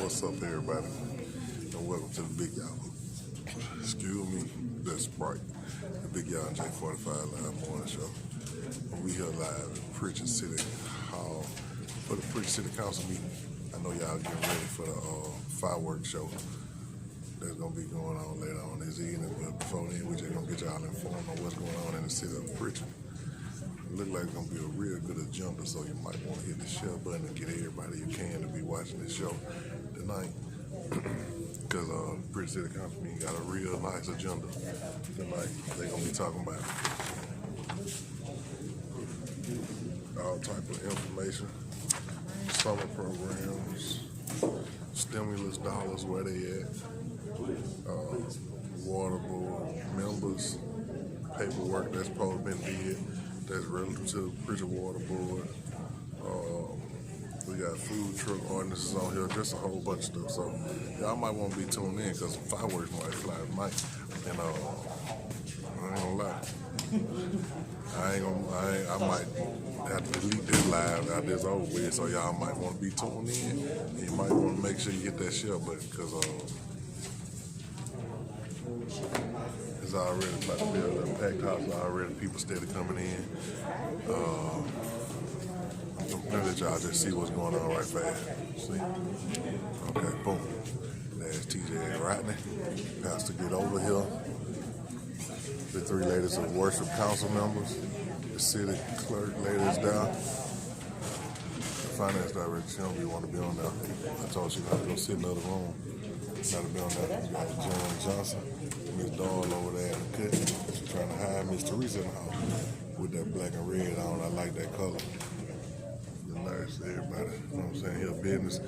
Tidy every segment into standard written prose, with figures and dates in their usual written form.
What's up, everybody? And welcome to the Big Y'all. Excuse me, that's Sprite. The Big Y'all J45 Live Morning Show. We here live in Pritchard City Hall for the Pritchard City Council meeting. I know y'all getting ready for the fireworks show that's going to be going on later on this evening. But before then, we just going to get y'all informed on what's going on in the city of Pritchard. It looks like it's going to be a real good agenda, so you might want to hit the share button and get everybody you can to be watching this show tonight. Because Pritchard City Council meeting got a real nice agenda tonight. They're going to be talking about all type of information, summer programs, stimulus dollars, where they at, water board members, paperwork that's supposed to be did that's relative to the Pritchard Water Board. We got food truck ordinances on here, just a whole bunch of stuff. So y'all might want to be tuned in because fireworks might fly tonight. And I ain't gonna lie, I might have to delete this live after it's over with. So y'all might want to be tuned in. And you might want to make sure you hit that share button because it's already about to be a packed house already. People steady coming in. I'm gonna let y'all just see what's going on right fast. See? Okay, boom. There's TJ and Rodney. Pastor get over here. The three ladies of worship council members. The city clerk ladies down. The finance director, she don't want to be on there. I told she gotta go sit in the other room. Gotta be on there. We got John Johnson, Miss Dahl over there in the cut. She's trying to hide Miss Teresa in the house with that black and red on. I like that color. Nice, everybody, you know what I'm saying, here business,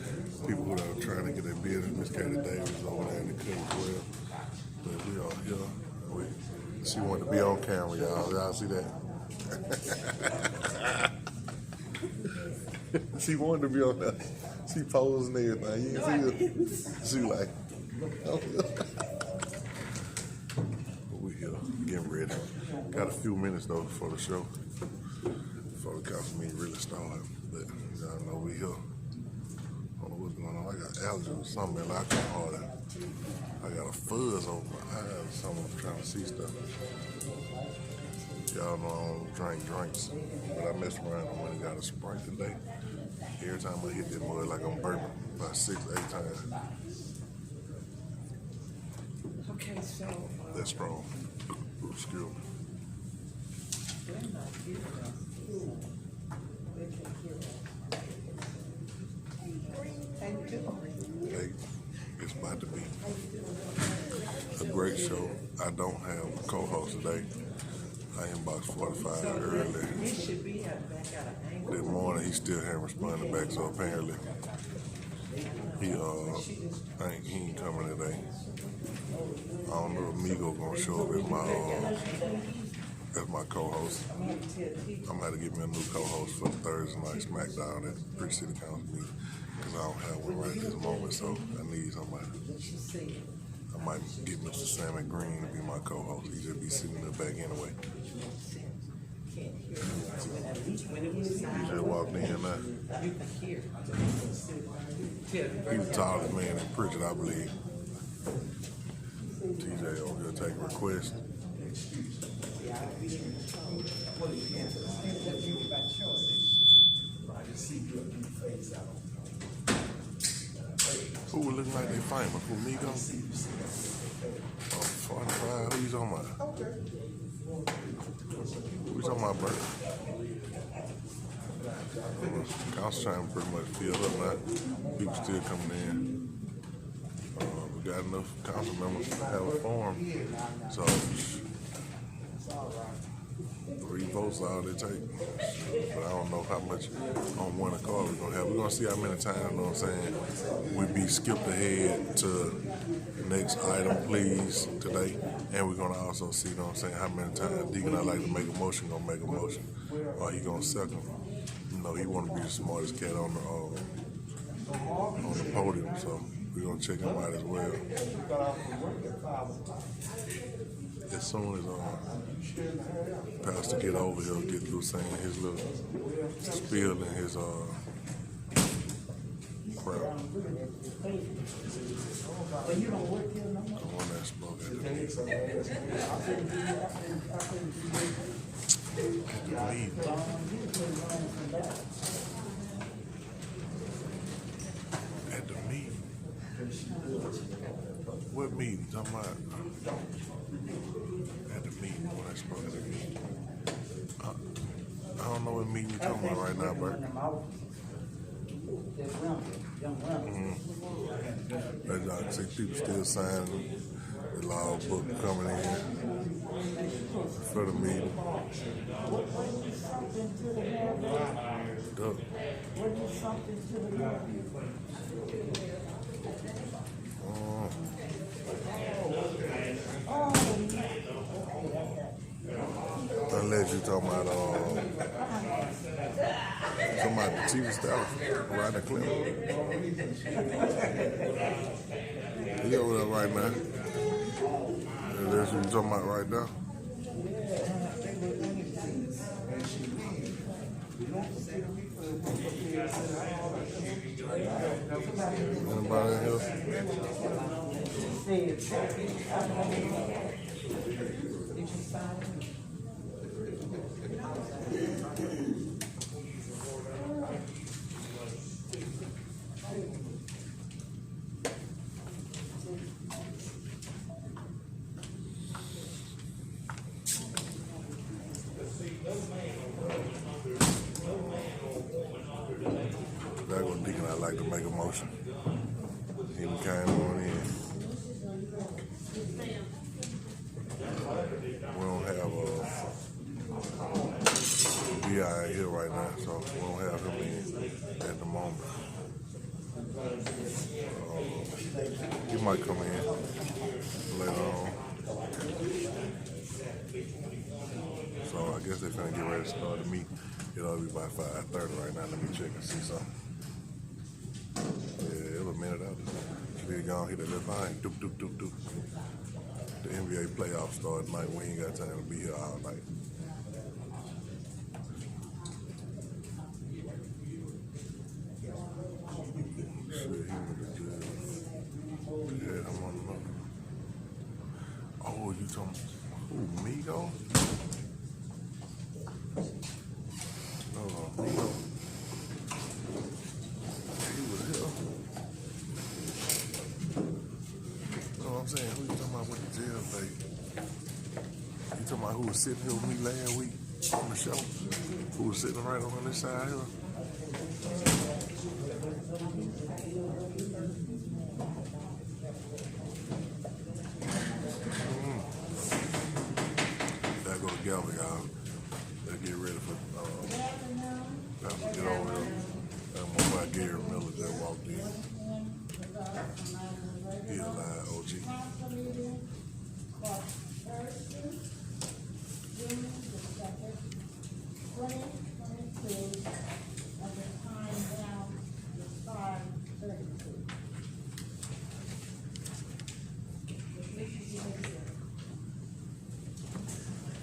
people who are trying to get their business, Miss Katie Davis over there in the cut as well, but we all here, she wanted to be on camera, y'all see that? She wanted to be on there, she posing and everything, you can see her, she like, but we here, getting ready, got a few minutes though before the show, before the council meeting really started. But y'all know we here. I don't know what's going on. I got allergies or something, man. I can't hardly. I got a fuzz over my eyes or something. I'm trying to see stuff. Y'all know I don't drink drinks, but I messed around and went and got a Sprite today. Every time I hit that mud, like I'm burping about 6-8 times. Okay, so that's strong. Excuse me. Hey, it's about to be a great show. I don't have a co-host today. I inboxed 45 early. This morning he still hadn't responded back, so apparently he ain't coming today. I don't know if Migo gonna show up as my co-host. I'm gonna have to get me a new co-host for the Thursday night SmackDown at the Pritchard City Council meeting because I don't have one right at this moment, so I need somebody. I might get Mr. Sammy Green to be my co-host. He just be sitting in the back anyway. He just walked in now. He's the tallest man in Pritchard, I believe. TJ over here taking requests. Who would look like they famous? Who, Migo? 45, who you talking about? Who you talking about, Bert? Council trying to pretty much fill up now. People still coming in. We got enough council members to have a forum. So 3 votes all they take. But I don't know how much on one call we're gonna have. We're gonna see how many times, you know what I'm saying, we be skipped ahead to the next item, please, today. And we're gonna also see, you know what I'm saying, how many times Deacon I like to make a motion, gonna make a motion. Or he gonna second. You know, he wanna be the smartest cat on the podium, so we're gonna check him out as well. As soon as Pastor get over here, get through saying his little spiel and his crap. But you don't work here no more. I want that smoke at the meat. At the meat. What meat you talking about? At the meat. I want that smoke at the meat. I don't know what meat you talking about right now, Bert. As y'all can see, people still signing the law book coming in for the meeting. Duck. Unless you talking about the chief of staff, Rodney Clinton. He over there right now. And that's what you talking about right now. Anybody in here? That one Deacon, I'd like to make a motion. He came on in. We don't have BI here right now, so we don't have him in at the moment. He might come in later on. So I guess they're finna get ready to start the meet. It'll be by 5:30 right now. Let me check and see something. Yeah, it was a minute out. Should go and hit that little thing. Doop, doop, doop, doop. The NBA playoffs start tonight. We ain't got time to be here all night. Shit, he was good. Yeah, I'm on the look. Oh, you talking? Who, Migo? Migo. He was here. You know what I'm saying? Who you talking about with the jail thing? You talking about who was sitting here with me last week on the show? Who was sitting right on this side here? Gotta go together, y'all. Let's get ready for get over here. And my boy Gary Miller just walked in. He alive, OG.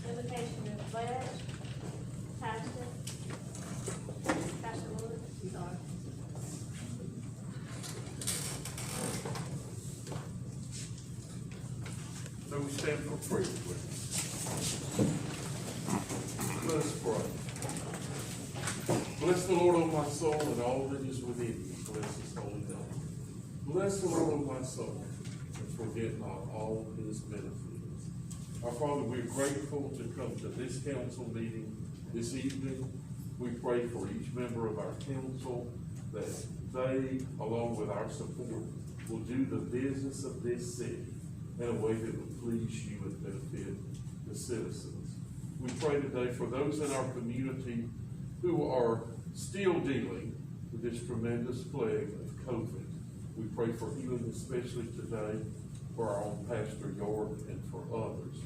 Invocation of pledge. Pastor. Pastor Lewis. So we stand for prayer, please. Let us pray. Bless the Lord, O my soul, and all that is within me. Bless his holy name. Bless the Lord, O my soul, and forget not all his benefits. Our Father, we're grateful to come to this council meeting this evening. We pray for each member of our council that they, along with our support, will do the business of this city in a way that would please you and benefit the citizens. We pray today for those in our community who are still dealing with this tremendous plague of COVID. We pray for healing, especially today, for our own Pastor York and for others.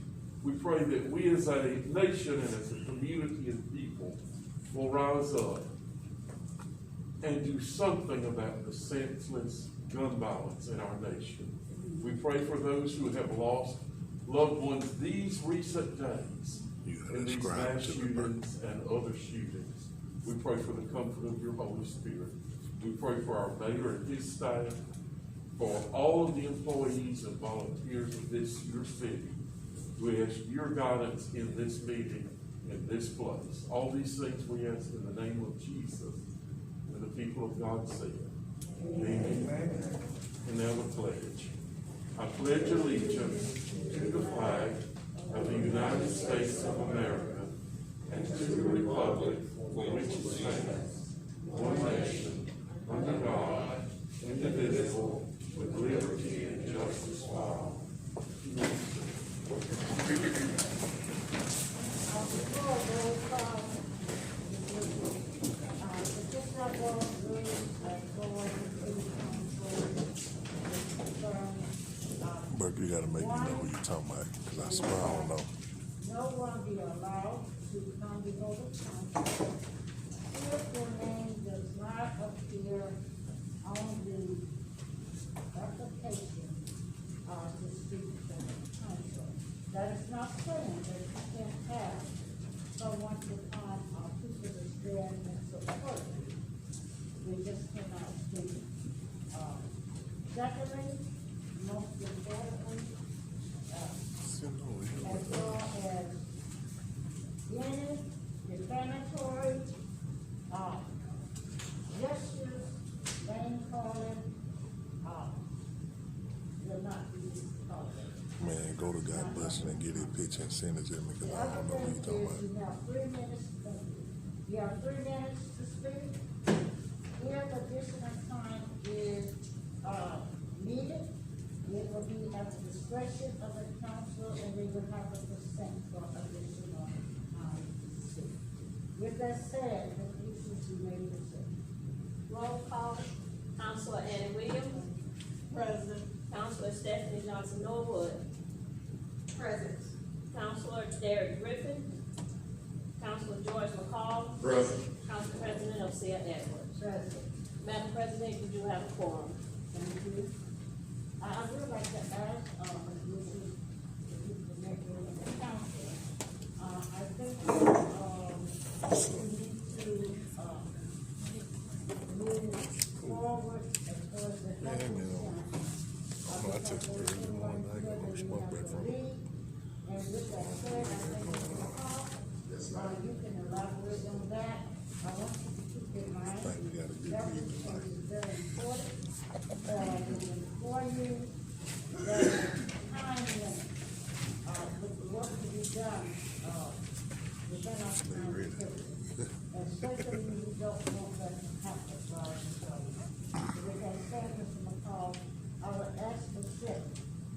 We pray that we as a nation and as a community and people will rise up and do something about the senseless gun violence in our nation. We pray for those who have lost loved ones these recent days in these mass shootings and other shootings. We pray for the comfort of your Holy Spirit. We pray for our mayor and his staff, for all of the employees and volunteers of this, your city. We ask your guidance in this meeting, in this place. All these things we ask in the name of Jesus, and the people of God say it. Amen. And now the pledge. I pledge allegiance to the flag of the United States of America and to the republic for which it stands, one nation, under God, indivisible, with liberty and justice for all. Before roll call, just not going through, going through council, But you gotta make me know who you're talking about, because I swear I don't know. no one be allowed to come before the council if your name does not appear on the application, to speak to the council. That is not saying that you can't have someone to come, people to stand and support you. We just cannot speak. Secondly, most importantly, as well as any defamatory, gestures, name calling, will not be tolerated. Man, go to God Bless and get his picture and send it to me, because The I other don't know who thing you're talking is, about. you have 3 minutes, you have 3 minutes to speak. If additional time is, needed, it will be at the discretion of the council, and we will have a consent for additional time to speak. With that said, the issues you may proceed. Roll call. Counselor Annie Williams. Present. Counselor Stephanie Johnson Norwood. Present. Counselor Derek Griffin. Counselor George McCall. Present. Council President Osia Edwards. President, Madam President, you do have a quorum. thank you. I would like to ask, this is, if you permit me, the council, I think, we need to, move forward as far as the health Man, you know, insurance. I know I took it early in the morning, I ain't got no smoke back from it. And with that said, I think Mr. Hall, you can elaborate on that. I want you to keep in mind. I think we got a good Health read insurance tonight. is very important. For you, the time limit, with the work to be done, within our time ready. period. Especially when you don't want that to happen, so, with that said, Mr. McCall, I would ask the city.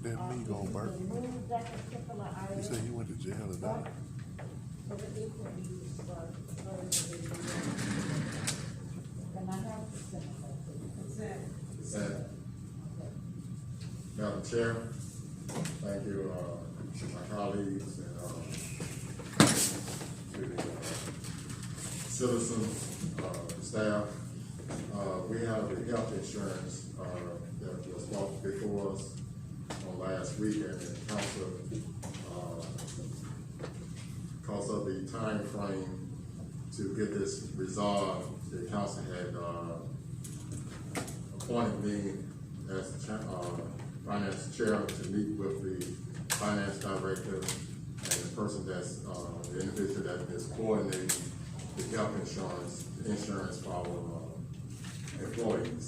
That me gonna burn. Remove that particular item. You said he went to jail today? So that it can be discussed further. Can I have consent? Consent. Consent. Okay. Madam Chair, thank you, my colleagues and, to the, citizens, staff. We have the health insurance, that was brought before us on last weekend, and the council, because of the time frame to get this resolved, the council had, appointed me as finance chair to meet with the finance director and the person that's, the individual that is coordinating the health insurance for our employees.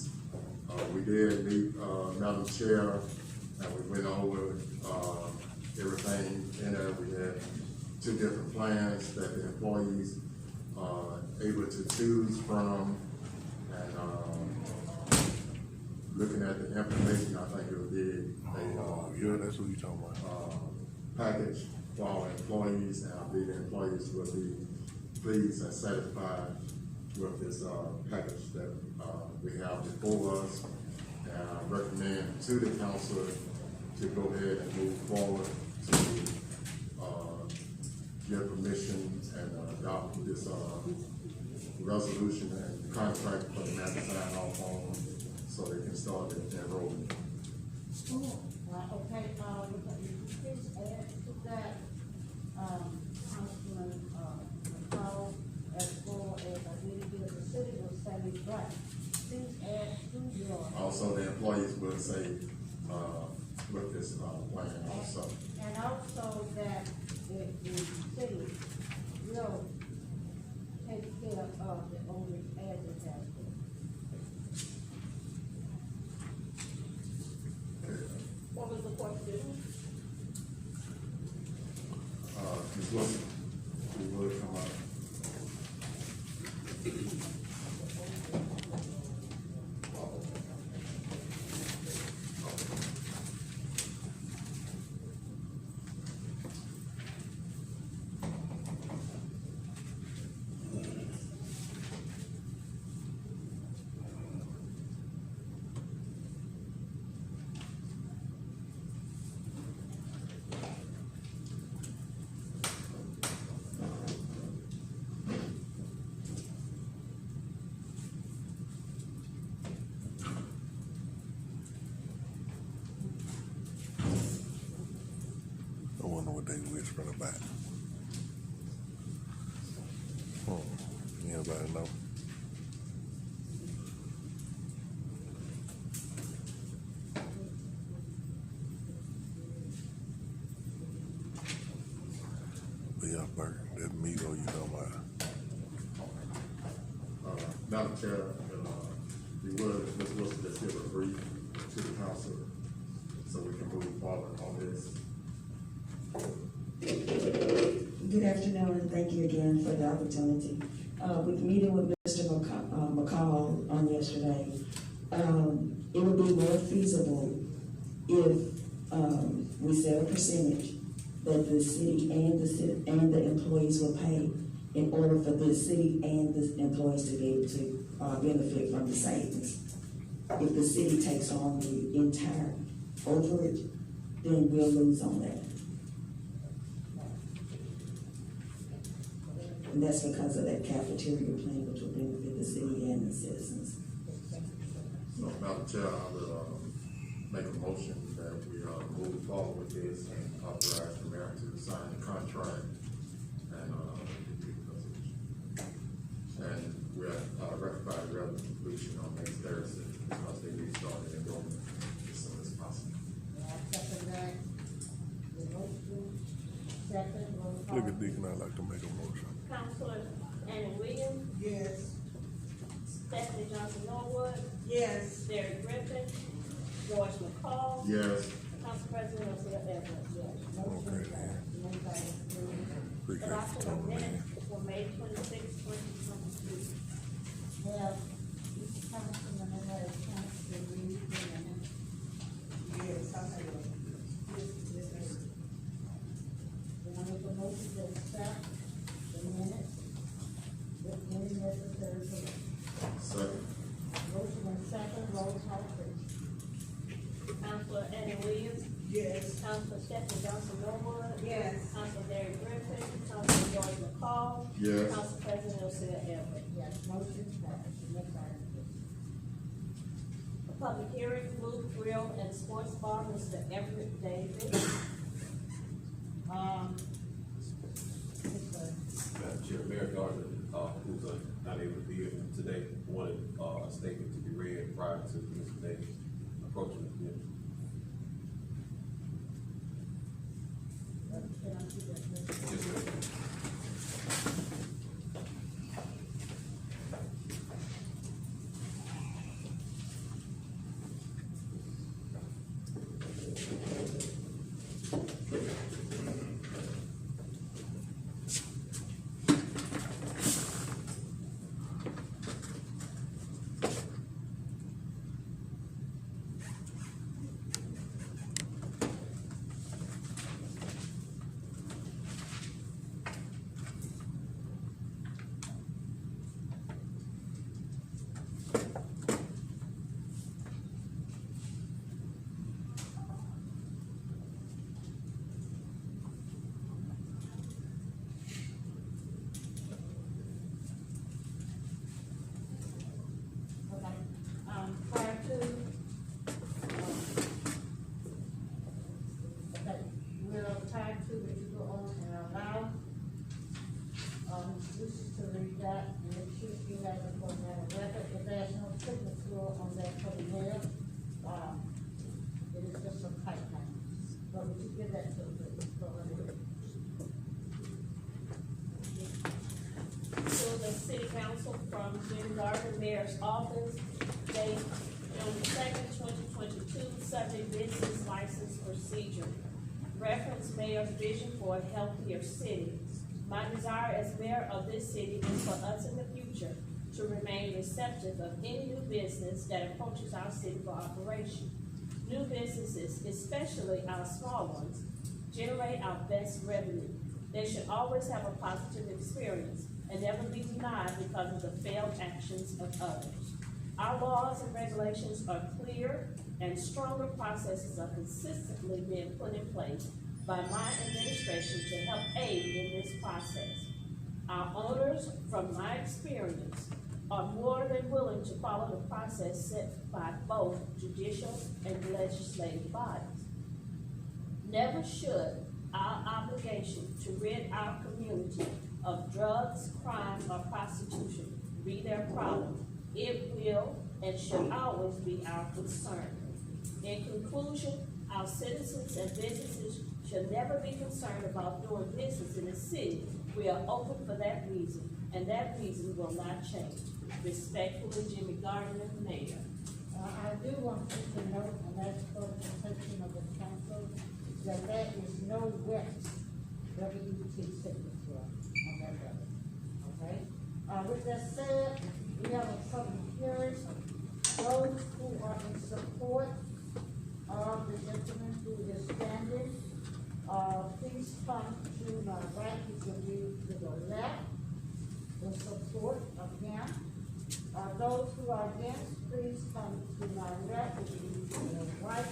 We did meet, Madam Chair, and we went over, everything in there. We had 2 different plans that the employees are able to choose from, and, looking at the information, I think it would be Oh, a, yeah, that's what you talking about. package for our employees, and I believe the employees will be pleased and satisfied with this, package that, we have before us. And I recommend to the council to go ahead and move forward to, give permission and adopt this, resolution and contract for the man to sign off on, so they can start the enrollment. Okay, would you please add to that, Councilman, McCall, as far as I really feel the city will say, right, since Also, the employees will save, with this, plan also. And also that the city will take care of the owners as it has been. What was the question? Ms. Wilson, you would come up. I wonder what they whispering about. Anybody know? Yeah, Bert, that Migo you talking about? Madam Chair, you would, Ms. Wilson, just give a brief to the council so we can move forward on this. Good afternoon, and thank you again for the opportunity. With meeting with Mr. McCall on yesterday, it would be more feasible if we set a percentage that the city and the employees will pay in order for the city and the employees to be able to benefit from the savings. If the city takes on the entire overage, then we'll lose on that. And that's because of that cafeteria plan, which will benefit the city and the citizens. So, Madam Chair, I will, make a motion that we, move forward with this and authorize the mayor to sign the contract and we have, rectified the resolution on next Thursday because they restarted enrollment as soon as possible. I second that. The motion, second, roll call. Look at Deacon, I'd like to make a motion. Counselor Annie Williams, Yes. Stephanie Johnson Norwood, Yes. Derek Griffin, George McCall, Yes. Council President Elsie Edwards, yes. Motion passed. Nobody approved. Appreciate you Adoption of telling me. minutes for May 26, 2022. Well, each councilman has a chance to read the minutes. Yes, I have it. Yes. Then I make a motion to accept the minutes with any necessary corrections. Second. Motion and second, roll call please. Counselor Annie Williams, Yes. Counselor Stephanie Johnson Norwood, Yes. Counselor Derek Griffin, Counselor George McCall, Yes. Council President Elsie Edwards. Yes, motion passed. Next item please. A public hearing, food, grill, and sports bar, Mr. Everett Davis. Madam Chair, Mayor Gardner, who's not able to be here today, wanted a statement to be read prior to Mr. Davis approaching the committee. Can I see that, please? Yes, ma'am. mayor's office, date June 2nd, 2022, subject business license procedure. Reference mayor's vision for a healthier city. My desire as mayor of this city is for us in the future to remain receptive of any new business that approaches our city for operation. New businesses, especially our small ones, generate our best revenue. They should always have a positive experience and never be denied because of the failed actions of others. Our laws and regulations are clear, and stronger processes are consistently being put in place by my administration to help aid in this process. Our owners, from my experience, are more than willing to follow the process set by both judicial and legislative bodies. Never should our obligation to rid our community of drugs, crime, or prostitution be their problem. It will and should always be our concern. In conclusion, our citizens and businesses should never be concerned about doing business in the city. We are open for that reason, and that reason will not change. Respectfully, Jimmy Gardner, Mayor. I do want you to note, and that's for the protection of the council, that there is no wet WT signature on that letter, okay? With that said, we have a public hearing. Those who are in support of the gentleman who is standing, please come to my right, you can be to the left in support of him. Those who are against, please come to my left, you can be to the right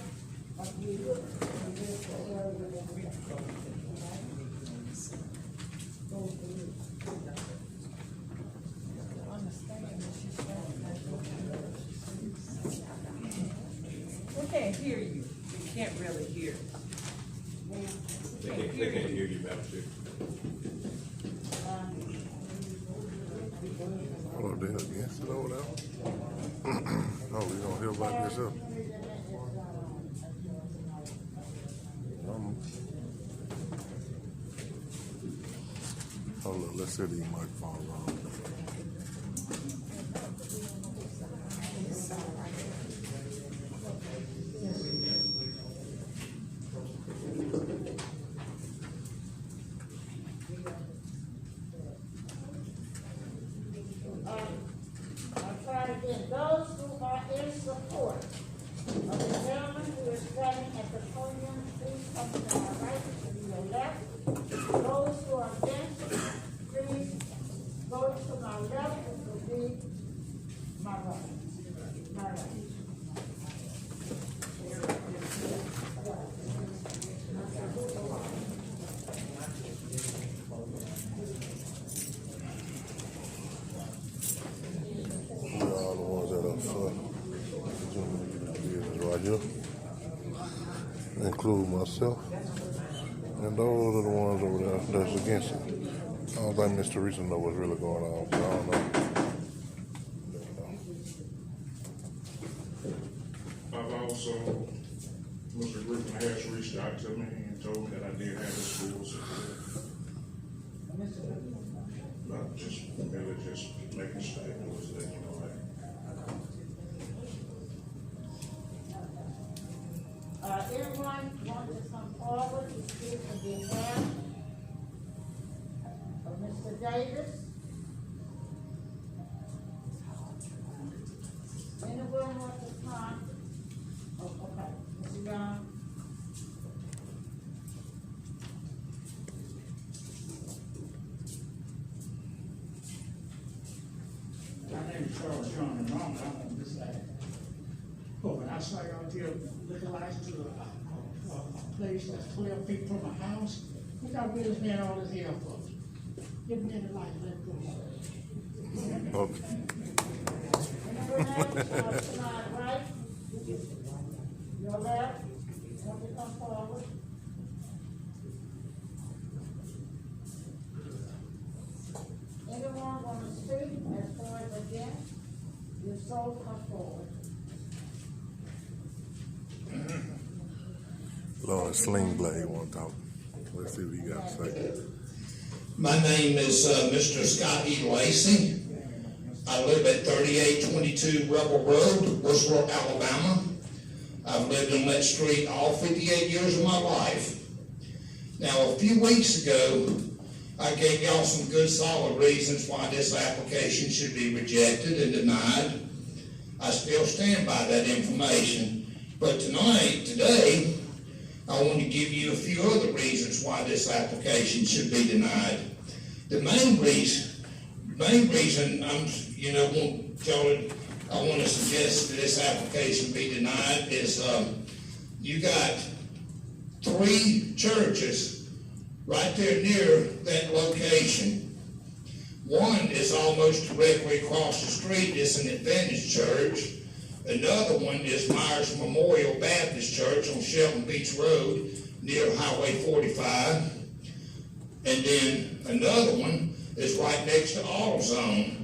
of you, and this is the area that we are going, alright? Go for you. We can't hear you. We can't really hear. They can't hear you, Madam Chair. Hold on, they're against it over there? No, we don't hear about this up. Hold on, let's see the microphone wrong. I'll try it again. Those who are in support of the gentleman who is standing at the podium, please come to my right, to your left. Those who are against, please go to my left, which will be my right. My right. We are all the ones that are for the gentleman business right here, include myself. And those are the ones over there that's against it. I don't think Mr. Teresa knows what's really going on, so I don't know. I've also, Mr. Griffin has reached out to me and told me that I did have the school support. Not just merely just making statements that, you know, Everyone want to come forward to speak on behalf of Mr. Davis? Anyone want to come? Oh, okay, Mr. Young? My name is Charles John, and I'm on this side. Oh, when I saw y'all here lookalikes to a place that's 12 feet from my house, what y'all bring this man all this here for? Give me the light, let go. Okay. Anyone else, to my right? Your left, want to come forward? Anyone want to speak as far as against? Your soul come forward. Lord Sling Blade won't talk. Let's see what he got to say. My name is Mr. Scott E. Lacey. I live at 3822 Rebel Road, Woodsboro, Alabama. I've lived on that street all 58 years of my life. Now, a few weeks ago, I gave y'all some good solid reasons why this application should be rejected and denied. I still stand by that information. But today, I want to give you a few other reasons why this application should be denied. The main reason I want to suggest that this application be denied is you got 3 churches right there near that location. One is almost directly across the street. It's an Adventist church. Another one is Myers Memorial Baptist Church on Shelton Beach Road near Highway 45. And then another one is right next to AutoZone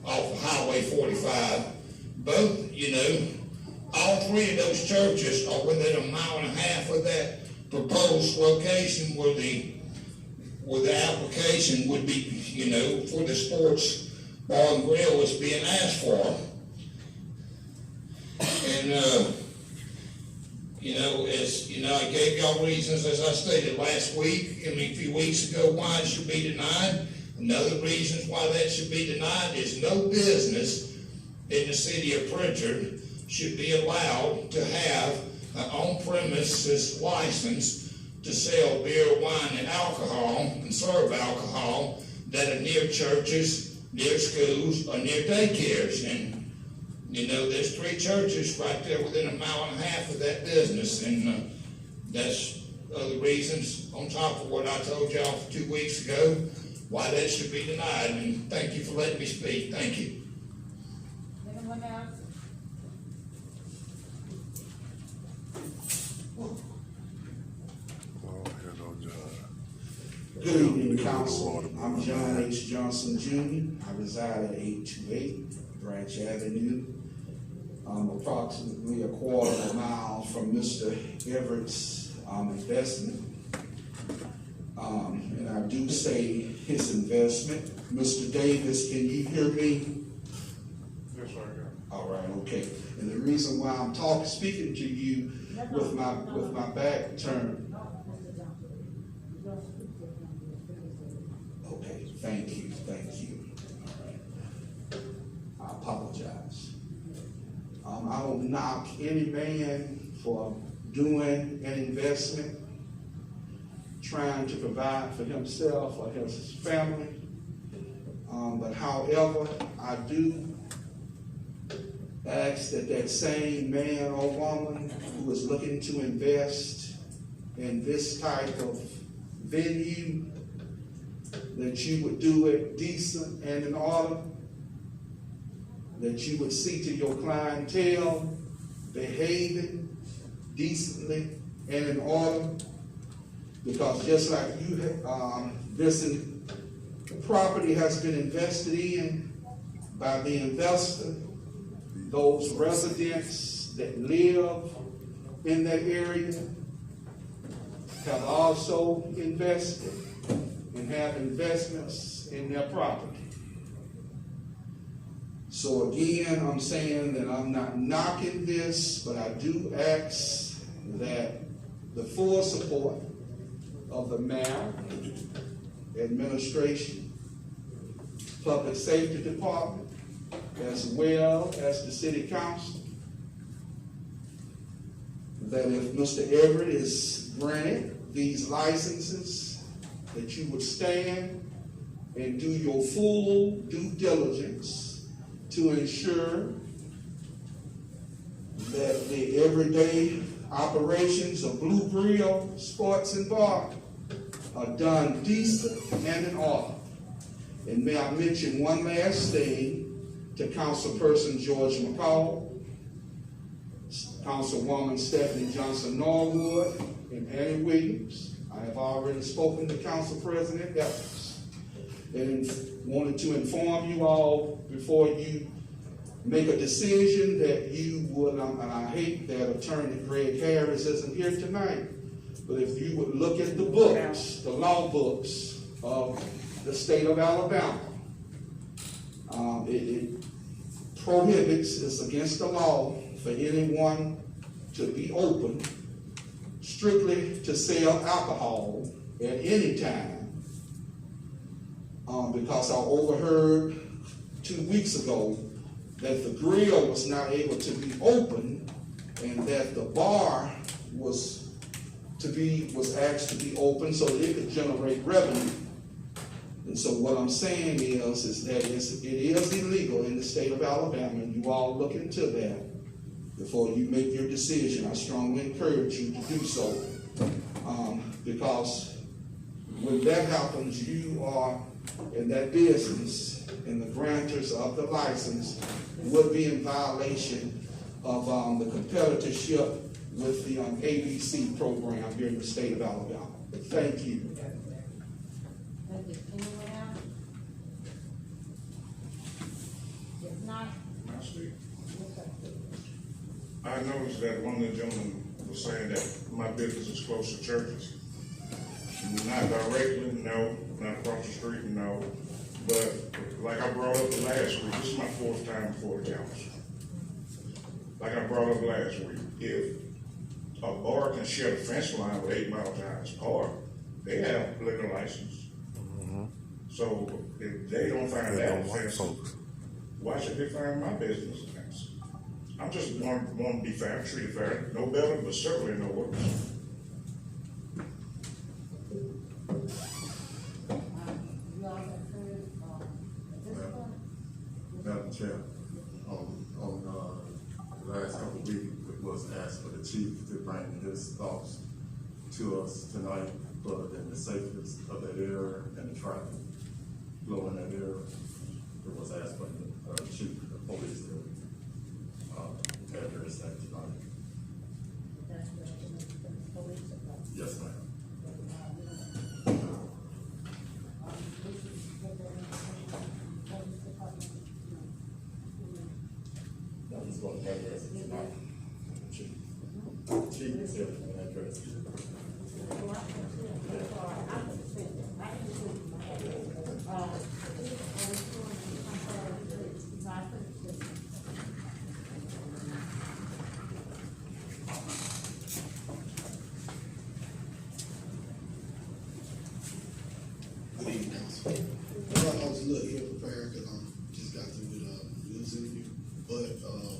off of Highway 45. Both, all 3 of those churches are within a mile and a half of that proposed location where the application would be, for the sports bar and grill is being asked for. And, I gave y'all reasons, as I stated last week, a few weeks ago, why it should be denied. Another reason why that should be denied is no business in the city of Pritchard should be allowed to have an on-premises license to sell beer, wine, and alcohol, and serve alcohol that are near churches, near schools, or near daycares. And there's 3 churches right there within a mile and a half of that business, and that's other reasons on top of what I told y'all 2 weeks ago why that should be denied. And thank you for letting me speak. Thank you. Anyone else? Good evening, Council. I'm John H. Johnson Jr. I reside at 828 Branch Avenue. I'm approximately a quarter of a mile from Mr. Everett's investment. And I do say his investment. Mr. Davis, can you hear me? Yes, sir, I got it. All right, okay. And the reason why I'm speaking to you with my back turned. Okay, thank you. All right. I apologize. I don't knock any man for doing an investment, trying to provide for himself or his family. But however, I do ask that same man or woman who is looking to invest in this type of venue, that you would do it decent and in order, that you would see to your clientele behaving decently and in order, because just like you, this property has been invested in by the investor. Those residents that live in that area have also invested and have investments in their property. So again, I'm saying that I'm not knocking this, but I do ask that the full support of the mayor, administration, public safety department, as well as the city council, that if Mr. Everett is granted these licenses, that you would stand and do your full due diligence to ensure that the everyday operations of Blue Grill Sports and Bar are done decent and in order. And may I mention one last thing to Councilperson George McCall, Councilwoman Stephanie Johnson Norwood, and Annie Williams. I have already spoken to Council President Evans and wanted to inform you all before you make a decision that you would, and I hate that Attorney Greg Harris isn't here tonight, but if you would look at the books, the law books of the state of Alabama, prohibits, it's against the law for anyone to be open strictly to sell alcohol at any time. Because I overheard 2 weeks ago that the grill was not able to be open and that the bar was asked to be open so that it could generate revenue. And so what I'm saying is that it is illegal in the state of Alabama, and you all look into that before you make your decision. I strongly encourage you to do so. Because when that happens, you are in that business, and the grantors of the license would be in violation of the competitorship with the ABC program here in the state of Alabama. Thank you. Thank you. Anyone else? If not, I speak. okay. I noticed that one of the gentlemen was saying that my business is close to churches. Not directly, no, not across the street, no. But like I brought up last week, this is my 4th time before the council. Like I brought up last week, if a bar can share the fence line with 8 Mile Giants Park, they have liquor license. So if they don't find They that don't like offensive, folks. why should they find my business offensive? I'm just want to be fair, treated fair, no better, but certainly no worse. You all have heard, at this point? Madam Chair, on the last couple of weeks, it was asked for the chief to bring his thoughts to us tonight, but in the safety of that area and the traffic flow in that area, it was asked for the chief of the police to address that tonight. That's the police department. Yes, ma'am. No, he's going to address it tonight. Chief is going to address it. Good evening, Council. Well, I was a little ill prepared because I just got through with a news interview, but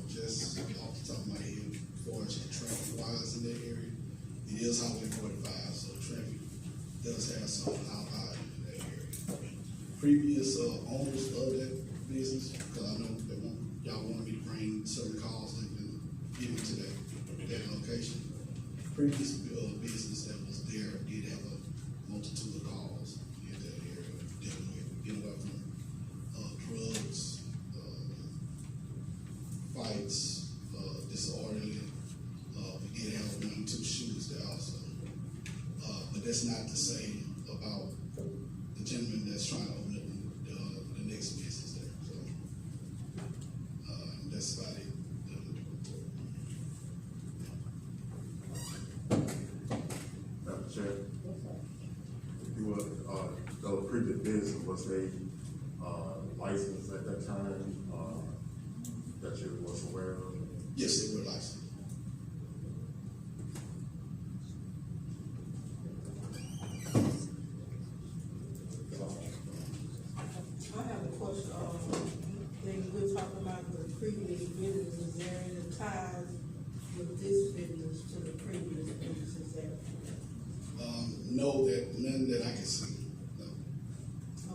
just off the top of my head, as far as traffic wise in that area, it is Highway 45, so traffic does have some high in that area. Previous owners of that business, because I know they y'all wanted me to bring certain calls that been given to that location. Previous business that was there did have a multitude of calls in that area, dealing with anywhere from drugs, fights, disorderly. We did have 1 or 2 shooters there also. But that's not to say about the gentleman that's trying to open up the next business there. So that's about it. Madam Chair, you were, the previous business, was they licensed at that time, that you was aware of? Yes, they were licensed. I have a question, we're talking about the previous business, is there any ties with this business to the previous businesses there? No, none that I can see. No.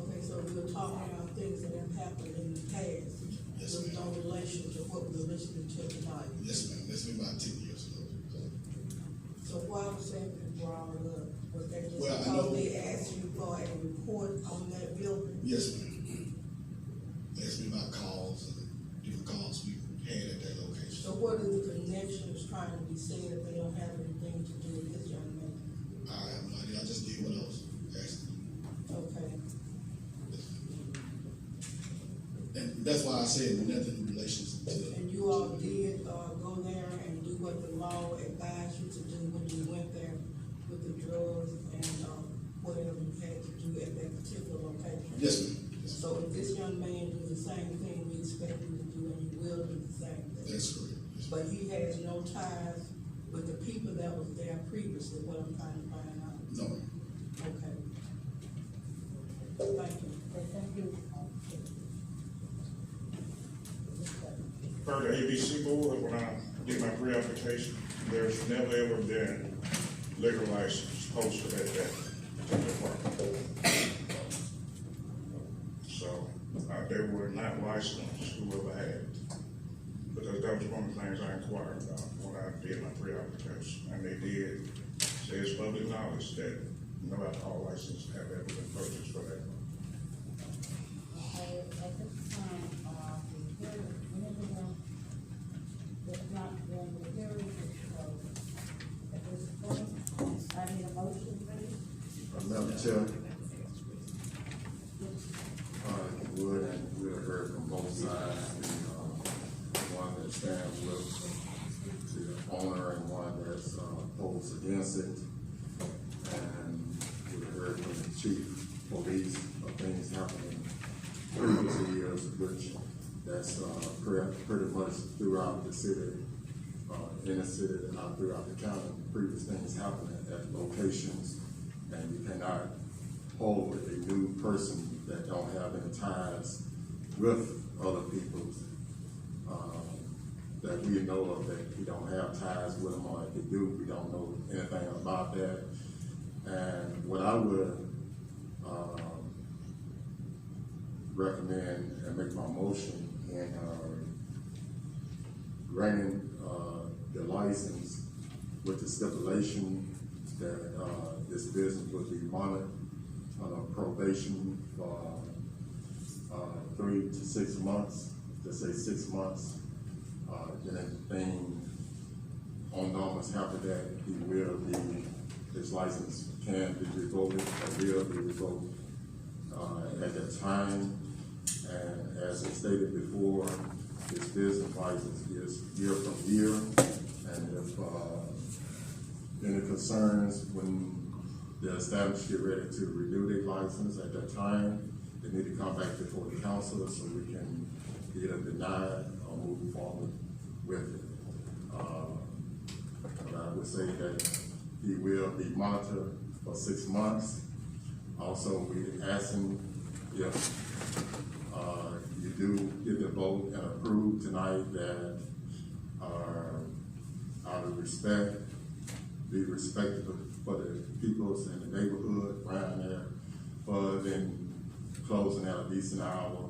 Okay, so we're talking about things that have happened in the past. Yes, with ma'am. no relation to what we're listening to tonight. Yes, ma'am. That's been about 10 years ago. So why was that brought up? Was that just Well, I because know- they asked you for a report on that building? Yes, ma'am. They asked me about calls and different calls we had at that location. So what are the connections trying to be said if they don't have anything to do with this young man? I have no idea. I just did what I was asked. Okay. And that's why I said nothing in relation to And you all did, go there and do what the law advised you to do when you went there with the drugs and, whatever you had to do at that particular location? Yes, ma'am. Yes, ma'am. So if this young man do the same thing, we expect him to do, and he will do the same thing. That's correct. But he has no ties with the people that was there previously, what I'm trying to find out. No. Okay. Thank you. Thank you. Per the ABC board, when I did my pre-application, there's never ever been liquor license posted at that particular property. So, they were not licensed, whoever had it. Because that was one of the things I inquired about when I did my pre-application. And they did say it's public knowledge that no alcohol license have ever been purchased for that. Okay, at this time, the hearing, anything else? If not, then the hearing is closed. At this point, I need a motion, please. Madam Chair, if you would, and we have heard from both sides, the one that stands with the owner and one that's opposed against it. And we heard from the chief police of things happening previous years, which that's pretty much throughout the city, in the city and out throughout the county, previous things happening at locations. And you cannot hold a new person that don't have any ties with other people that we know of, that we don't have ties with them, or if they do, we don't know anything about that. And what I would recommend and make my motion in granting the license with the stipulation that this business will be monitored on probation for 3 to 6 months, let's say 6 months. Then anything on Norman's after that, he will be, his license can be revoked or will be revoked at that time. And as I stated before, his business license is year from year. And if any concerns when the establishment get ready to renew their license at that time, they need to come back before the council so we can either deny it or move forward with it. But I would say that he will be monitored for 6 months. Also, we asking if you do get the vote and approve tonight that out of respect, be respectful for the peoples in the neighborhood around there, but then closing at a decent hour,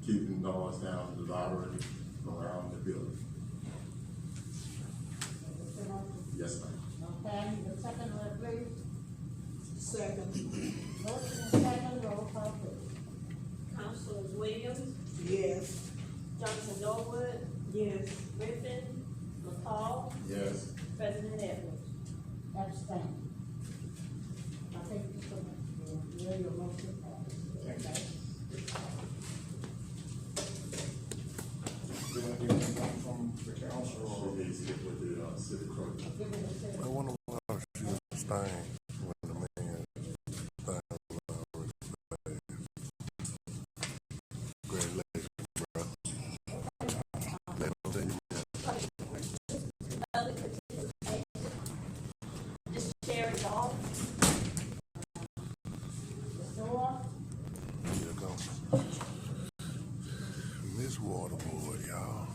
keeping noise down the library around the building. Yes, ma'am. Okay, I need a second, please. Second. Motion and second, roll call, please. Councilors Williams, Yes. Johnson Norwood, Yes. Griffin, McCall, Yes. President Edwards. Abstain. I thank you so much. Yeah, your motion passed. Okay. Do I need anything from the council So or? we need to get with the city clerk. Give it a second. I wonder why she was staying when the man thing was congratulations, bro. Let me tell you, Other participation, just share it all. Mr. Orr? here it comes. Miss Waterboard, y'all.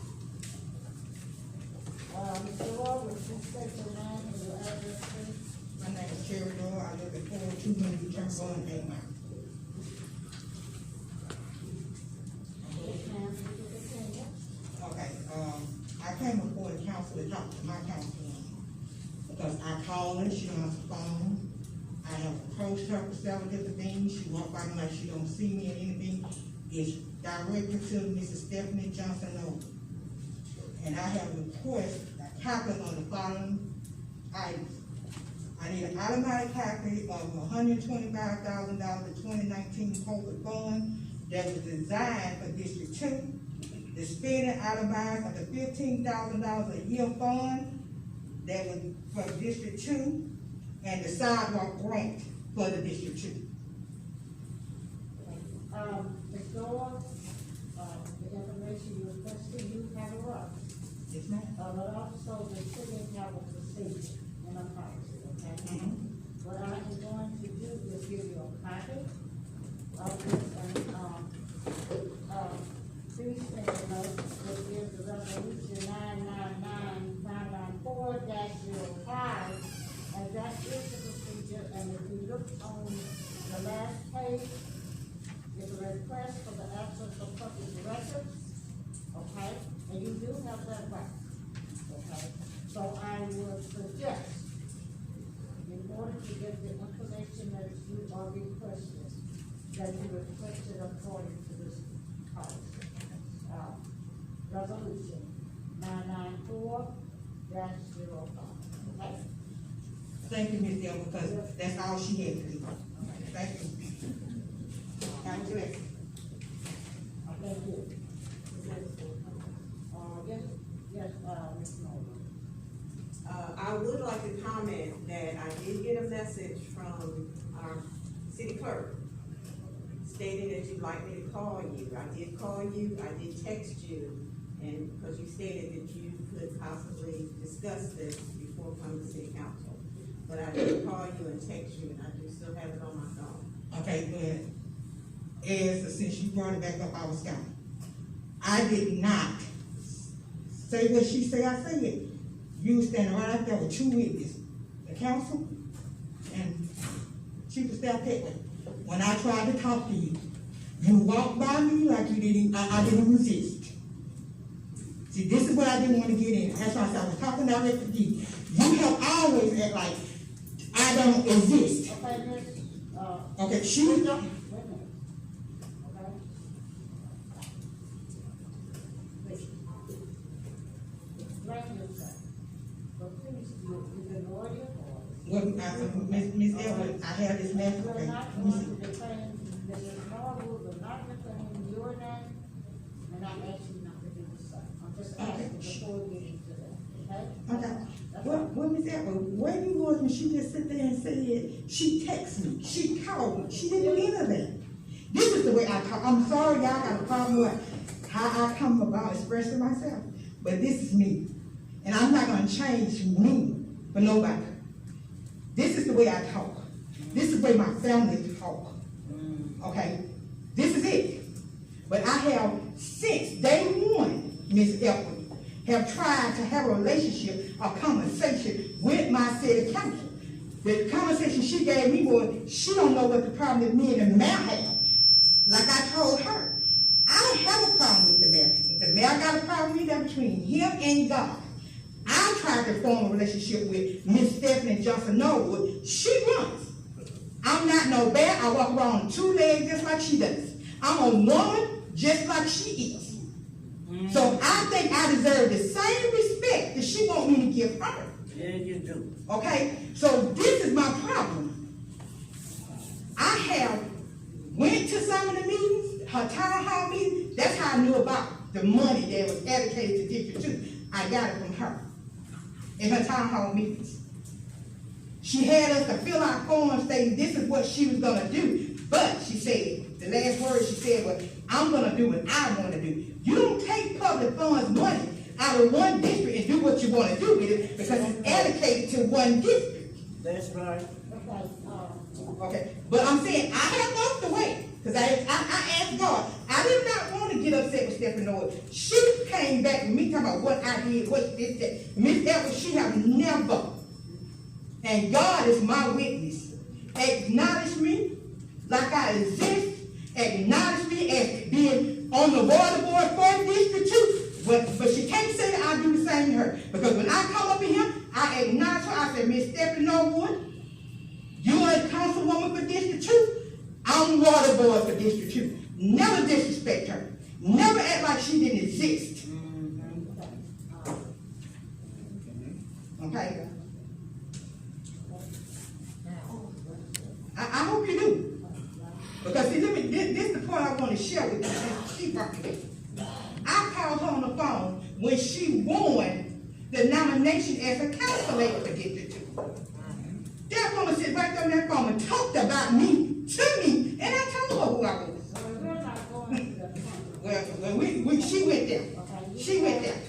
Mr. Orr, would you state your name and your address, please? My name is Cherry Doyle, I live at 402 Turnbull, 8 Mile. Okay, I came before the council to talk to my councilwoman, because I called her, she don't answer the phone. I have approached her for several different things, she walked by me like she don't see me or anything. It's directed to Mrs. Stephanie Johnson Noble. And I have requested a copy on the following items. I need an automatic copy of $125,000 to 2019 corporate bond that was designed for District 2. The spending itemized of the $15,000 a year fund that was for District 2, and the sidewalk grant for the District 2. Mr. Orr, the information she requested you have a rough. Yes, ma'am. But also the city have a procedure and a policy, okay? What I am going to do is give you a copy of this, please take a note, this is the resolution 999-594-05, and that is the procedure, and if you look on the last page, it's a request for the absence of public records, okay? And you do have that right, okay? So I would suggest, in order to get the information that you are requesting, that you request it according to this policy. Resolution 994-05, okay? Thank you, Ms. Elmer, because that's all she had to do. Thank you. Thank you. Thank you. Yes, Ms. Nolan. I would like to comment that I did get a message from our city clerk stating that you'd like me to call you. I did call you, I did text you, and because you stated that you could possibly discuss this before coming to city council. But I did call you and text you, and I do still have it on my phone. Okay, but since you brought it back up, I was gone. I did not say what she said I said. You were standing right out there with two witnesses, the council and Chief of Staff Petty. When I tried to talk to you, you walked by me like you didn't, I didn't resist. See, this is what I didn't want to get in. That's why I said I was talking directly to you. You have always act like I don't exist. Okay, Miss, Okay, she, wait a minute, okay? Explain yourself. But please, you the lawyer or? well, Miss Edwards, I have this message. We're Okay, not let me going see. to defend, Mrs. Norwood will not defend your name, and I ask you not to do the same. I'm just asking before we get into that, okay? Okay. That's Well, Miss Edwards, where you was when she just sit there and said, she texted me, she called me, she didn't do anything. This is the way I talk. I'm sorry y'all got a problem with how I come about expressing myself, but this is me. And I'm not gonna change me for nobody. This is the way I talk. This is the way my family talk. Okay? This is it. But I have, since day one, Miss Edwards, have tried to have a relationship, a conversation with my city council. The conversation she gave me was, she don't know what the problem that me and the mayor have. Like I told her, I don't have a problem with the mayor. If the mayor got a problem with that between him and God. I tried to form a relationship with Miss Stephanie Johnson Norwood. She runs. I'm not no bear. I walk around on two legs just like she does. I'm a woman just like she is. So I think I deserve the same respect that she want me to give her. Yeah, you do. Okay? So this is my problem. I have went to some of the meetings, her town hall meetings. That's how I knew about the money that was allocated to District 2. I got it from her in her town hall meetings. She had us to fill out forms stating this is what she was gonna do. But she said, the last word she said was, I'm gonna do what I wanna do. You don't take public funds money out of one district and do what you wanna do with it because it's allocated to one district. That's right. Okay, but I'm saying, I have walked away, because I asked God, I did not want to get upset with Stephanie Norwood. She came back with me talking about what I did, what she did, that. Miss Edwards, she have never, and God is my witness, acknowledge me like I exist, acknowledge me as being on the water board for District 2, but she can't say that I do the same to her, because when I come up in here, I acknowledge her, I said, Miss Stephanie Norwood, you are a councilwoman for District 2. I'm water board for District 2. Never disrespect her. Never act like she didn't exist. Okay? I hope you do. Because see, this is the point I want to share with you. She brought me. I called her on the phone when she won the nomination as a council lady for District 2. That woman sit right there on that phone and talked about me, to me, and I told her who I was. We're not going to the point Well, she went there. She went there.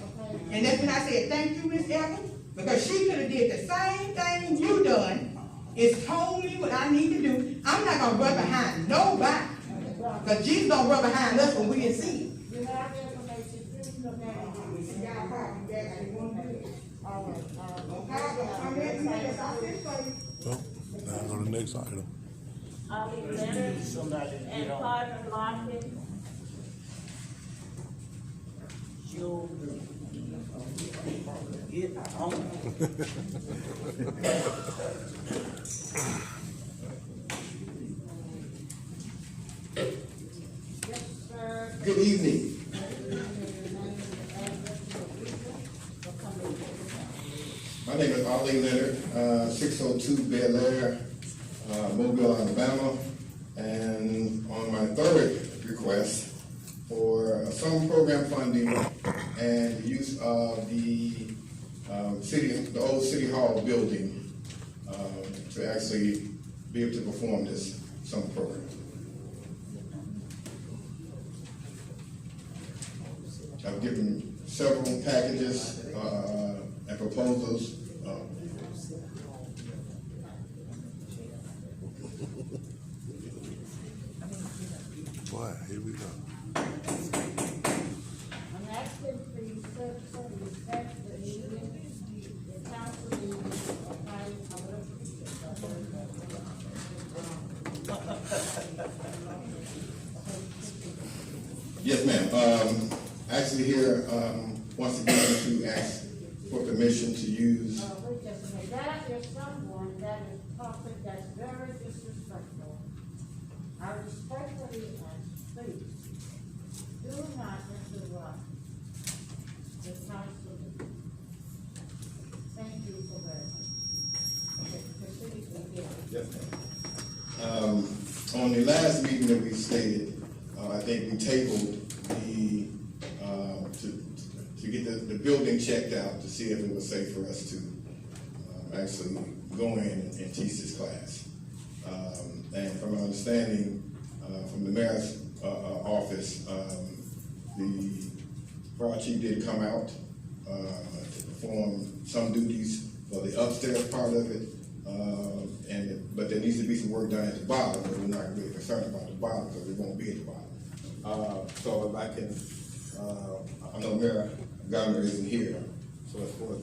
And that's when I said, thank you, Miss Evans, because she could have did the same thing you done, is told me what I need to do. I'm not gonna run behind nobody, because Jesus don't run behind us when we didn't see it. You have the information, please look at it. Y'all call me back, I want to do it. All right, I'm ready to make this out this way. Well, now go to the next item. Ollie Leonard and Carter Lockett. Good evening. My name is Ollie Leonard, 602 Bel Air, Mobile, Alabama. And on my third request for some program funding and use of the old City Hall building to actually be able to perform this summer program. I've given several packages and proposals. Boy, here we go. I'm asking for you to respect the meeting, the council meeting, of Yes, ma'am. Actually here, once again, to ask for permission to use. wait just a minute, that is someone that is talking that's very disrespectful. I respectfully ask, please, do not interrupt the council meeting. Thank you for that. Okay, proceed again. Yes, ma'am. On the last meeting that we stated, I think we tabled the, to get the building checked out to see if it was safe for us to actually go in and teach this class. And from my understanding, from the mayor's office, the fire chief did come out to perform some duties for the upstairs part of it. But there needs to be some work done at the bottom, but we're not really concerned about the bottom because it won't be at the bottom. So if I can, I know Mayor Governor isn't here, so as far as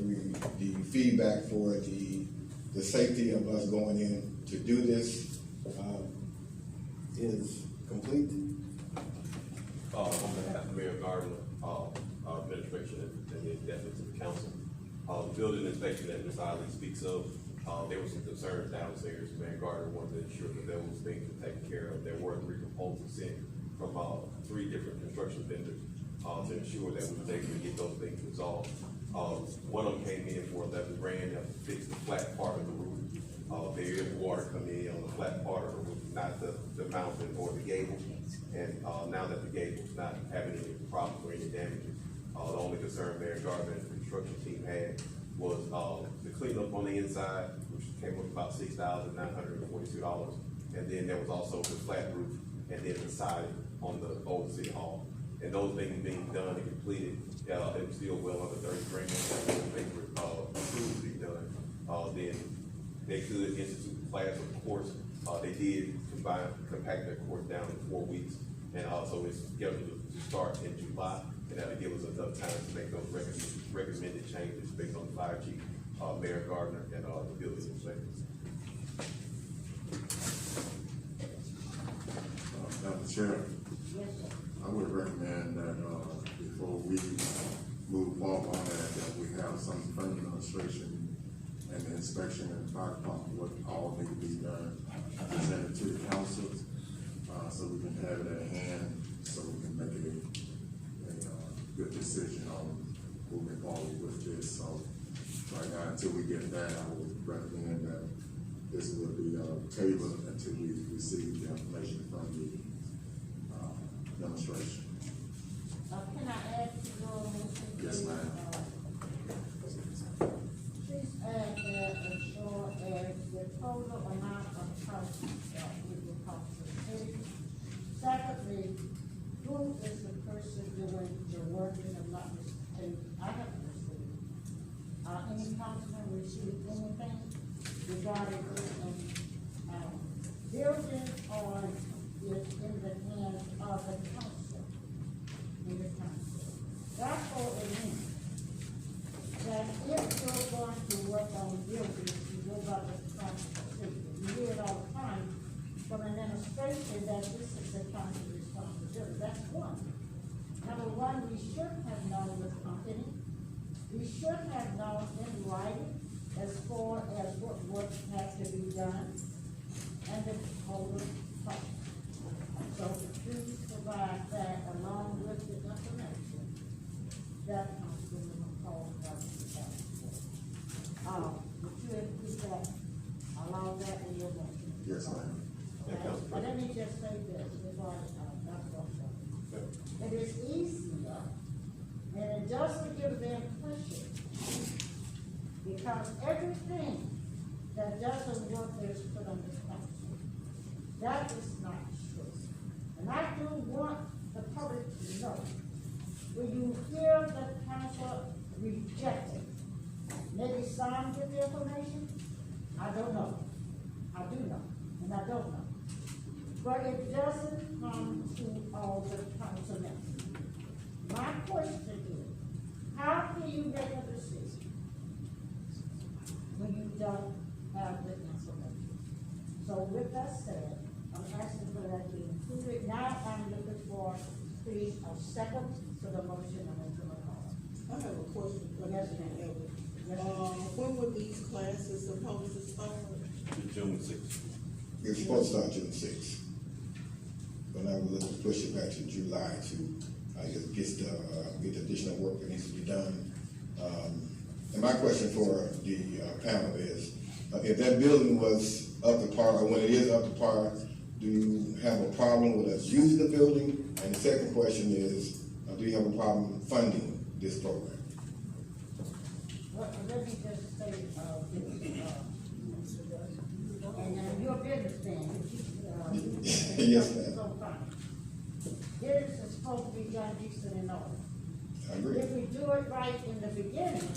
the feedback for the safety of us going in to do this is complete. On behalf of Mayor Gardner, administration, and definitely to the council, the building inspection that Ms. Eiley speaks of, there were some concerns downstairs. Mayor Gardner wanted to ensure that those things were taken care of. There were 3 proposals sent from 3 different construction vendors to ensure that we were able to get those things resolved. One of them came in for $11,000 to fix the flat part of the roof. There is water coming in on the flat part of the roof, not the mountain or the gable. And now that the gable's not having any problems or any damages, the only concern Mayor Gardner and the construction team had was the cleanup on the inside, which came up about $6,942. And then there was also the flat roof and then the siding on the old City Hall. And those things being done and completed, it was still well under $30,000. Those things were approved to be done. Then they could institute the class, of course. They did compact their course down in 4 weeks. And so it's scheduled to start in July. And that'll give us enough time to make those recommended changes based on the fire chief, Mayor Gardner, and the building inspectors. Madam Chair, I would recommend that before we move forward on that we have some further demonstration and the inspection and fire department what all need to be done, presented to the council, so we can have it at hand, so we can make a good decision on moving forward with this. So right now, until we get that, I would recommend that this will be tabled until we receive the information from the demonstration. Can I add to your motion? Yes, ma'am. Please add that as short as the total amount of costs that we will cost the city. Secondly, who is the person person doing the work in the lot, and I haven't received. Any councilman received anything regarding, building on is in the hands of the council, in the council. Therefore, it means that if you're going to work on buildings, you go by the council. You hear it all the time from administration that this is the council's responsibility. That's one. Number one, we should have known the company. We should have known in writing as far as what work has to be done and the total cost. So please provide that along with the information that Councilman McCall has discussed. Would you include that, allow that in your motion? Yes, ma'am. Okay. But let me just say this, before it is easier, and it doesn't give them pressure, because everything that doesn't work is put on the council. That is not true. And I do want the public to know, when you hear the council rejected, maybe some get the information, I don't know. I do know, and I don't know. But it doesn't come to all the council members. My question is, how can you make a decision when you don't have the information? So with that said, I'm asking for that to be included. Now I'm looking for, please, a second to the motion and into the call. I have a question for Yes, Mr. ma'am. Edwards. Yes, ma'am. When were these classes supposed to start? June 6th. It was supposed to start June 6th. But now we're looking to push it back to July to, get the additional work that needs to be done. And my question for the panel is, if that building was up to par, or when it is up to par, do you have a problem with us using the building? And the second question is, do you have a problem funding this program? Well, let me just say, and your business thing. Yes, ma'am. So fine. Business is supposed to be done decent and order. I agree. If we do it right in the beginning,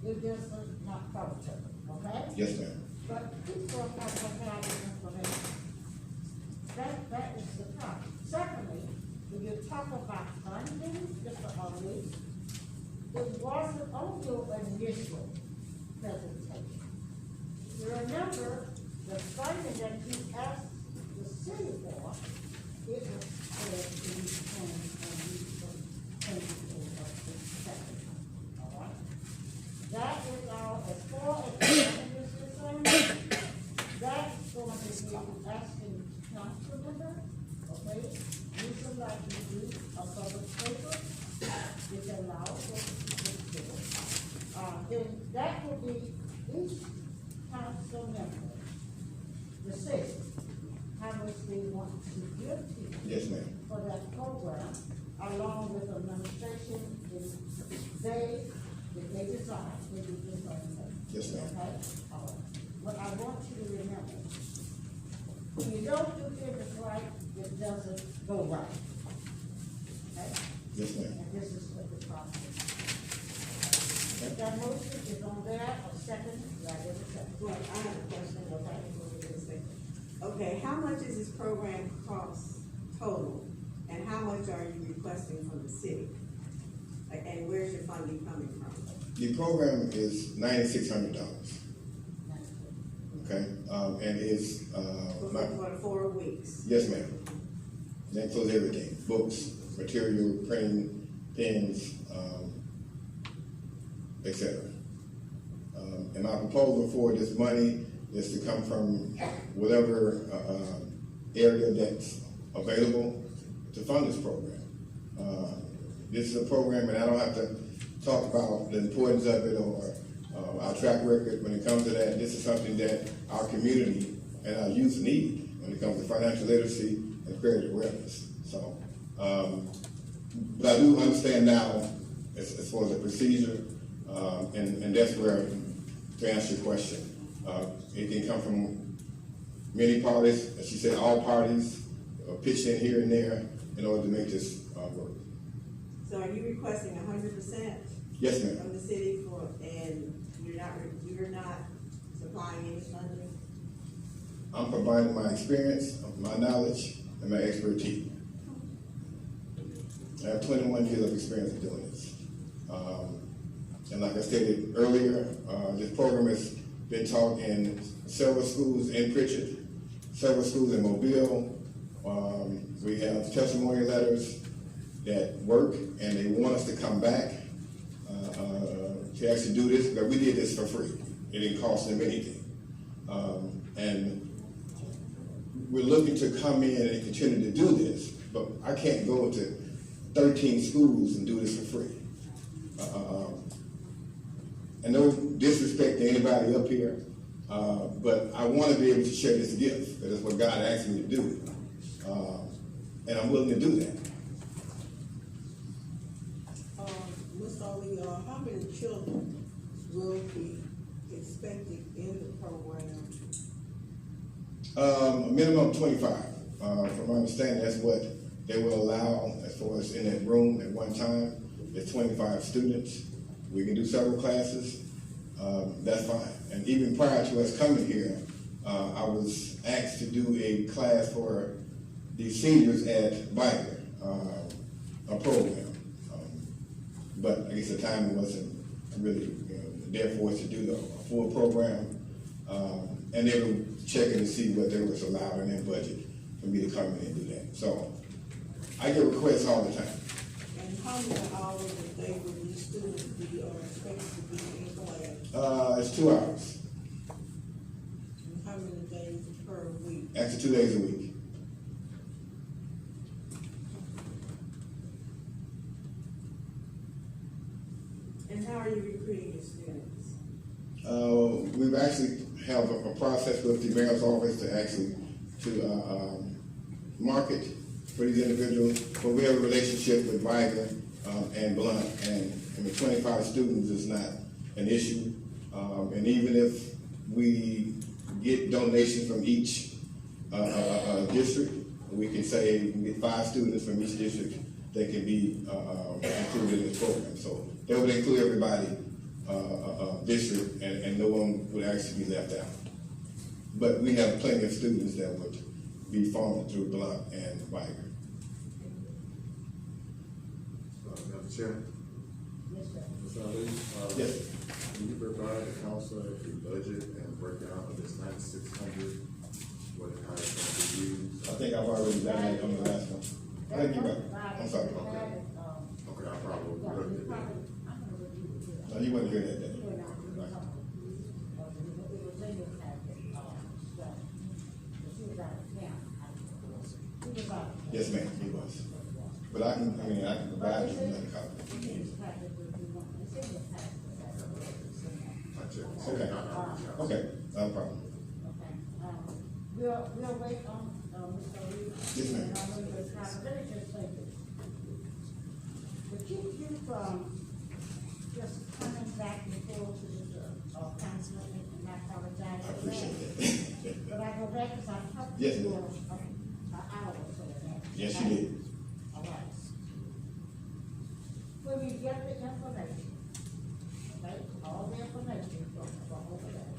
it just not culture, okay? Yes, ma'am. But people have to have this information. That is the problem. Secondly, when you talk about funding, Mr. Always, it wasn't on your initial presentation. You remember the funding that you asked the city for, it was said to be spent and used for changing of the second, all right? That is all, as far as the funding is concerned, that's going to be asking council member, okay? You should like to do a public paper, which allows for people to do. Then that will be each council member decision how much they want to give to you. Yes, ma'am. For that program, along with administration, if they decide, they do this right away. Yes, ma'am. Okay? All right. But I want you to remember, when you don't do business right, it doesn't go right. Okay? Yes, ma'am. And this is what the problem is. That motion is on there, a second, do I get a second? Well, I have a question, okay? Okay, how much is this program cost total? And how much are you requesting from the city? And where's your funding coming from? The program is $9,600. Okay, and it's, For the 4 weeks? yes, ma'am. That includes everything, books, material, printing, pens, etc. And my proposal for this money is to come from whatever area that's available to fund this program. This is a program, and I don't have to talk about the importance of it or our track record when it comes to that. This is something that our community and our youth need when it comes to financial literacy and credit awareness. So, but I do understand now as far as the procedure, and that's where, to answer your question, it can come from many parties. As she said, all parties pitch in here and there in order to make this work. So are you requesting 100%? Yes, ma'am. From the city and you're not supplying any funding? I'm providing my experience, my knowledge, and my expertise. I have 21 years of experience in doing this. And like I stated earlier, this program has been taught in several schools in Prichard, several schools in Mobile. We have testimony letters that work, and they want us to come back to actually do this, but we did this for free. It didn't cost them anything. And we're looking to come in and continue to do this, but I can't go to 13 schools and do this for free. And no disrespect to anybody up here, but I want to be able to share this gift. That is what God asked me to do. And I'm willing to do that. Ms. Ali, how many children will be expected in the program? A minimum of 25. From my understanding, that's what they will allow as far as in that room at one time. There's 25 students. We can do several classes. That's fine. And even prior to us coming here, I was asked to do a class for the seniors at Viger, a program. But I guess the timing wasn't really there for us to do a full program. And they were checking to see what they was allowed in their budget for me to come in and do that. So I get requests all the time. And how many hours a day will these students be expected to be in class? It's 2 hours. And how many days per week? Actually, 2 days a week. And how are you recruiting your students? We've actually have a process with the mayor's office to actually market for these individuals. But we have a relationship with Viger and Blunt, and 25 students is not an issue. And even if we get donations from each district, we can say we can get 5 students from each district that can be included in this program. So that would include everybody district, and no one would actually be left out. But we have plenty of students that would be funneled through Blunt and Viger. Madam Chair? Yes, sir. Ms. Ali? Yes. Can you provide the council a budget and breakdown of this 9,600, what and how it's going to be used? I think I've already done that on the last one. I think you got, I'm sorry. Okay. Okay, I probably looked at that. No, you wasn't here that day. Yes, ma'am, he was. But I can provide you another copy. Okay, okay, no problem. We'll wait on, Mr. Reed. Yes, ma'am. And I know your time, let me just say this. To keep you from just coming back and forth to the, council, and I apologize I for that. appreciate that. But I go back, because I talked to Yes, you ma'am. an hour or so ago. Yes, you did. All right. When we get the information, okay, all the information from over there,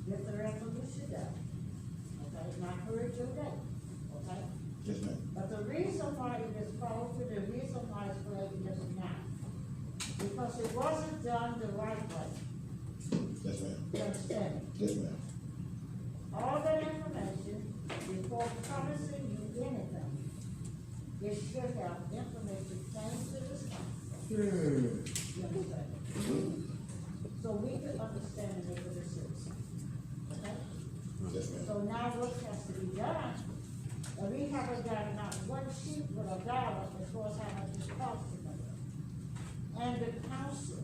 get the resolution done, okay, not heard your day, okay? Yes, ma'am. But the reason why it is called for, the reason why it's flagging this now, because it wasn't done the right way. Yes, ma'am. You understand? Yes, ma'am. All that information, before promising you anything, it should have information came to this council. You understand? So we can understand and make a decision. Okay? Yes, ma'am. So now what has to be done, and we haven't got not one sheet with a dollar as far as how much it costs to them. And the council,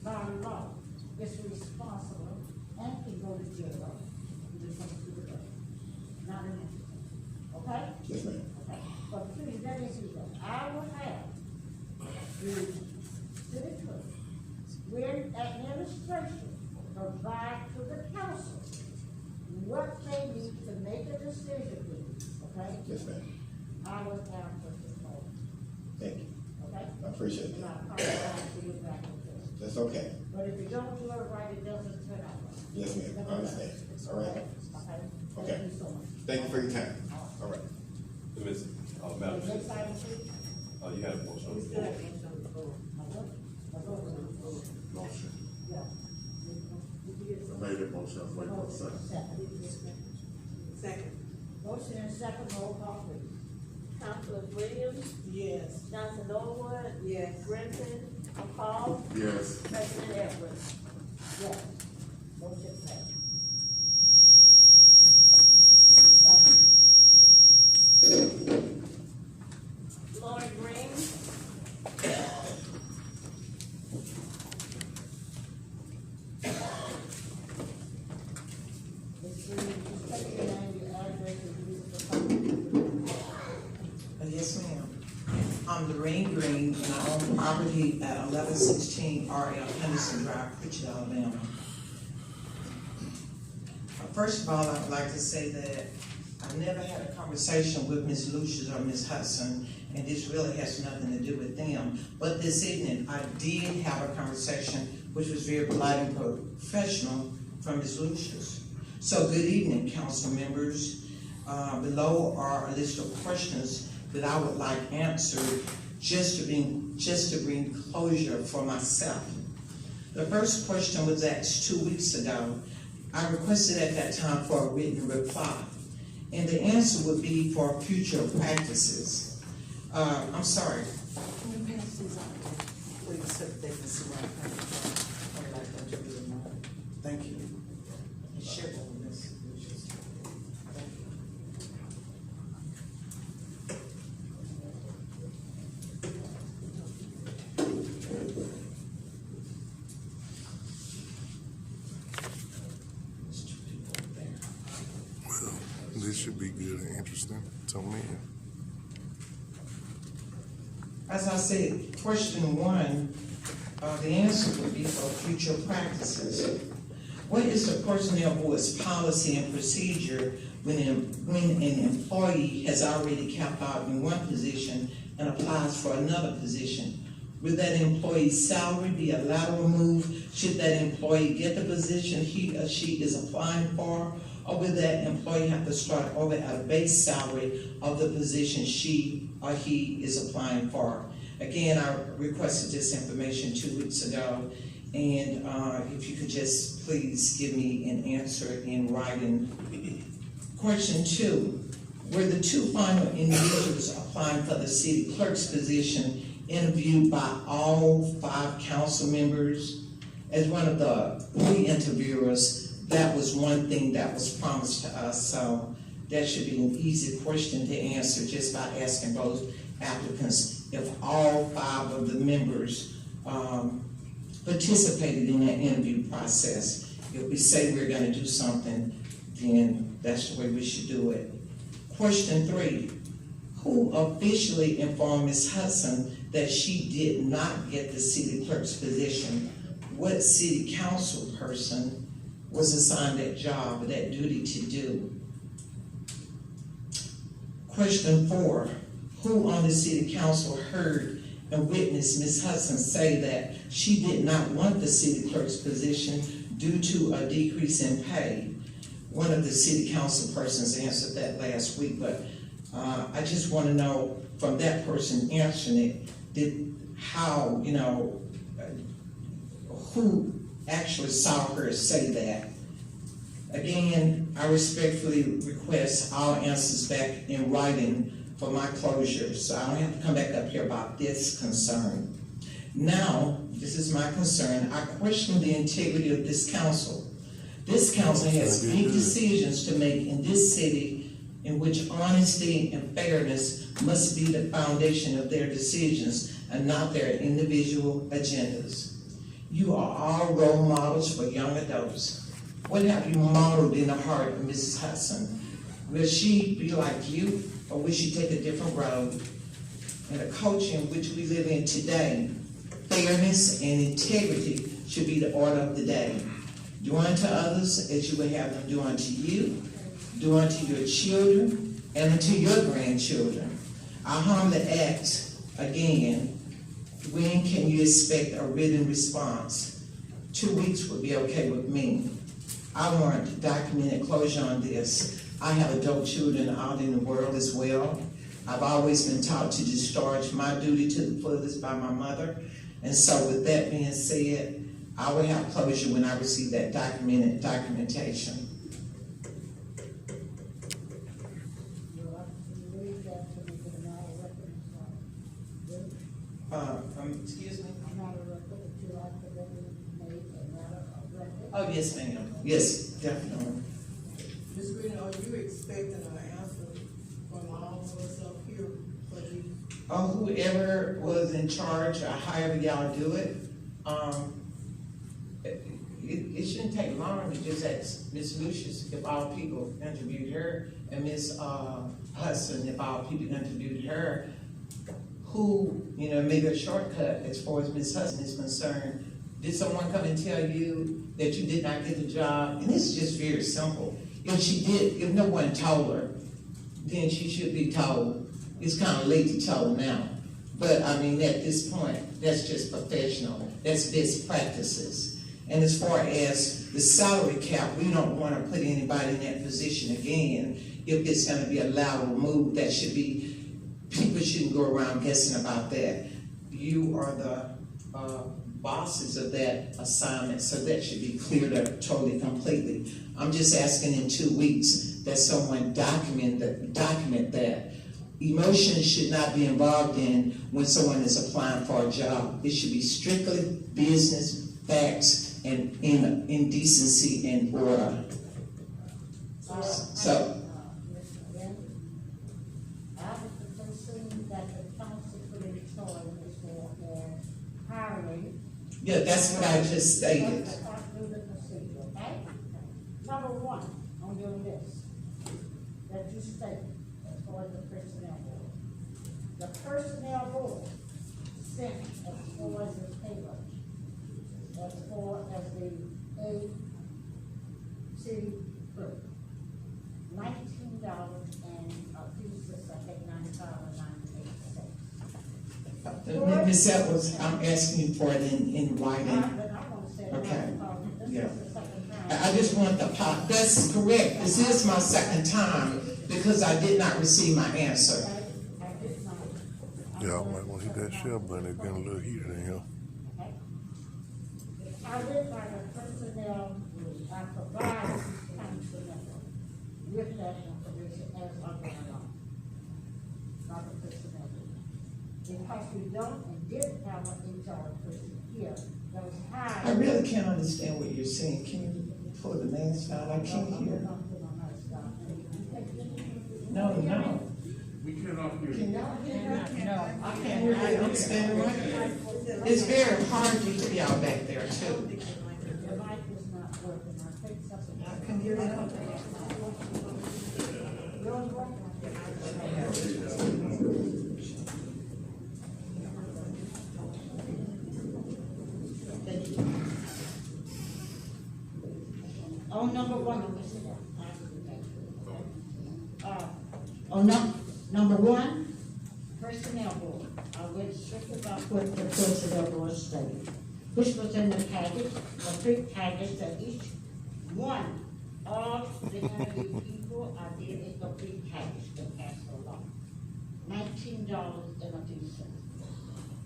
by law, is responsible and can go to jail. Not an issue. Okay? Yes, ma'am. Okay. But please, let me see that. I will have the city clerk, with administration, provide to the council what they need to make a decision with, okay? Yes, ma'am. I will have to control. Thank you. Okay? I appreciate And I that. apologize to you back and forth. That's okay. But if you don't do it right, it doesn't turn out right. Yes, ma'am, I understand. All right. Okay? Okay. Thank you so much. Thank you for your time. All right. Ms. Madam Chair, Next item, please. you have a motion on We the still floor. have motion on the floor. My what? My vote is on the floor. Motion. Yeah. Did you get a I made that motion, I was waiting for a second. Second. Did you get a second? Second. Motion and second, roll call, please. Councilor Williams, Yes. Johnson Norwood, Yes. Griffin, McCall, Yes. President Edwards. Yes. Motion passed. Thank you. Lauren Green, Ms. Green, just take your name, your address, and reason for calling. Yes, ma'am. I'm Lorraine Green, and I own property at 1116 R.L. Henderson Drive, Pritchard, Alabama. First of all, I would like to say that I never had a conversation with Ms. Lucius or Ms. Hudson, and this really has nothing to do with them. But this evening, I did have a conversation which was very polite and professional from Ms. Lucius. So good evening, council members. Below are a list of questions that I would like answered just to bring closure for myself. The first question was asked 2 weeks ago. I requested at that time for a written reply, and the answer would be for future practices. I'm sorry. Can you pass these out, please, so that they can see what I'm coming from? I'd like them to be in mind. Thank you. And share all of this. Thank you. There's two people up there. Well, this should be good and interesting. Tune in. As I said, question one, the answer would be for future practices. What is the personnel board's policy and procedure when an employee has already capped out in one position and applies for another position? Will that employee's salary be a lateral move should that employee get the position he or she is applying for? Or will that employee have to start over at a base salary of the position she or he is applying for? Again, I requested this information 2 weeks ago, and if you could just please give me an answer in writing. Question two, were the two final individuals applying for the city clerk's position interviewed by all 5 council members? As one of the 3 interviewers, that was one thing that was promised to us, so that should be an easy question to answer just by asking both applicants if all 5 of the members participated in that interview process. If we say we're gonna do something, then that's the way we should do it. Question 3, who officially informed Ms. Hudson that she did not get the city clerk's position? What city council person was assigned that job or that duty to do? Question 4, who on the city council heard and witnessed Ms. Hudson say that she did not want the city clerk's position due to a decrease in pay? One of the city council persons answered that last week, but I just want to know from that person answering it, who actually saw her say that? Again, I respectfully request all answers back in writing for my closure, so I don't have to come back up here about this concern. Now, this is my concern. I question the integrity of this council. This council has big decisions to make in this city in which honesty and fairness must be the foundation of their decisions and not their individual agendas. You are all role models for young adults. What have you modeled in the heart of Mrs. Hudson? Will she be like you, or will she take a different road? In the culture in which we live in today, fairness and integrity should be the order of the day. Do unto others as you would have them do unto you. Do unto your children and unto your grandchildren. I humbly ask again when can you expect a written response? 2 weeks would be okay with me. I want documented closure on this. I have adult children out in the world as well. I've always been taught to discharge my duty to the fullest by my mother. And so with that being said, I will have closure when I receive that documentation. Excuse me? Oh, yes, ma'am. Yes, definitely. Ms. Green, are you expecting an answer from all of us up here for these? Whoever was in charge, or however y'all do it, it shouldn't take long to just ask Ms. Lucius if all people interviewed her, and Ms. Hudson if all people interviewed her, who, maybe a shortcut as far as Ms. Hudson is concerned. Did someone come and tell you that you did not get the job? And it's just very simple. If she did, if no one told her, then she should be told. It's kind of late to tell now. But I mean, at this point, that's just professional. That's best practices. And as far as the salary cap, we don't want to put anybody in that position again. If it's going to be a lateral move, that should be, people shouldn't go around guessing about that. You are the bosses of that assignment, so that should be cleared up totally, completely. I'm just asking in 2 weeks that someone document that. Emotions should not be involved in when someone is applying for a job. It should be strictly business, facts, and in decency and order. So. I was concerned that the council put in charge for hiring. Yeah, that's what I just stated. Through the procedure, okay? Number one on your list that you stated as far as the personnel board. The personnel board sent as far as the payroll, as far as the city clerk, $19 and a few cents, I think $95.98. Ms. Edwards, I'm asking you for it in writing. Okay. Yeah. I just want the pop. That's correct. This is my second time because I did not receive my answer. Yeah, I might want to hit that shell button. It's getting a little heated in here. I live by the personnel, I provide council member with that information as of now. Not the personnel. Because we don't and didn't have an HR person here that was hired. I really can't understand what you're saying. Can you pull the mask down? I can't hear. No. We cannot hear Can you. y'all hear? No, I can't hear you. I'm standing right here. It's very hard to hear y'all back there too. The mic is not working, I think something. I can hear it. On number one, number one, personnel board. I went strictly about what the personnel board stated, which was in the package, a big package that each one of the interview people, I did a complete package that passed along. $19 and a few cents.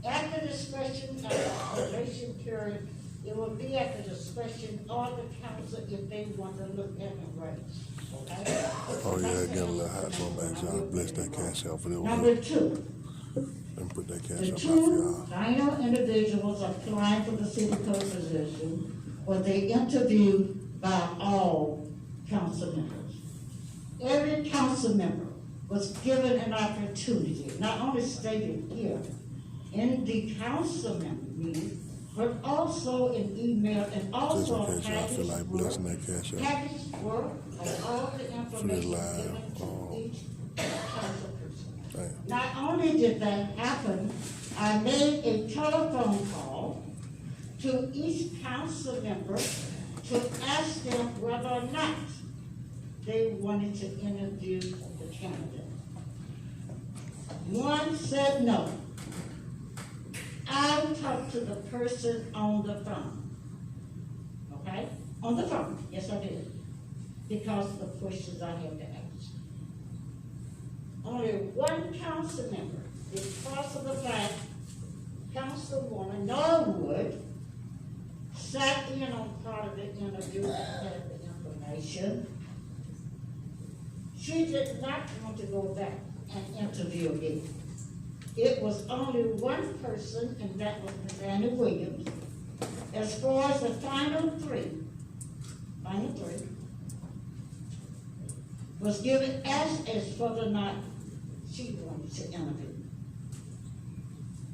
At the discretion of the probation period, it will be at the discretion of the council if they want to look at the rates, okay? Oh yeah, it getting a little hot, so I'm asking y'all to bless that cash out for this Number one. two, And put that the cash out for two y'all. final individuals applying for the city clerk position were they interviewed by all council members. Every council member was given an opportunity, not only stated here in the council member meeting, but also in email and Just also in case y'all feel like blessing that cash out. package work of all the information live, given to each council person. Damn. Not only did that happen, I made a telephone call to each council member to ask them whether or not they wanted to interview the candidate. One said no. I talked to the person on the phone. Okay? On the phone, yes I did. Because of the questions I had to ask. Only one council member, because of the fact Councilwoman Norwood sat in on part of the interview and had the information. She did not want to go back and interview again. It was only one person, and that was Ms. Annie Williams. As far as the final three, was given as whether or not she wanted to interview.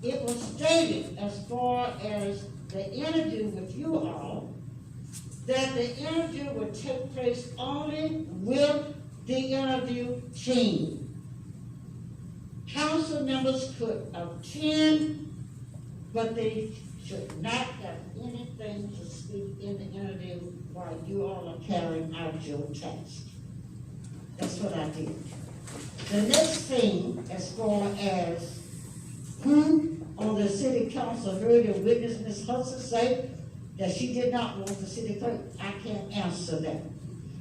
It was stated as far as the interview with you all, that the interview would take place only with the interview team. Council members could attend, but they should not have anything to speak in the interview while you all are carrying out your task. That's what I did. The next thing, as far as who on the city council heard and witnessed Ms. Hudson say that she did not want the city clerk, I can't answer that.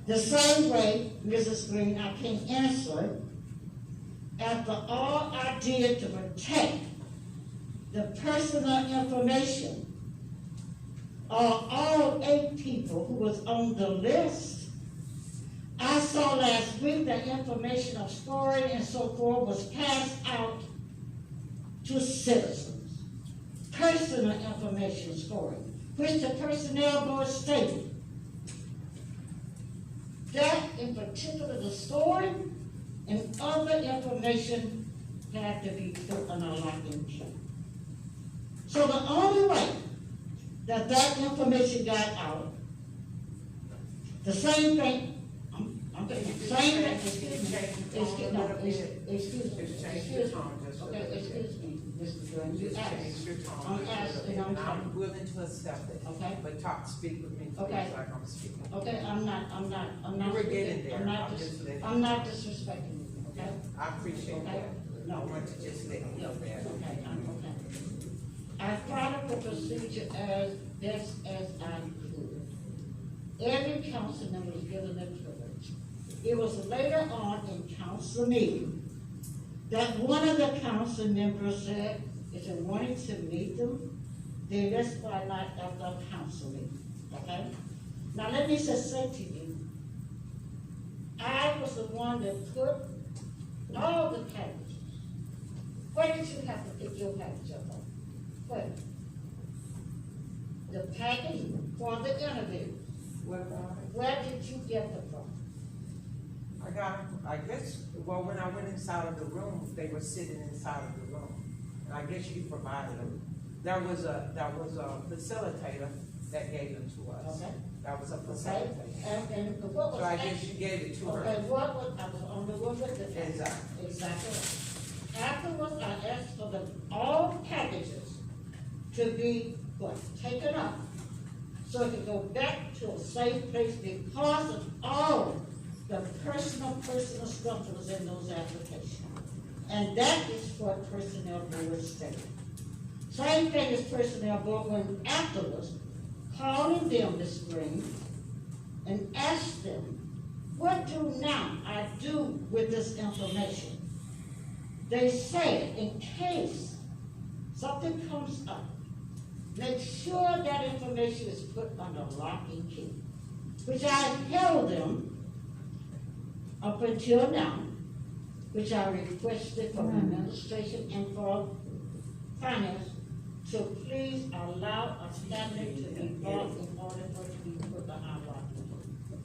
The same way, Mrs. Green, I can't answer it. After all I did to protect the personal information of all 8 people who was on the list, I saw last week that information of scoring and so forth was passed out to citizens. Personal information scoring, which the personnel board stated. That in particular, the scoring and other information had to be put on a lock and key. So the only way that that information got out, the same thing, excuse me, Mr. Jordan, you asked. I'm asking, I'm willing to accept it. Okay. But speak with me, please, Okay. like I'm speaking. Okay, I'm not. We're getting there. I'm not disrespecting you, okay? I appreciate Okay? that. No. I want to just let you know that. Okay, okay. I followed the procedure as best as I could. Every council member was given their privilege. It was later on in council meeting that one of the council members said, if they wanted to meet them, then let's find out after a council meeting, okay? Now let me just say to you, I was the one that put all the packages. Where did you have to pick your package up on? Where? The package for the interview. Where did you get them from? I guess, well, when I went inside of the room, they were sitting inside of the room. And I guess you provided them. There was a facilitator that gave them to us. Okay. That was a facilitator. Okay. And what was So I guess you gave it to her. Okay, what was, I was on the one with the. Exactly. Exactly. Afterwards, I asked for all packages to be, taken up, so it could go back to a safe place because of all the personal stuff that was in those applications. And that is what personnel board stated. Same thing as personnel board when afterwards, calling them this spring and asked them, what do now I do with this information? They said, in case something comes up, make sure that information is put under lock and key, which I held them up until now, which I requested from administration and for finance to please allow a cabinet to be brought in order for it to be put behind lock and key.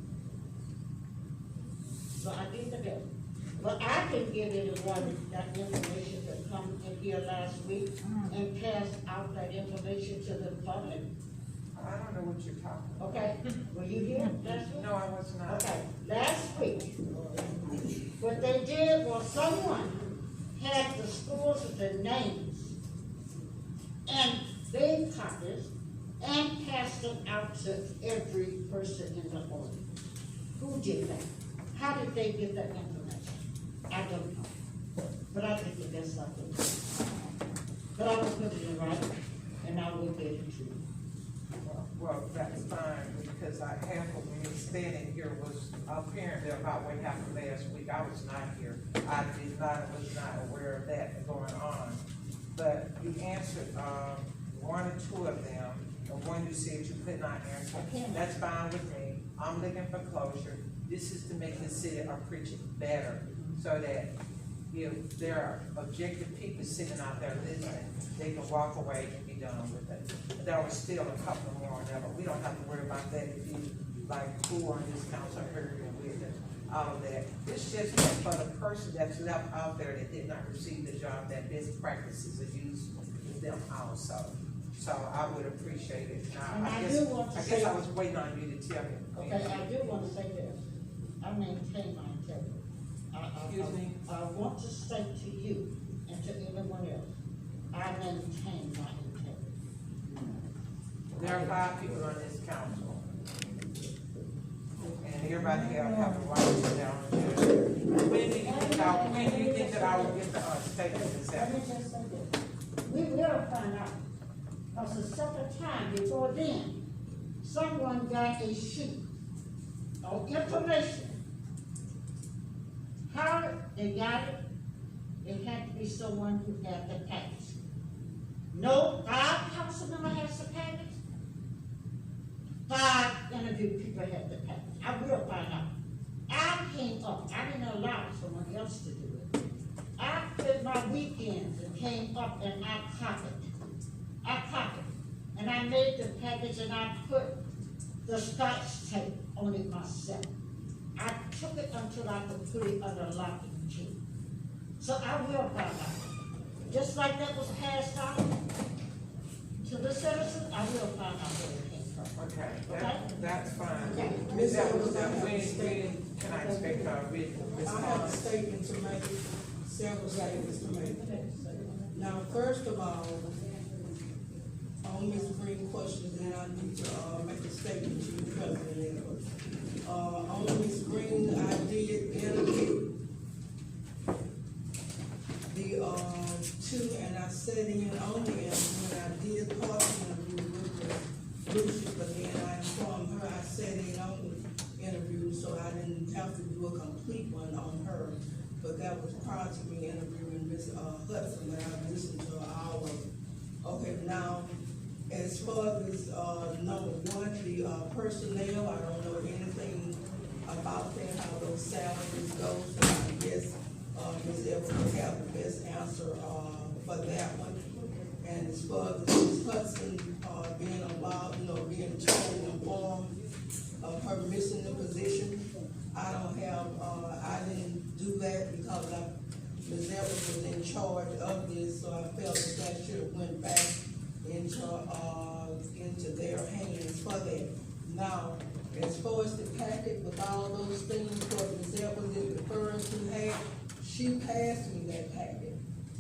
So I did the best. But I can give anyone that information that come in here last week and pass out that information to the public. I don't know what you're talking about. Okay, were you here last week? No, I was not. Okay, last week, what they did was someone had the schools with the names and big copies and passed them out to every person in the audience. Who did that? How did they get that information? I don't know. But I think that that's not good. But I will put it in writing. and I will get it to you. Well, that's fine, because half of me standing here was apparently about what happened last week. I was not here. I was not aware of that going on. But you answered, one or two of them, the one you said you could not answer. That's fine with me. I'm looking for closure. This is to make the city of Pritchard better, so that if there are objective people sitting out there listening, they can walk away and be done with it. There was still a couple more on there, but we don't have to worry about that if you, like, who on this council heard you with it, all of that. It's just that for the person that's left out there that did not receive the job, that best practices are used with them also. So I would appreciate it. Now, And I guess do want to say- I was waiting on you to tell me. Okay, I do want to say this, I maintain my integrity. Excuse me? I want to say to you and to everyone else, I maintain my integrity. There are 5 people on this council. And everybody here have a right to sit down and judge. When do you think that I will get the statement this Let me afternoon? just say this, we will find out, because the second time before then, someone got a sheet of information. How they got it, it had to be someone who had the package. No, 5 council member has the package. 5 interview people had the package. I will find out. I came up, I didn't allow someone else to do it. I put my weekends and came up and I copied. And I made the package and I put the scotch tape on it myself. I took it until I could put it under lock and key. So I will find out. Just like that was passed out to the citizens, I will find out where it came from. Okay, that's fine. Okay. Ms. Evans, when can I expect a written I have a response? statement to make, several statements to make. Now, first of all, on Ms. Green's question, then I need to, make a statement to you, President Edwards. On Ms. Green, I did interview the, 2, and I sat in on them when I did part interview with Lucy, but then I informed her, I sat in on the interview, so I didn't have to do a complete one on her. But that was prior to me interviewing Ms. Hudson, that I listened to all of it. Okay, now, as far as, number 1, the, personnel, I don't know anything about that, how those salaries go, so I guess, Ms. Evans will have the best answer, for that one. And as far as Ms. Hudson, being allowed, being told and informed of her missing the position, I don't have, I didn't do that because Ms. Evans was in charge of this, so I felt that should have went back into their hands for that. Now, as far as the packet with all those things, what Ms. Evans is referring to had, she passed me that packet.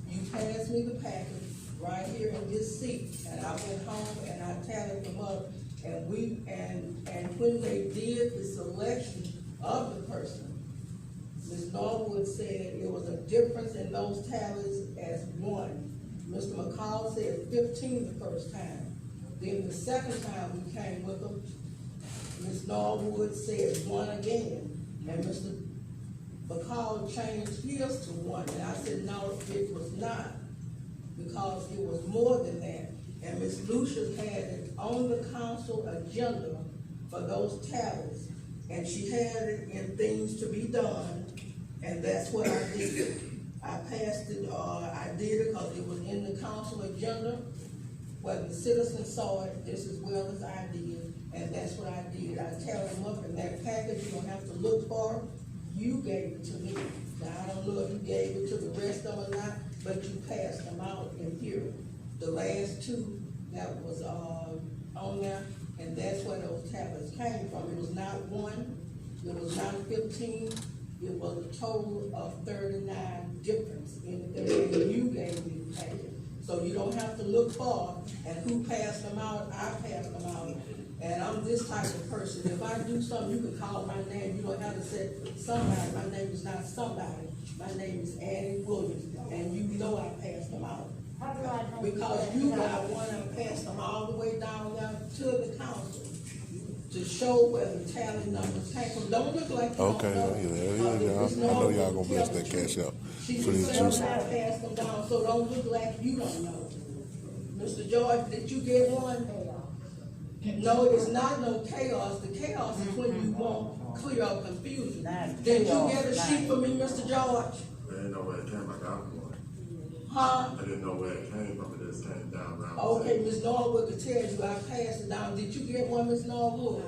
You passed me the packet right here in this seat, and I went home and I tallied them up, and when they did the selection of the person, Ms. Norwood said it was a difference in those tallies as 1. Mr. McCall said 15 the first time. Then the second time we came with them, Ms. Norwood said 1 again, and Mr. McCall changed his to 1, and I said, no, it was not, because it was more than that. And Ms. Lucius had it on the council agenda for those tallies, and she had it in things to be done, and that's what I did. I passed it, I did it because it was in the council agenda, whether the citizens saw it just as well as I did, and that's what I did. I tallied them up in that package. You don't have to look for it. You gave it to me. Now, I don't know if you gave it to the rest of them or not, but you passed them out in here. The last 2 that was, on there, and that's where those tablets came from. It was not 1, it was not 15, it was a total of 39 difference in the, and you gave me the packet. So you don't have to look far, and who passed them out, I passed them out. And I'm this type of person. If I do something, you can call my name. You don't have to say somebody. My name is not somebody. My name is Annie Williams, and you know I passed them out. How do I know? Because you got one and passed them all the way down to the council to show where the tally numbers came from. Don't look like you don't Okay, know. yeah, I know y'all gonna bless that cash out She for this said juice. I passed them down, so don't look like you don't know. Mr. George, did you get one? No, it's not no chaos. The chaos is when you want clear up confusion. Did you get a sheet for me, Mr. George? I didn't know where it came, I got one. Huh? I didn't know where it came from, it just came down around. Okay, Ms. Norwood could tell you I passed it down. Did you get one, Ms. Norwood?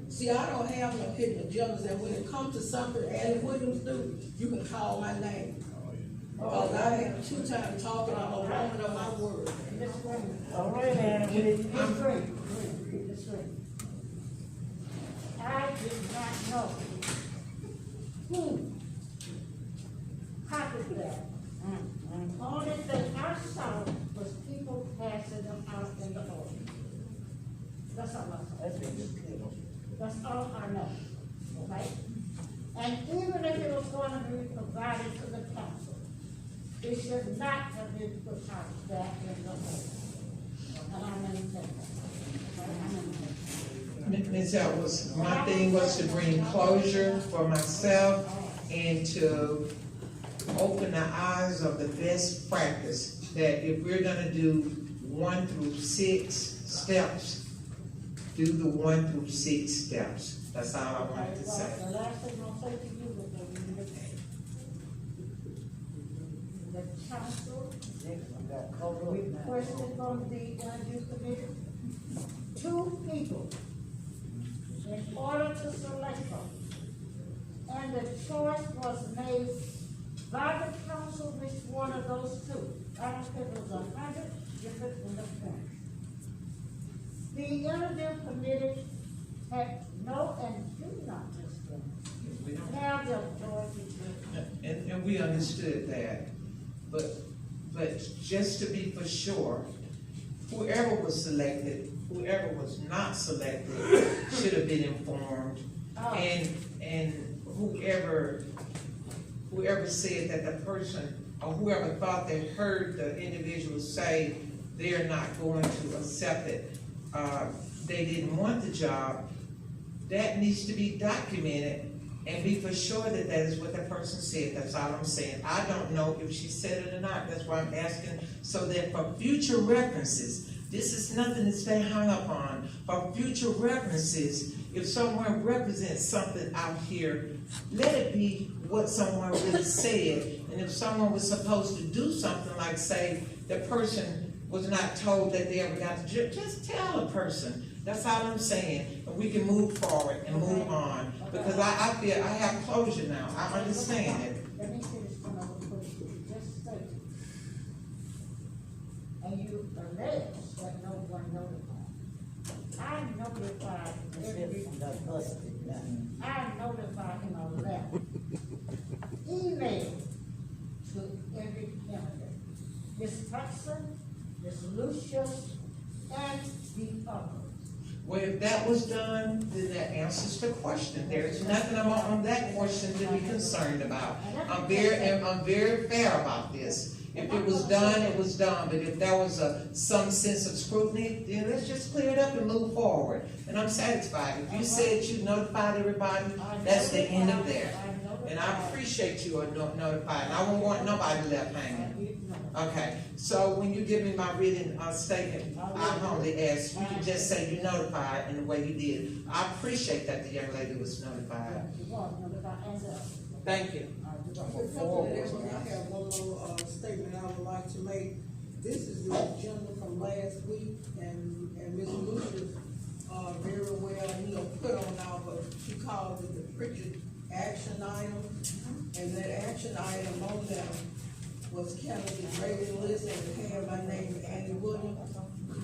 See, I don't have no hidden agendas, and when it comes to something Annie Williams do, you can call my name. Because I had 2 times talking, I'm a woman of my word. All right, Anna, we did straight. I did not know who copied that. Only thing I saw was people passing them out in the audience. That's all I saw. That's all I know, okay? And even if it was going to be provided to the council, it should not have been put out back in the audience. And I maintain that. Okay? I maintain that. Ms. Edwards, my thing was to bring closure for myself and to open the eyes of the best practice, that if we're gonna do 1 through 6 steps, do the 1 through 6 steps. That's all I wanted to say. The last thing I'll say to you is that the council requested from the interview committee 2 people in order to select them. And the choice was made by the council, which one of those 2. I don't care if it was 100, if it was 20. The interview committee had no and do not discriminate. Now the authority to. And we understood that, but just to be for sure, whoever was selected, whoever was not selected should have been informed. And whoever said that the person, or whoever thought they heard the individual say they're not going to accept it, they didn't want the job, that needs to be documented and be for sure that that is what the person said. That's all I'm saying. I don't know if she said it or not. That's why I'm asking, so that for future references, this is nothing to stay hung up on. For future references, if someone represents something out here, let it be what someone really said. And if someone was supposed to do something, like say the person was not told that they ever got the job, just tell a person. That's all I'm saying. And we can move forward and move on. Because I feel I have closure now. I understand it. Let me finish one other question you just stated. And you allege that no one notified. I notified him on that. Email to every candidate. Ms. Hudson, Ms. Lucius, and the others. Well, if that was done, then that answers the question. There's nothing on that question to be concerned about. I'm very fair about this. If it was done, it was done. But if there was some sense of scrutiny, then let's just clear it up and move forward. And I'm satisfied. If you said you notified everybody, that's the end of there. And I appreciate you are notified. And I won't want nobody left hanging. Okay, so when you give me my written statement, I humbly ask, you can just say you notified in the way you did. I appreciate that the young lady was notified. Thank you. I have one more statement I would like to make. This is the agenda from last week, and Ms. Lucius, very well, put on now, but she called it the PRICHARD action item. And that action item on there was candidate's rating list, and it had my name, Annie Williams.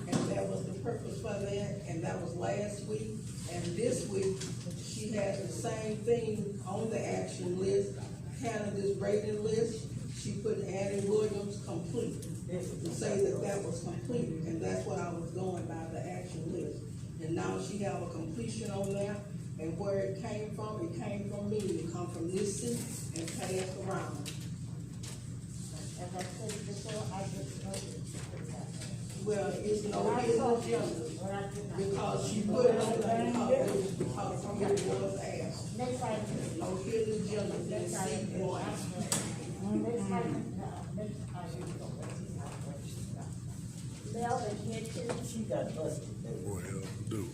And that was the purpose for that, and that was last week. And this week, she has the same thing on the action list, candidate's rating list. She put Annie Williams complete, to say that that was complete, and that's what I was going by, the action list. And now she have a completion on there, and where it came from me. It come from this seat and passed around. I said before, I just noticed. Well, it's no When I hidden saw agenda, this, when I did not. because she put it on there because somebody was asked. Next item. No hidden agenda, Next that's item. C1. Next item, next item. Melvin Hitchens. She got busted. Well, do.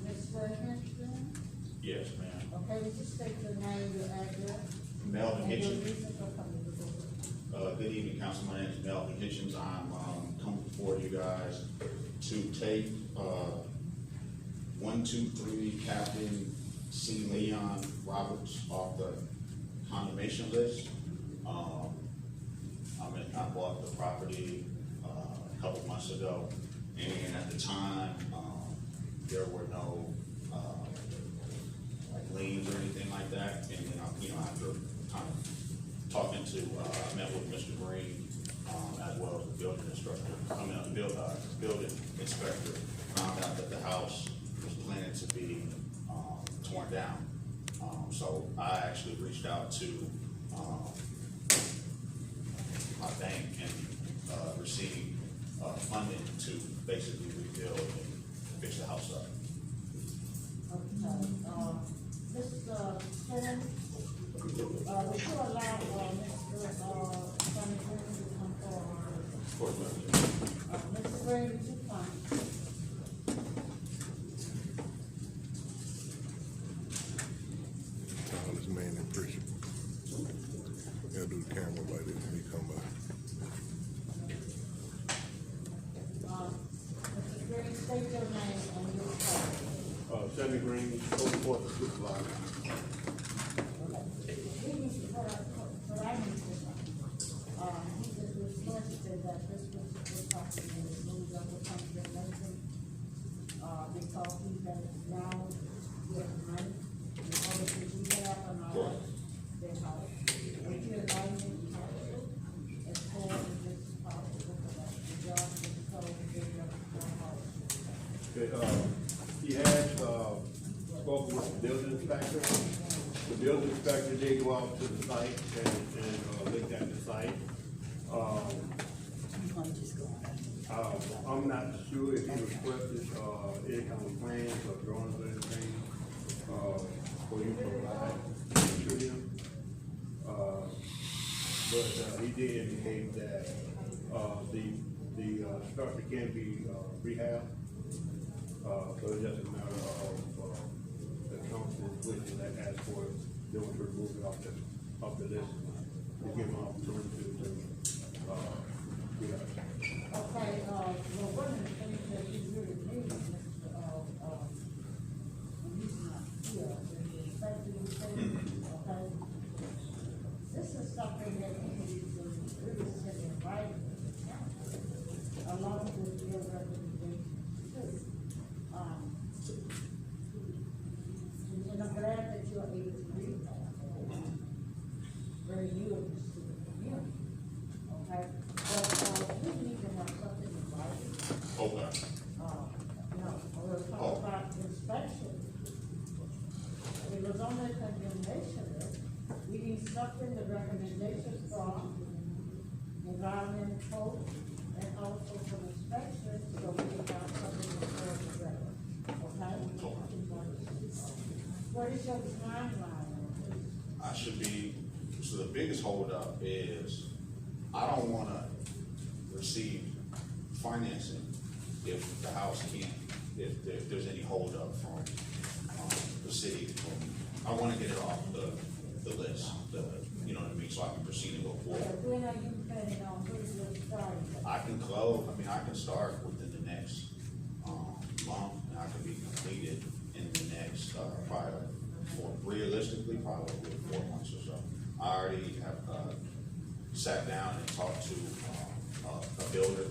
Ms. Frederickson? Yes, ma'am. Okay, would you state your name, your address? Melvin And your Hitchens. reason for coming to the Good evening, Council. My name is Melvin Hitchens. I'm coming before you guys to take 123 Captain C. Leon Roberts off the condemnation list. I bought the property a couple months ago, and at the time, there were no like liens or anything like that. And then, after kind of talking to, I met with Mr. Green, as well as the building instructor, building inspector, found out that the house was planned to be torn down. So I actually reached out to my bank and received funding to basically rebuild and fix the house up. Okay, Mr. Stern, would you allow, Mr. Sonny Green to come forward? Of course, ma'am. Mr. Green, would you come? Call this man in Pritchard. Gotta do the camera like this when he come by. Mr. Green, state your name and your title. Sammy Green, code enforcement supervisor. What I need to know, he just requested that this was property was moved up with condemnation, because he has now get money in order to do that and all their house. Would you allow me to talk to as far as this property, because the job is told to do the house? Okay, he has, spoken with the building inspector. The building inspector did go out to the site and looked at the site. I'm not sure if he requested, any kind of plans or drawings or anything, for you to provide to him. But he did indicate that, the structure can be, rehabbed. So it's just a matter of, the council wishing that ask for it, they want to remove it off the list, to give them an opportunity to, rehab. Okay, well, one of the things that he really needs, when he's not here, is the fact that he's saying, okay? This is something that he needs to really set in writing to the council, along with your recommendations too. And I'm glad that you're able to read that. Very you and the community, okay? But, we need to have something in writing. Okay. We're talking about inspection. It was on the condemnation list. We need something, the recommendations from environmental and also for inspection, so we can have something before the record, okay? What is your timeline? I should be, so the biggest holdup is, I don't wanna receive financing if the house can't, if there's any holdup from, the city. I wanna get it off the list, you know what I mean, so I can proceed and go forward. When are you planning on putting your starting? I can start within the next, month, and I can be completed in the next, probably, realistically, probably 4 months or so. I already have, sat down and talked to, a builder,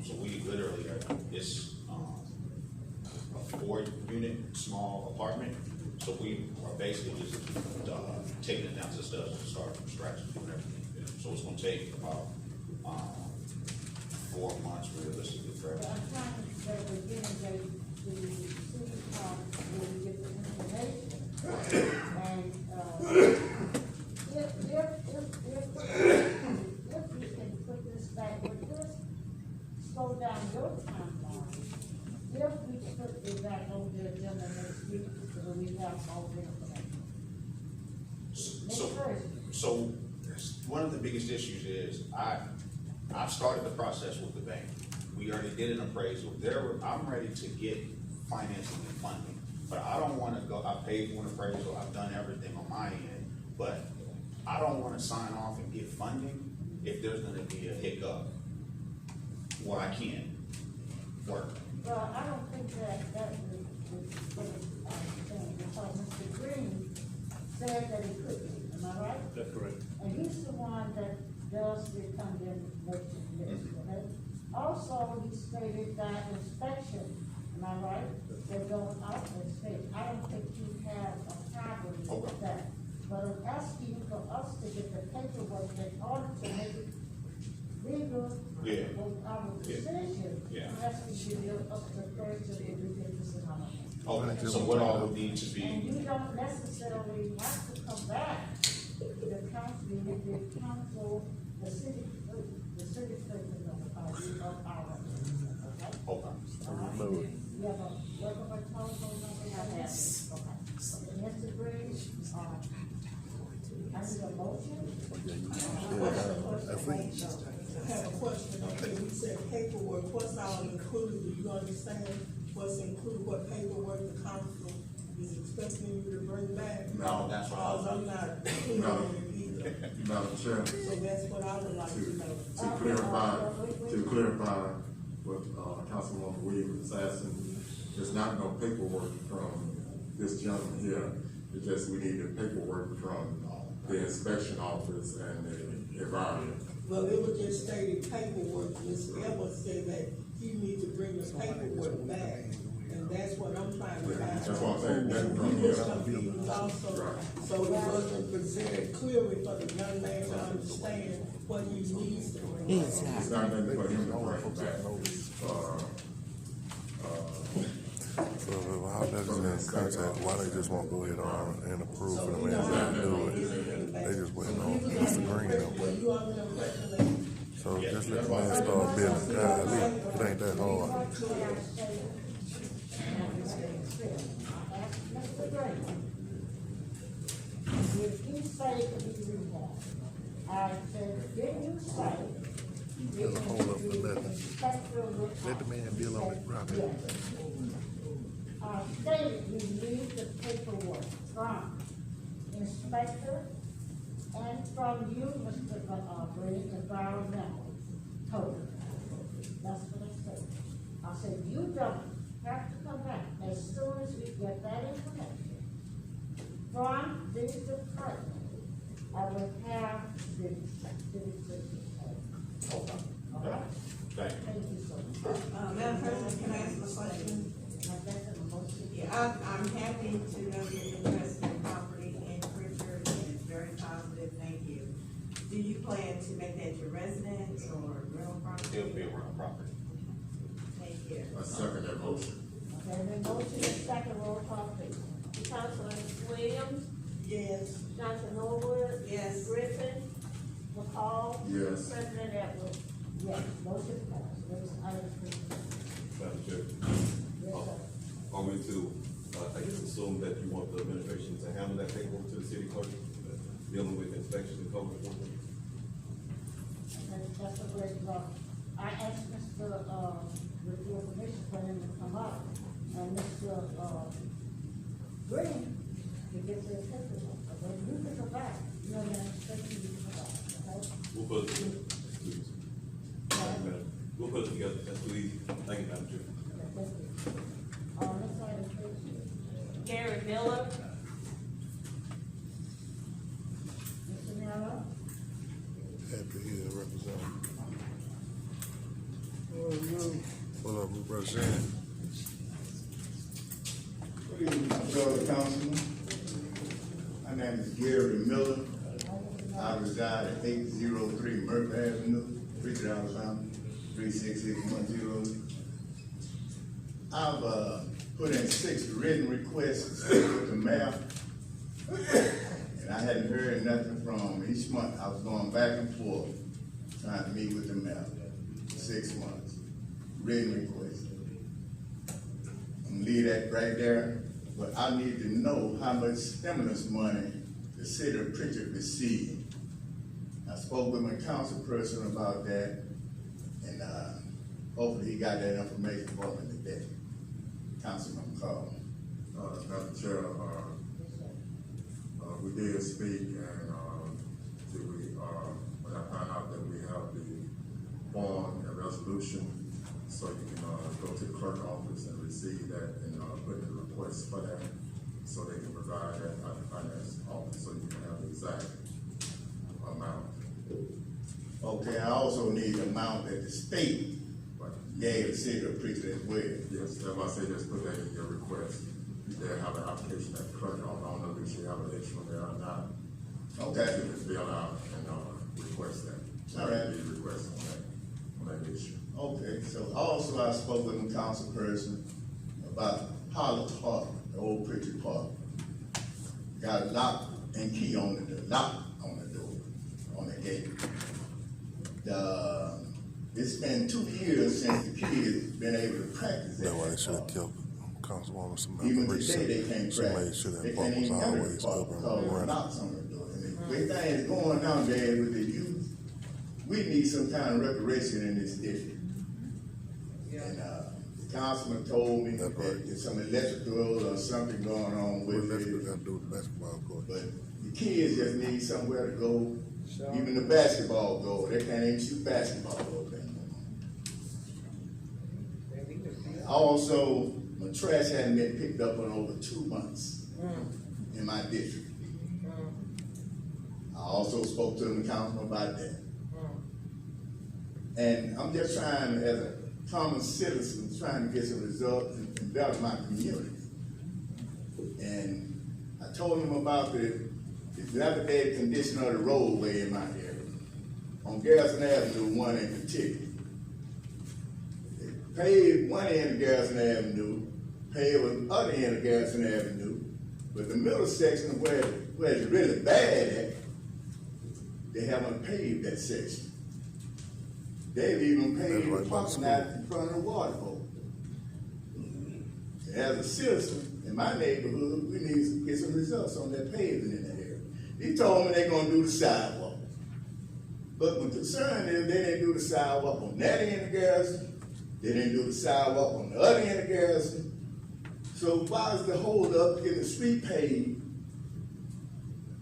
so we literally, it's, a 4-unit small apartment, so we are basically just, taking it down to the studs and start from scratch and doing everything. So it's gonna take about, 4 months realistically for But everything. I'm trying to, at the beginning, the city, where we get the information. And, if we can put this back with this, slow down your timeline. If we put it back on the agenda next week, so we have all the information. So one of the biggest issues is I've started the process with the bank. We already did an appraisal. I'm ready to get financing and funding, but I don't want to go. I paid for an appraisal. I've done everything on my end, but I don't want to sign off and get funding if there's going to be a hiccup where I can't work. Well, I don't think that was thing, because Mr. Green said that he could be, am I right? That's correct. And he's the one that does the condemnation list, okay? Also, he stated that inspection, am I right? They're going out and inspect. I don't think you have a problem with that. But I'm asking for us to get the paperwork in order to make it legal. Yeah. With our decision. Yeah. Unless we should give up to the person if we think this is how much. Okay, so what all would need to And be? you don't necessarily have to come back to the council, the council, the city president of our, okay? Okay. You have a regular telephone number, I have it, okay. Mr. Green, I need a motion. I have a question, okay, we said paperwork, what's all included, do you understand what's included, what paperwork the council is expecting you to bring back? No, that's what Cause I'm not clear on it either, Madam Chair, so that's what I would like to know. to clarify what, Councilwoman Williams is asking, there's not no paperwork from this gentleman here. It's just we need the paperwork from the inspection office and the environment. Well, it was just stated paperwork, Ms. Evans said that you need to bring the paperwork back, and that's what I'm trying to find. That's what I'm saying, that's from He was here. confused also, so it wasn't presented clearly for the young man to understand what he needs to bring back. It's not nothing for him to bring back. So how does it in contact, why they just won't go ahead on and approve for the man to do it? They just waiting on Mr. Green though. So just let the man start building, golly, it ain't that hard. Mr. Green, if you say it could be rehabbed, I said, didn't you say? There's a hold up for nothing. Let the man deal on it properly. Stated we need the paperwork from inspector and from you, Mr. Green, environmental code. That's what I said. I said, you don't have to come back as soon as we get that information from the department. I will have the all right? Thank you. Thank you so much. Madam President, can I ask a question? I'm happy to know you're interested in property in Pritchard, and it's very positive, thank you. Do you plan to make that your residence or rental property? It'll be a rental property. Thank you. I second that motion. Okay, then motion is second, roll call please. Councilman Williams, Yes. Johnson Norwood. Yes. Griffin, McCall. Yes. President Edwards. Yes, motion passed. Next item, please. Madam Chair, Yes, sir. are we to, I guess assume that you want the administration to handle that paperwork to the city clerk, dealing with inspection and code enforcement? That's a great draw. I asked Mr. With your permission for him to come up, and Mr. Green to get to his paperwork. But you can come back, you know, then expect you to come back, okay? We'll put it together. We'll put it together, that's too easy. Thank you, Madam Chair. Okay, thank you. Next item, please. Gary Miller, Mr. Miller? Happy here representing. What up, representative? Good evening, fellow councilman. My name is Gary Miller. I reside at 803 Murphy Avenue, Pritchard, Alabama, 36610. I've put in 6 written requests with the mayor, and I hadn't heard nothing from him. Each month, I was going back and forth, trying to meet with the mayor. 6 months, written requests. I'm gonna leave that right there, but I need to know how much stimulus money the city of Pritchard received. I spoke with my council person about that, and hopefully he got that information for me today. Councilman McCall. Madam Chair, we did speak, and when I found out that we have the form and resolution, so you can go to the clerk office and receive that and put in a request for that, so they can provide that at the finance office, so you can have the exact amount. Okay, I also need the amount that the state gave the city of Pritchard as well. Yes, that's why I say just put that in your request. You dare have an application at the clerk office. I don't know if you have an extra there or not. Okay. You can fill out and request that. All right. Be request on that issue. Okay, so also I spoke with my council person about Holland Park, the old Pritchard Park. Got a lock and key on the door, lock on the door, on the gate. It's been 2 years since the kids been able to practice that. That's why they should have kept Councilwoman Samantha Even Reese. today they can't Somebody practice. should They have can't was even enter the always park up and because of running. locks on the door. And the way things going nowadays with the youth, we need some kind of recreation in this district. And the councilman told me that there's some electrical or something going on with it. Got to do with the basketball court. But the kids just need somewhere to go. Even the basketball goal, they can't even shoot basketball goals anymore. Also, my trash hadn't been picked up in over 2 months in my district. I also spoke to the councilman about that. And I'm just trying, as a common citizen, trying to get some results and develop my community. And I told him about the dilapidated condition of the roadway in my area. On Garrison Avenue, 1 in particular. They paved one end of Garrison Avenue, paved the other end of Garrison Avenue, but the middle section where it's really bad at, they haven't paved that section. They've even paved the parking lot in front of the water bowl. As a citizen in my neighborhood, we need to get some results on that paving in that area. He told me they're gonna do the sidewalk. But my concern is they didn't do the sidewalk on that end of Garrison, they didn't do the sidewalk on the other end of Garrison. So why is the hold up getting the street paved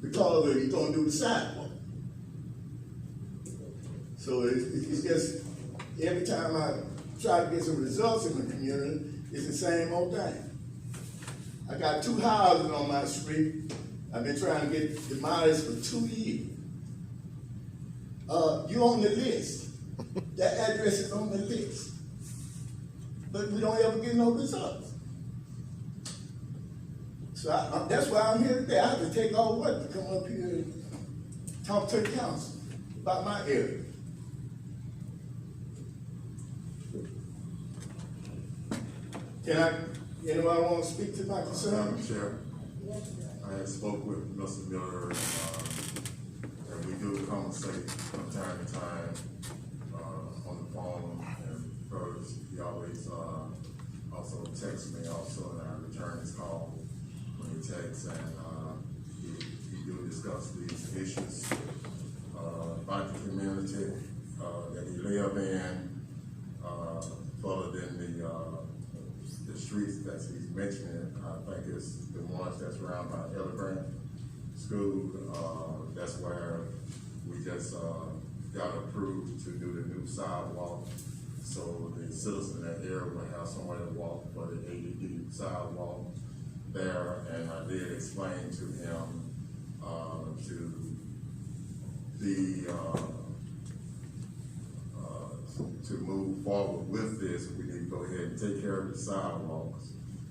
because you're gonna do the sidewalk? So it's just, every time I try to get some results in the community, it's the same old thing. I got 2 houses on my street. I've been trying to get demolished for 2 years. You on the list. That address is on the list. But we don't ever get no results. So that's why I'm here today. I have to take all work to come up here and talk to the council about my area. Anybody want to speak to my concern? Madam Chair, I had spoke with Mr. Miller, and we do conversate from time to time on the phone. And first, he always also texts me also, and I return his call when he texts, and he do discuss these issues about the community that he live in, further than the streets that he's mentioning. I think it's the ones that's around by Ellegrant School. That's where we just got approved to do the new sidewalk. So the citizens in that area will have somewhere to walk for the ADD sidewalk there. And I did explain to him to move forward with this, we need to go ahead and take care of the sidewalks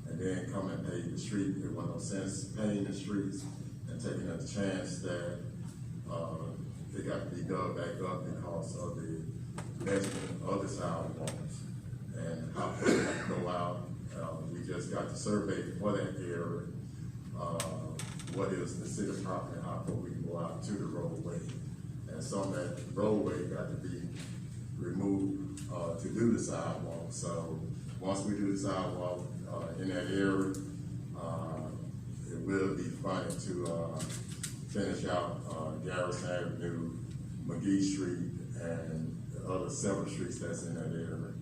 and then come and pave the street. It wasn't no sense paving the streets and taking a chance that they got to be dug back up because of the measurement of the sidewalks and how far they have to go out. We just got the survey for that area. What is the city property, and how far we can go out to the roadway. And some of that roadway got to be removed, to do the sidewalk. So once we do the sidewalk, in that area, it will be funded to, finish out, Garrison Avenue, McGee Street, and the other several streets that's in that area.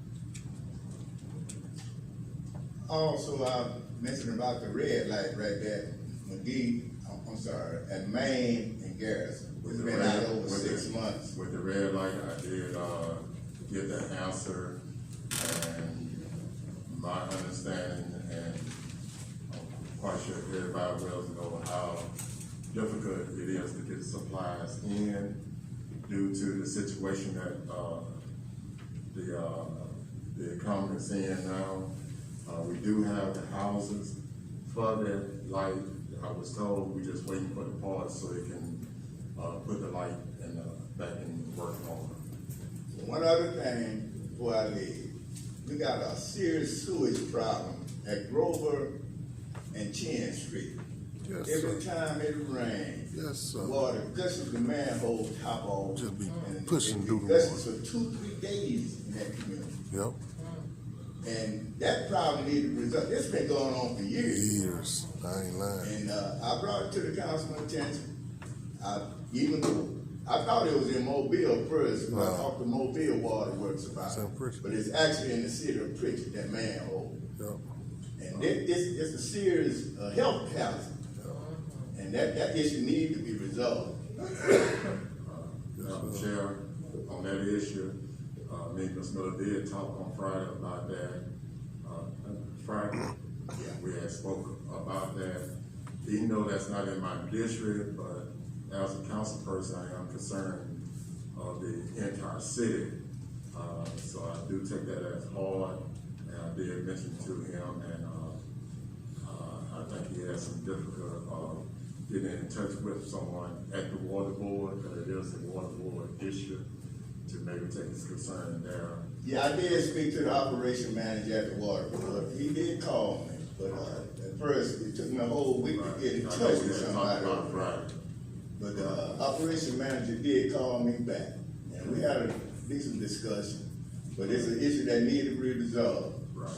Also, I mentioned about the red light right there, McGee, I'm sorry, at Main and Garrison. It's been out over 6 months. With the red light, I did, get the answer, and my understanding, and I'm quite sure everybody will know how difficult it is to get supplies in due to the situation that, the economy is in now. We do have the houses for that light. I was told we just waiting for the parts so they can, put the light in, back in work order. One other thing before I leave, we got a serious sewage problem at Grover and Chin Street. Yes, Every sir. time it rains, Yes, sir. water gushes the manhole top off. Just be and pushing it through the gushes water. for 2-3 days in that community. Yep. And that problem needed to resolve. It's been going on for years. Years. I ain't lying. And I brought it to the councilman's attention. Even though I thought it was in Mobile first, but I No. talked to Mobile Water Works about It's in it. Pritchard. But it's actually in the city of Pritchard, that manhole. Yep. And it's a serious health hazard. And that issue needs to be resolved. Chair, on that issue, me and Ms. Miller did talk on Friday about that. Friday, we had spoke about that. Even though that's not in my district, but as a council person, I am concerned of the entire city. So I do take that as hard, and I did mention to him, and I think he has some difficulty getting in touch with someone at the water board, because it is a water board issue, to maybe take his concern there. Yeah, I did speak to the operation manager at the water board. He did call me, but at first it took me a whole week to get in touch with somebody. But the operation manager did call me back, and we had a decent discussion. But it's an issue that needed to be resolved. Right.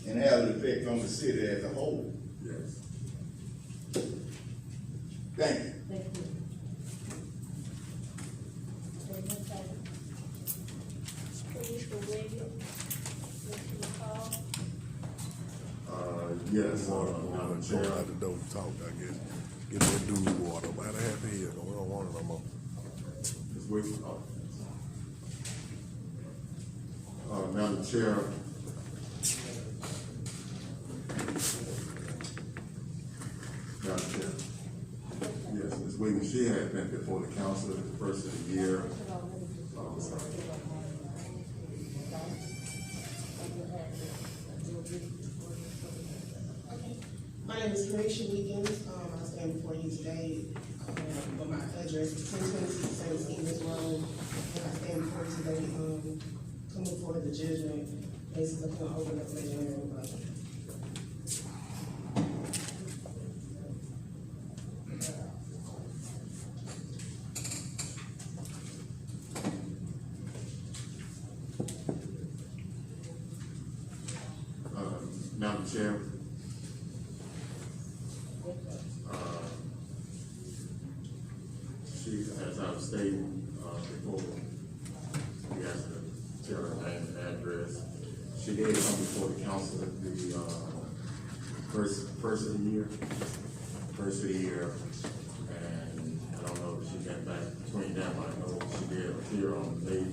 And have an effect on the city as a whole. Yes. Thank you. Thank you. Mr. Williams, Mr. McCall, Yes, Water Madam board, Chair. go out the door, talk, I guess. Get that dude water. About half here, we don't want it no more. Ms. Williams, Madam Chair, Madam Chair. Yes, Ms. Williams, she has been before the council at the first of the year. My name is Gracia Wiggins. I stand before you today. But my address is 1026 St. Stephen's Road. And I stand before you today, coming for the judgment basis of the open up legendary budget. Madam Chair. She, as I was stating, before, we asked her to tell her name and address. She did come before the council at the, first of the year. And I don't know if she got back between them. I know she did appear on May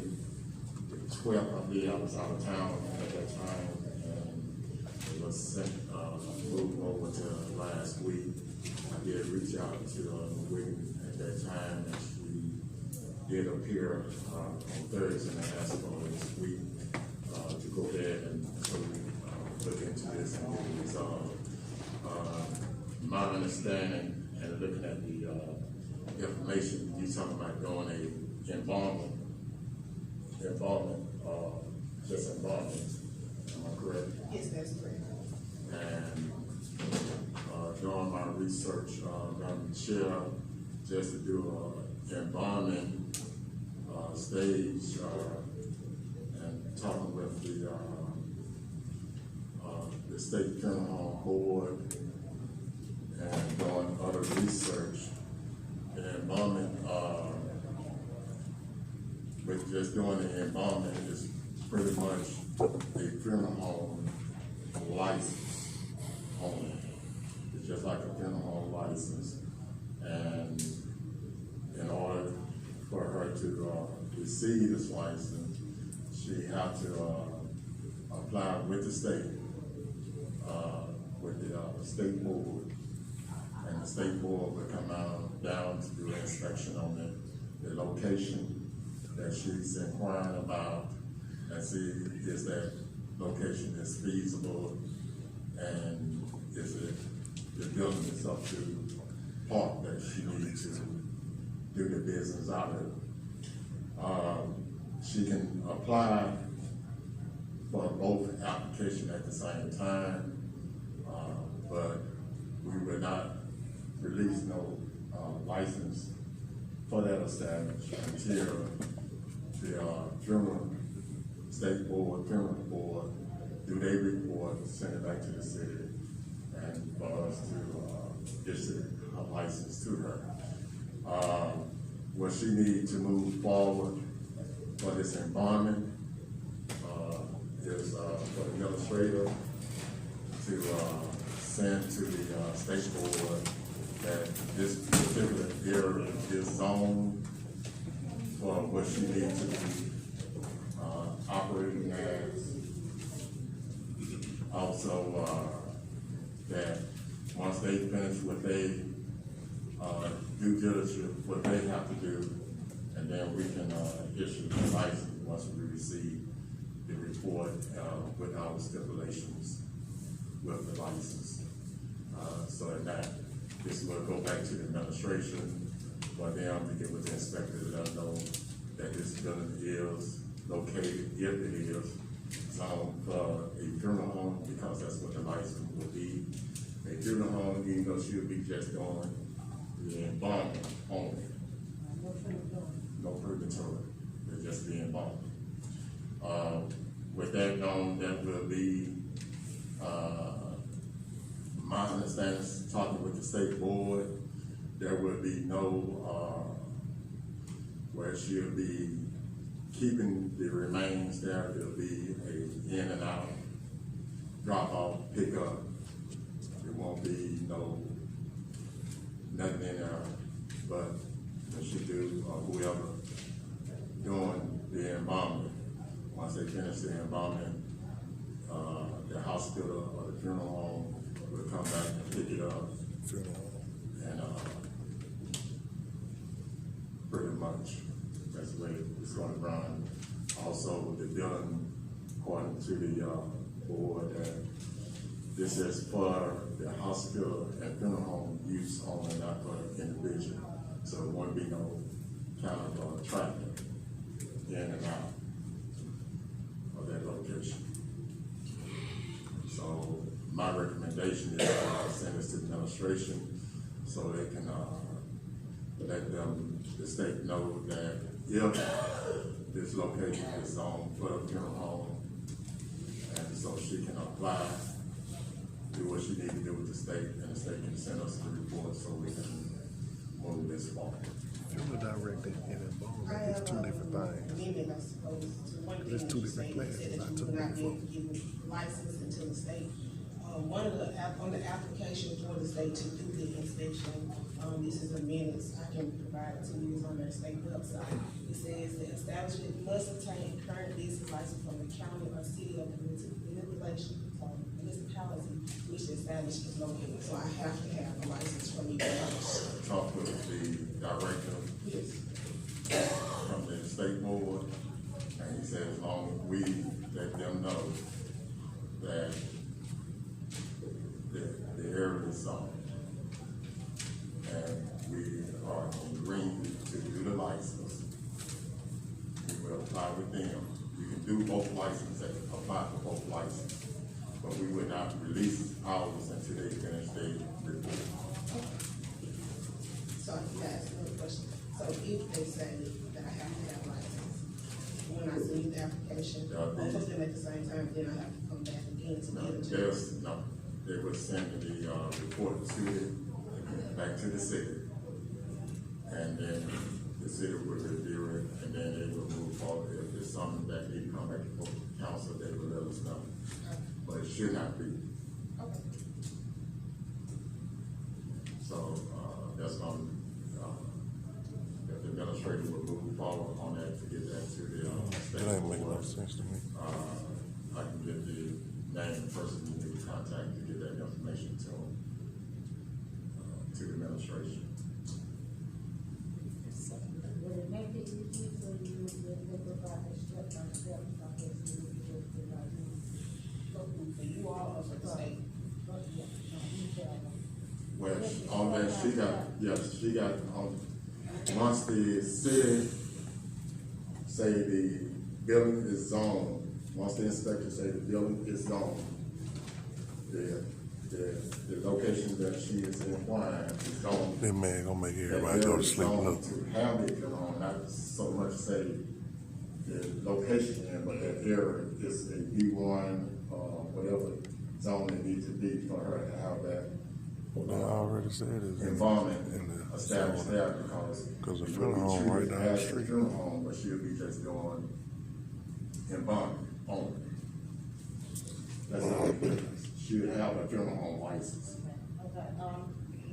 the 12th. I believe I was out of town at that time. It was sent, moved over to last week. I did reach out to Wiggins at that time, and she did appear on Thursday and asked for this week to go ahead and look into this and get it resolved. My understanding and looking at the information, you talking about doing a involvement, just involvement. Am I correct? Yes, that's correct. And doing my research, I'm the chair just to do an embalming stage and talking with the state funeral home board and doing other research. The embalming, with just doing the embalming is pretty much a funeral home license only. It's just like a funeral home license. And in order for her to receive this license, she had to apply with the state, with the state board. And the state board would come out down to do an inspection on the location that she's inquiring about and see is that location is feasible and is it the building is up to part that she needs to do the business out of. She can apply for both applications at the same time, but we will not release no license for that establishment until the funeral board do their report, send it back to the city, and for us to issue a license to her. What she needs to move forward for this embalming is for the administrator to send to the state board that this particular area is zoned for what she needs to be operating as. Also, that once they finish what they due diligence, what they have to do, and then we can issue the license once we receive the report with our stipulations with the license. So that this will go back to the administration for them to get with the inspector to let them know that this building is located, if it is, zoned for a funeral home, because that's what the license will be. A funeral home, even though she'll be just doing the embalming only. No purgatory, it'll just be embalming. With that known, that will be, my understanding, talking with the state board, there will be no, where she'll be keeping the remains there. There'll be a in and out, drop off, pick up. There won't be nothing in there, but when she do, whoever doing the embalming, once they finish the embalming, the hospital or the funeral home will come back and pick it up. And pretty much that's the way it's going to run. Also, the building, according to the board, that this is for the hospital and funeral home use only, not for individual. So there won't be no kind of traffic in and out of that location. So my recommendation is to send this to the administration so they can let them, the state know that if this location is zoned for a funeral home, and so she can apply, do what she needs to do with the state, and the state can send us the report so we can move this forward. Funeral director and embalming is two different things. Amendment, I suppose, to one thing. It's two that you different said, plans, you said not that two you would not different give license until the state. One of the, on the application for the state to do the inspection, this is the minutes, I can provide it to you, it's on their state website. It says the establishment must obtain current business license from the county or city of the municipality which the establishment is located, so I have to have a license from you first. Talk with the director from the state board, and he said as long as we let them know that the area is zoned, and we are agreeing to do the license, we will apply with them. You can do both licenses at the public apply for both licenses. But we would not release ours until they finish their report. So I can ask another question. So if they say that I have to have license, when I send you the application, both of them at the same time, then I have to come back again to get it to. No, they would send the report to back to the city. And then the city would review it, and then they would move forward. If it's something that need to come back before the council, they will let us know. But it should not be. Okay. So, that's gonna, if the administrator will move forward on that to get that to the, state. That ain't making no sense to me. I can get the name of the person you need to contact to get that information to them, to the administration. Would it make it easy for you to provide a step by step process you would provide For you all or for the state? Well, on that, she got, once the city say the building is zoned, once the inspector say the building is zoned, the location that she is inquiring is zoned. That man gonna make everybody go to sleep. Look. To have it on, not so much say the location in, but that area is a B1, whatever zone it needs to be for her to have that. They already said it's Environment in the established there because the funeral home right down the street. Funeral home, but she'll be just doing environment only. That's all it is. She would have a funeral home license. Okay,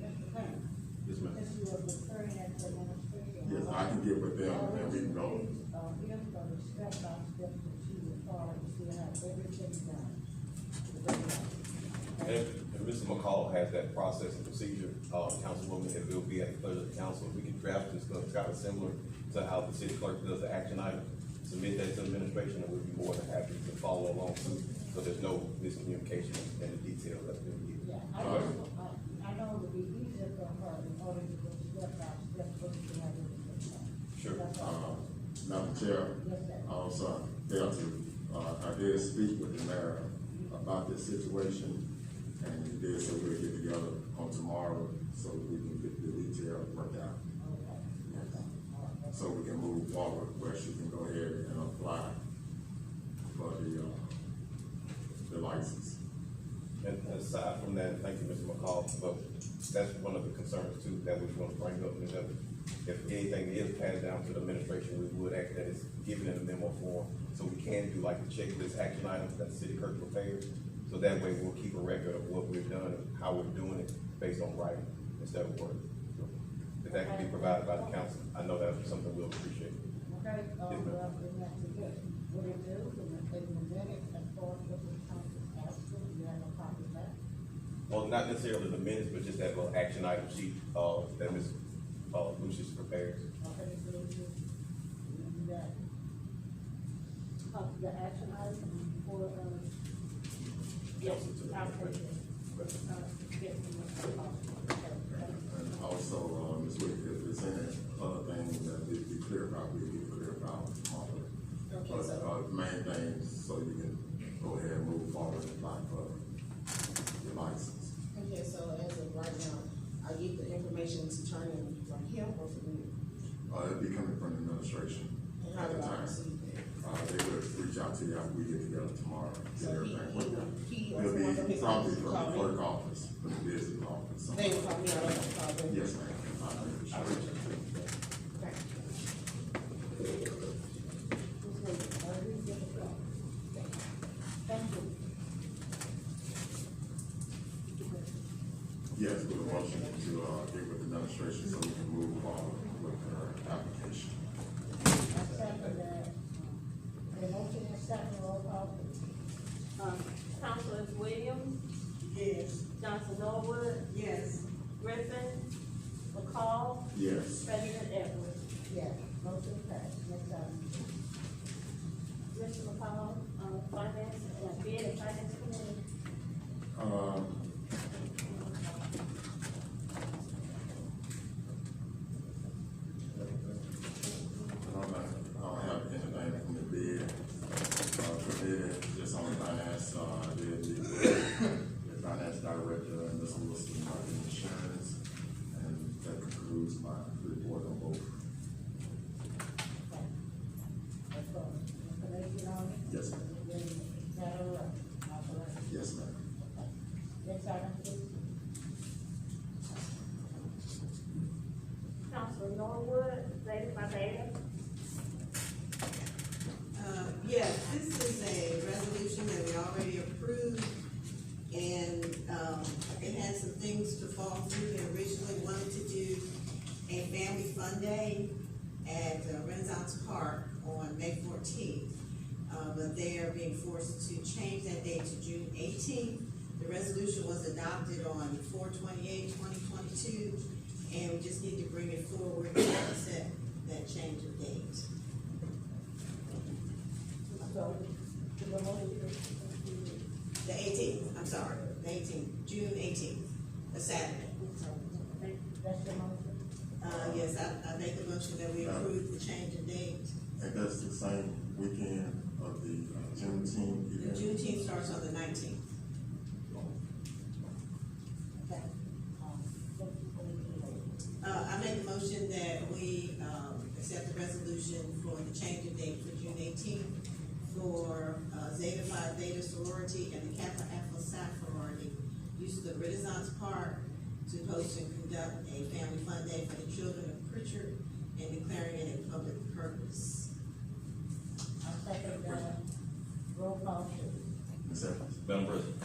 Mr. Payne. Yes, ma'am. Since you were referring at the administration. Yes, I can get with them and we can go. If the step by step that you were following, you still have everything done. And Mr. McCall has that process and procedure, Councilwoman, if it will be at the pleasure of the council, we can draft this, kind of similar to how the city clerk does the action item, submit that to the administration, and we'd be more than happy to follow along too, so there's no miscommunication in the details that's been given. Yeah, I know it would be easier for her in order to go step by step, so she can have everything done. Sure. That's all. Madam Chair, Yes, sir. also, I did speak with the mayor about this situation, and he did say we'll get together on tomorrow so we can get the details worked out. So we can move forward where she can go ahead and apply for the license. And aside from that, thank you, Mr. McCall, but that's one of the concerns too, that we want to bring up, is that if anything is passed down to the administration, we would act that it's given in a memo form, so we can do like the checklist action items that the city clerk prepares, so that way we'll keep a record of what we've done and how we're doing it based on writing instead of word. So if that can be provided by the council, I know that's something we'll appreciate. Okay, well, then that's a good. What it do, when they present it, as far as what the council asked for, you have no problem with that? Well, not necessarily the minutes, but just that little action item sheet, that Ms. Lucius prepares. Okay, so you do that. The action item for, Yes, to the I'll take administration. it. And also, Ms. Wick, if there's any other things that need to be clear about, we'll get clear about tomorrow. Okay, so. Main things, so you can go ahead and move forward and apply for your license. Okay, so as of right now, I get the information to turn in from him or from you? It'll be coming from the administration. And how do I receive that? They will reach out to you after we get together tomorrow, get So everything worked out. he or It'll someone from be his probably office from call the me? clerk office, from the business office. They will call me, I don't call them? Yes, ma'am. I reach out to you. Okay. Thank you. Yes, with a motion to, get with the administration so we can move forward with her application. The motion is second, roll call. Councilors Williams, Yes. Johnson Norwood, Yes. Griffin, McCall, Yes. President Edwards. Yes, motion passed. Next item. Mr. McCall, finance, bid and finance committee. I don't have anything from the bid, just on Director, and Ms. Wilson, Marketing Insurance, and that concludes my report on both. Yes, ma'am. Yes, ma'am. Next item, please. Councilman Norwood, Zeta by Beta. Yes, this is a resolution that we already approved, and, it had some things to fall through. They originally wanted to do a family fun day at Renaissance Park on May 14th. But they are being forced to change that date to June 18th. The resolution was adopted on 4/28/2022, and we just need to bring it forward and set that change of date. The 18th, I'm sorry, the 18th, June 18th, a Saturday. That's your motion? Yes, I make the motion that we approve the change of date. And that's the same weekend of the Juneteenth The event. Juneteenth starts on the 19th. Okay. I make the motion that we, accept the resolution for the change of date for June 18th for, Zeta Phi Beta sorority and the Kappa Alpha Psi sorority, use of the Renaissance Park to host and conduct a family fun day for the children of Pritchard and declaring it a public purpose. I'll second the roll call, please. Ms. Evans. Madam President.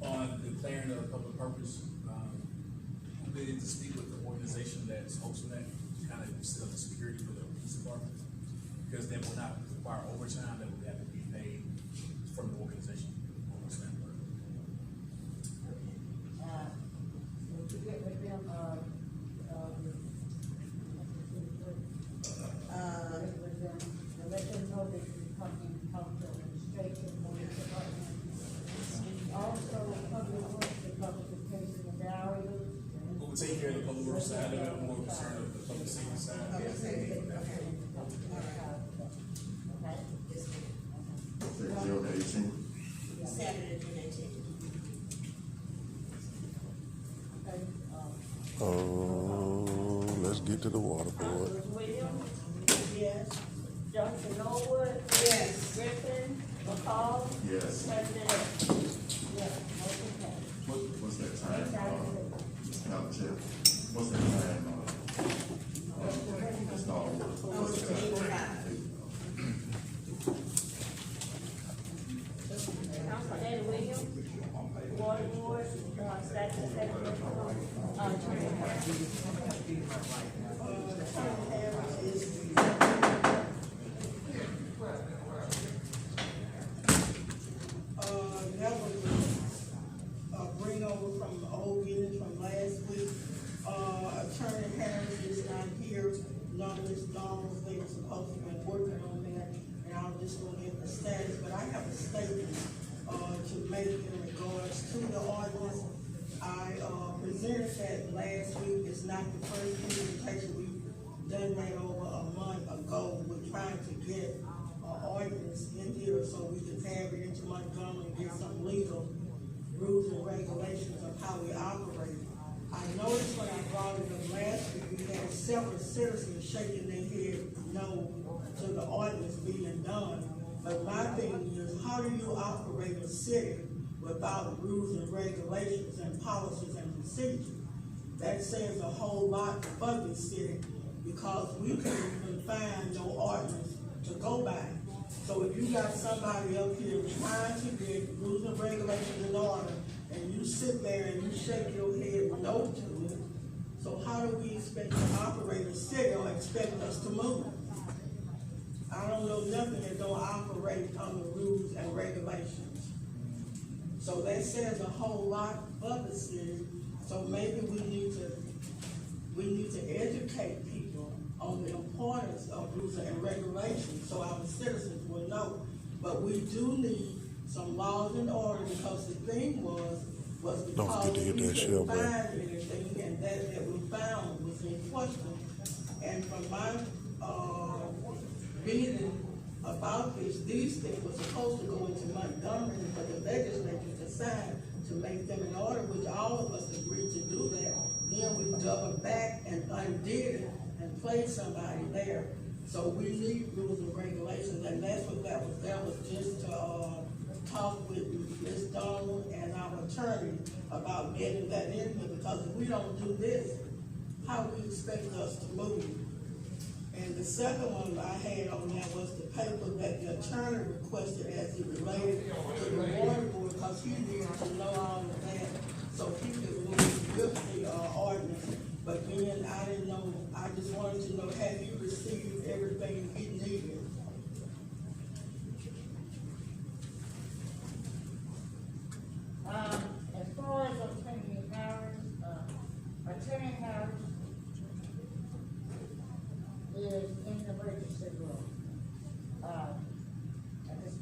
On declaring it a public purpose, we needed to speak with the organization that's hosting that, kind of set up the security for the police department, because they will not require overtime that would have to be paid from the organization. Did you get with them, with them, and let them know that you come in, talk to administration, police department. Also, public works, the publication of barriers. We'll take care of the public works side, of it, more concerned with the public safety side. Okay. June 18th. Saturday, June 18th. Okay, Oh, let's get to the water board. Councilman Williams, Yes. Johnson Norwood, Yes. Griffin, McCall, Yes. President Ed. yeah, motion passed. What's that time? Next item, please. Madam Chair, what's that time? It's not. Oh, it's 8:05. Councilman Eddie Williams, Ward Board, Statute Secretary, Attorney Harris. That was a bring over from the old meeting from last week. Attorney Harris is not here, none of his dollars, they were supposed to be working on that, and I'm just gonna get the status, but I have a statement, to make in regards to the ordinance. I, presented that last week, it's not the first presentation, we've done that over a month ago. We're trying to get ordinance in here so we can have it into Montgomery and get some legal rules and regulations of how we operate. I noticed when I brought it up last week, we had several citizens shaking their head no to the ordinance being done. But my thing is, how do you operate a city without rules and regulations and policies and procedures? That says a whole lot for this city, because we can't even find no ordinance to go by. So if you got somebody up here trying to get rules and regulations in order, and you sit there and you shake your head no to it, so how do we expect to operate a city or expect us to move? I don't know nothing that don't operate under rules and regulations. So that says a whole lot for the city, so maybe we need to educate people on the importance of rules and regulations, so our citizens will know. But we do need some laws in order, because the thing was Don't because forget to hit we that shell couldn't button. find anything, and that we found was in question. And from my, reading about this, these things were supposed to go into Montgomery for the legislature to sign to make them in order, which all of us agreed to do that. Then we doubled back and undid it and placed somebody there. So we need rules and regulations, and that's what that was just to, talk with Ms. Donald and our attorney about getting that in here, because if we don't do this, how do you expect us to move? And the second one I had on that was the paper that the attorney requested as it related to the water board, because he needed to know all of that, so he could move with the, ordinance. But then I didn't know, I just wanted to know, have you received everything you needed? As far as Attorney Harris is in the emergency room. I just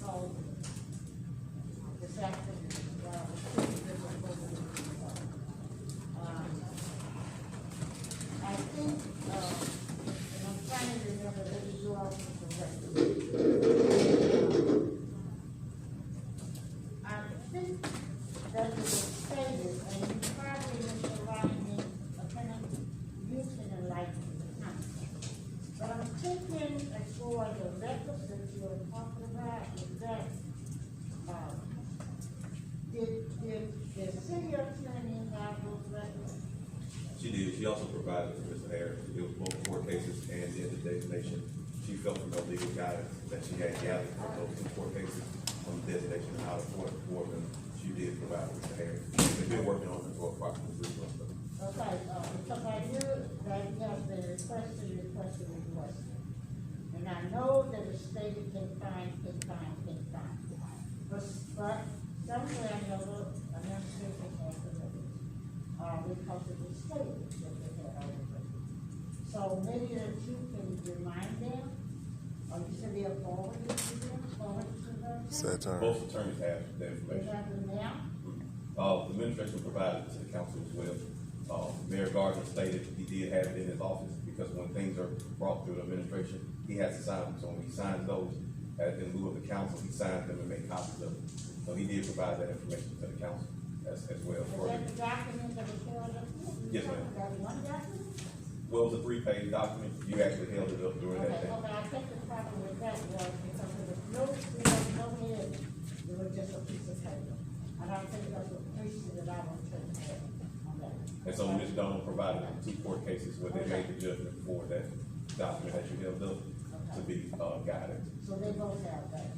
called this afternoon. I think, and I'm trying to remember that you all I think that was stated, and you probably, Mr. Rodney, you can enlighten me. But I'm thinking as far as the records that you're talking about, is that, did the city attorney have those records? She did. She also provided for Mr. Harris. It was both court cases and in the designation. She felt from no legal guidance that she had gathered from those two court cases on the designation and out of court for them. She did provide Mr. Harris. They've been working on it for approximately 3 months. Okay, because I knew that you have been requested. And I know that the state can find. But somewhere or another, an administration has to know this. Because of the state that they had all of it. So maybe that you can remind them, or you said they're forwarded to them, Both attorneys have the information. They have them now? The administration provided it to the council as well. Mayor Gardner stated he did have it in his office because when things are brought through the administration, he has to sign them. So when he signs those, in lieu of the council, he signs them and makes copies of them. So he did provide that information to the council as well. Is that the document that was held up? Yes, ma'am. That one document? Well, it was a 3-page document. You actually held it up during that day. Okay, I think the problem with that was because there was no head, it was just a piece of paper. I don't think that's a issue that I want to take on that. And so Ms. Donald provided 2 court cases where they made the judgment for that document that you held up to be guided. So they both have that.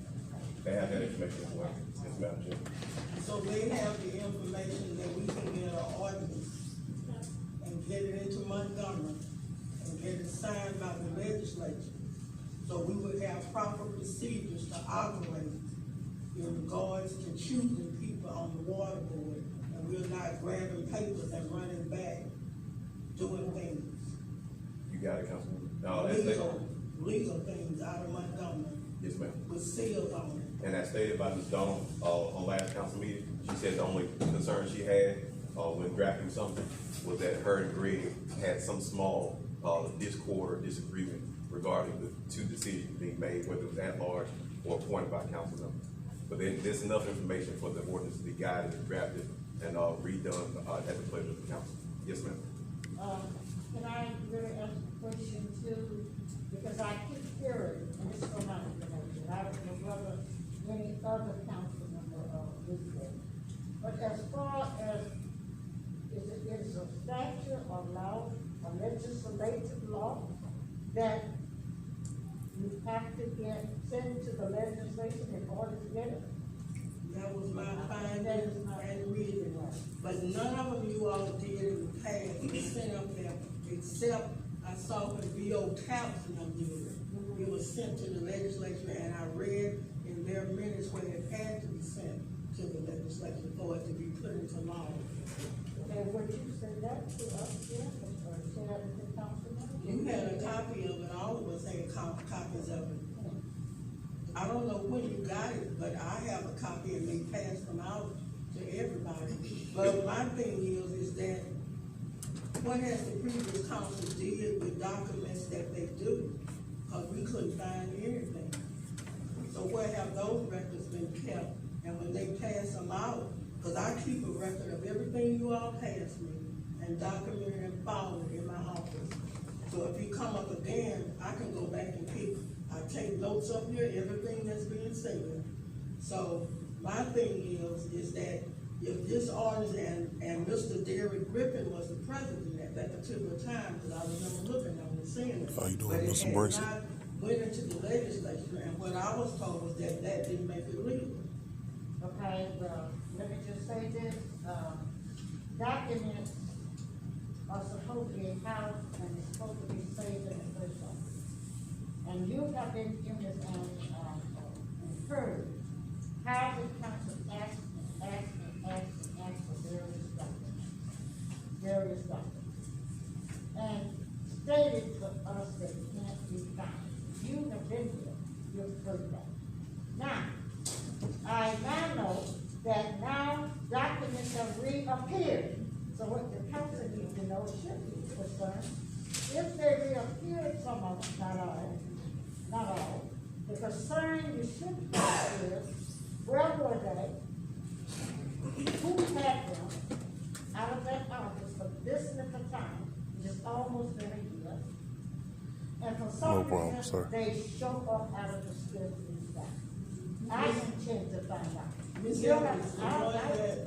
They have that information as well. Yes, Madam Chair. So they have the information that we can get an ordinance and get it into Montgomery and get it signed by the legislature. So we would have proper procedures to operate in regards to choosing people on the water board, and we're not grabbing papers and running back, doing things. You got it, Councilman. No, that's Legal things out of Montgomery. Yes, ma'am. With seals on it. And as stated by Ms. Donald, on last council meeting, she said the only concern she had, when drafting something was that her and Greg had some small, discord or disagreement regarding the 2 decisions being made, whether it was at large or appointed by council members. But then there's enough information for the ordinance to be guided and drafted and, redone, at the pleasure of the council. Yes, ma'am. Can I really ask a question too? Because I keep hearing, and this is for my information, I don't know whether any other council member did that. But as far as, is a statute or law, a legislative law, that you have to send to the legislation in order to get it? That was my finding and reading. But none of them you all did in the past, you sent up there, except I saw when V.O. Thompson did it. It was sent to the legislature, and I read in their minutes when it had to be sent to the legislature for it to be put into law. Okay, would you send that to us, or send that to the council? You had a copy of it, all of us had copies of it. I don't know when you got it, but I have a copy and they passed them out to everybody. But my thing is that what has the previous council did with documents that they do? Cause we couldn't find anything. So where have those records been kept? And when they pass them out, cause I keep a record of everything you all pass me and document it and file it in my office. So if you come up again, I can go back and I take notes up here, everything that's being said. So my thing is that if this ordinance and Mr. Derek Griffin was the president at that particular time, because I remember looking at him and seeing it. How you doing, but it Mr. had Bracy? not went into the legislature, and what I was told was that didn't make it legal. Okay, well, let me just say this, documents are supposed to be housed and it's supposed to be saved in the first place. And you have been in this, encouraged, housing council asked for various documents. And stated to us that it can't be found. You have been here, you've heard that. Now, I now know that now documents have reappeared. So what the council needs to know should be concerned, if they reappeared, some of them, not all, the concern you should have is, where were they? Who had them out of that office for this length of time, which is almost been a year? And for some reason, they show up out of the schedule back. I intend to find out. Ms. You Evans, the know, one that,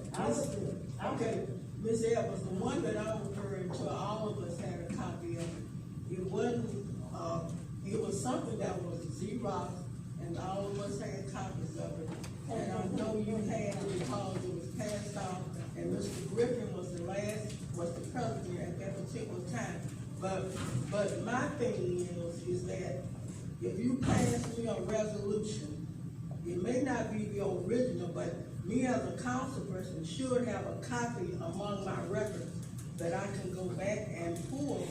okay, Ms. Evans, the one that I'm referring to, all of us had a copy of it. It wasn't, it was something that was Xerox, and all of us had copies of it. And I know you had it because it was passed out, and Mr. Griffin was the president at that particular time. But my thing is that if you pass me a resolution, it may not be the original, but me as a council person should have a copy among my records that I can go back and pull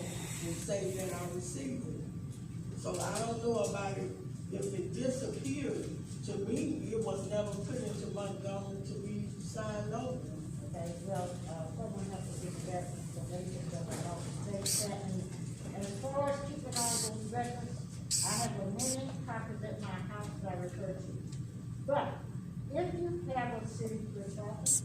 and say that I received it. So I don't know about it, if it disappeared, to me, it was never put into Montgomery to be signed over. Okay, well, someone has to get that information that I don't say that. And as far as keeping all those records, I have a million copies at my house that I refer to. But if you have a city clerk's office,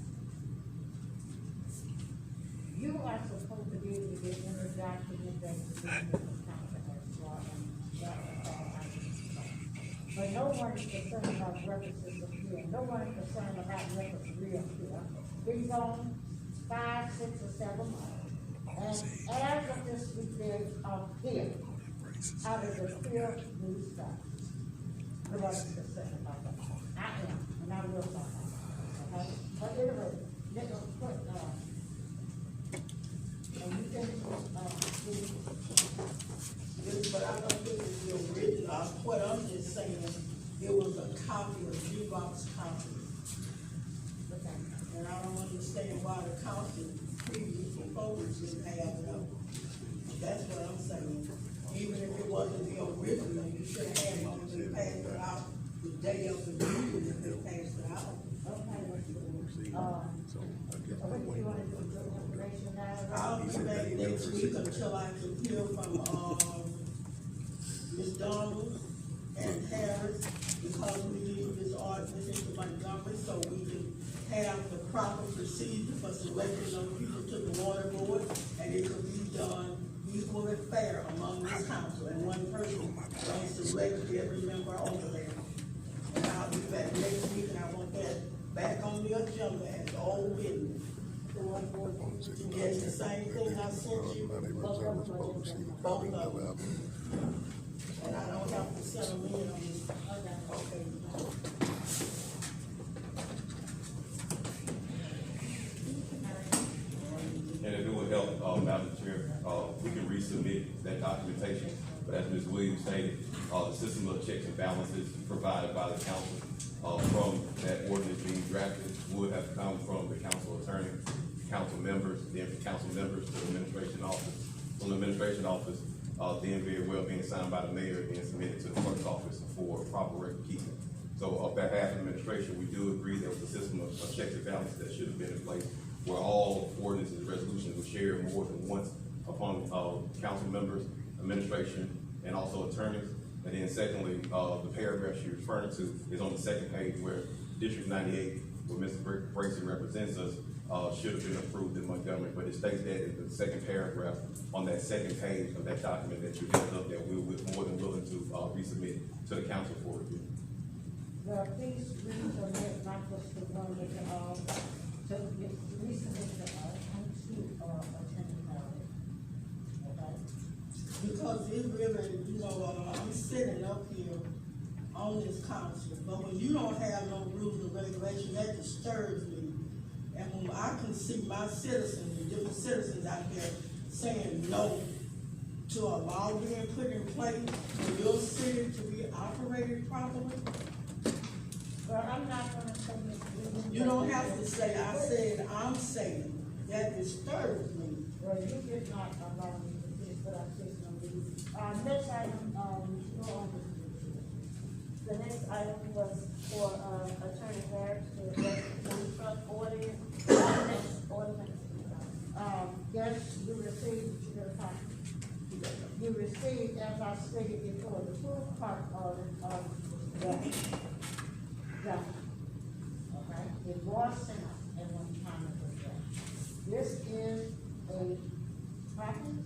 you are supposed to be able to get any document that the council has brought in. But no one is concerned about records disappearing. No one is concerned about records reappear. Been gone 5, 6, or 7 months. And as of this week, they are here out of the clear blue sky. The one is concerned about that. I am, and I will talk about it. Okay? But anyway, let us put, and you can, But I don't think it's the original. What I'm just saying, it was a copy, a Xerox copy. And I don't understand why the council previous proposals didn't have it up. That's what I'm saying. Even if it wasn't the original, you should have had one to pass it out the day of the meeting if they passed it out. I'll be back next week until I can hear from, Ms. Donald and Harris, because we need this ordinance into Montgomery, so we can have the proper procedure for selecting those people to the water board, and it could be done equally fair among this council, and one person don't select every member over there. And I'll be back next week, and I want that back on the agenda as old business. Yes, the same thing I sent you, both of them. And I don't have to send them in on this. Okay. And it would help, Madam Chair, we can resubmit that documentation. But as Ms. Williams stated, the system of checks and balances provided by the council from that ordinance being drafted would have come from the council attorney, council members, then council members to the administration office. From the administration office, then very well being signed by the mayor and submitted to the clerk's office for proper record keeping. So on behalf of the administration, we do agree there was a system of checks and balances that should have been in place where all ordinances and resolutions were shared more than once upon council members, administration, and also attorneys. And then secondly, the paragraph you're referring to is on the second page where District 98, where Mr. Bracy represents us, should have been approved in Montgomery, but it states that in the second paragraph on that second page of that document that you held up, that we're more than willing to resubmit to the council for review. Well, please resubmit, not just the one that, to resubmit the, attorney Howard. Okay? Because it really, you know, I'm sitting up here on this council, but when you don't have no rules and regulations, that disturbs me. And when I can see my citizens, and different citizens out there saying no to a law being put in place for your city to be operated properly. Well, I'm not gonna say this. You don't have to say, I said, I'm saying, that disturbs me. Well, you did not allow me to finish what I said on the, next item, go on with the. The next item was for, Attorney Harris to address the food truck ordinance. Yes, you received, you got a copy. You received, as I stated before, the food cart order of the, okay, it was sent out at one time it was done. This is a package,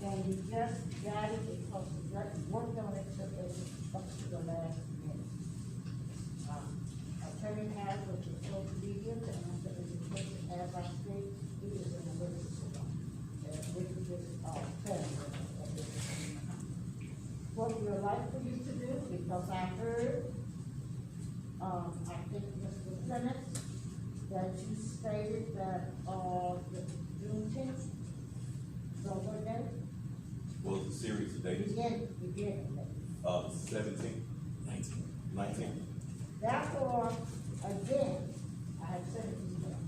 and you just got it because you got worked on it till up to the last minute. Attorney has what you're supposed to be given, and after education, as I state, it is an emergency law. Which is just, what we would like for you to do, because I heard, I think Mr. Clements, that you stated that, the Juneteenth, so what day? Well, the series of dates, Beginning. 17th, 19th. Therefore, again, I have said it before.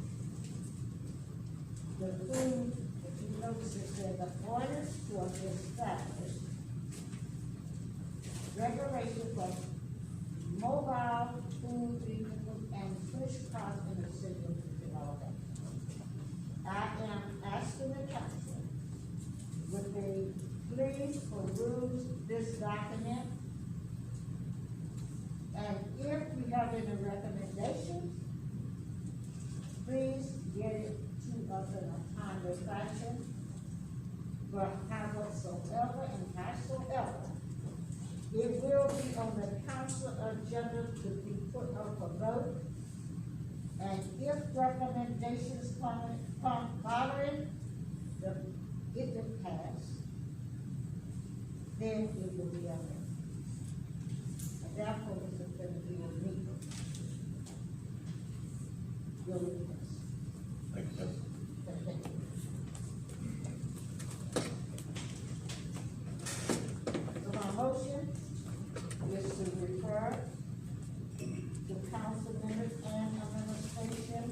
The food, if you notice, it says the orders to establish regulation for mobile food vehicles and push carts in the city of Alabama. I am asking the council, would they please peruse this document? And if we have any recommendations, please get it to us in a timely fashion. But howsoever and howsoever, it will be on the council agenda to be put up for vote. And if recommendations come following, if it pass, then it will be on there. And therefore, this is going to be a meeting. Your request. Thank you, Council. Thank you. So my motion is to refer to council members and administration,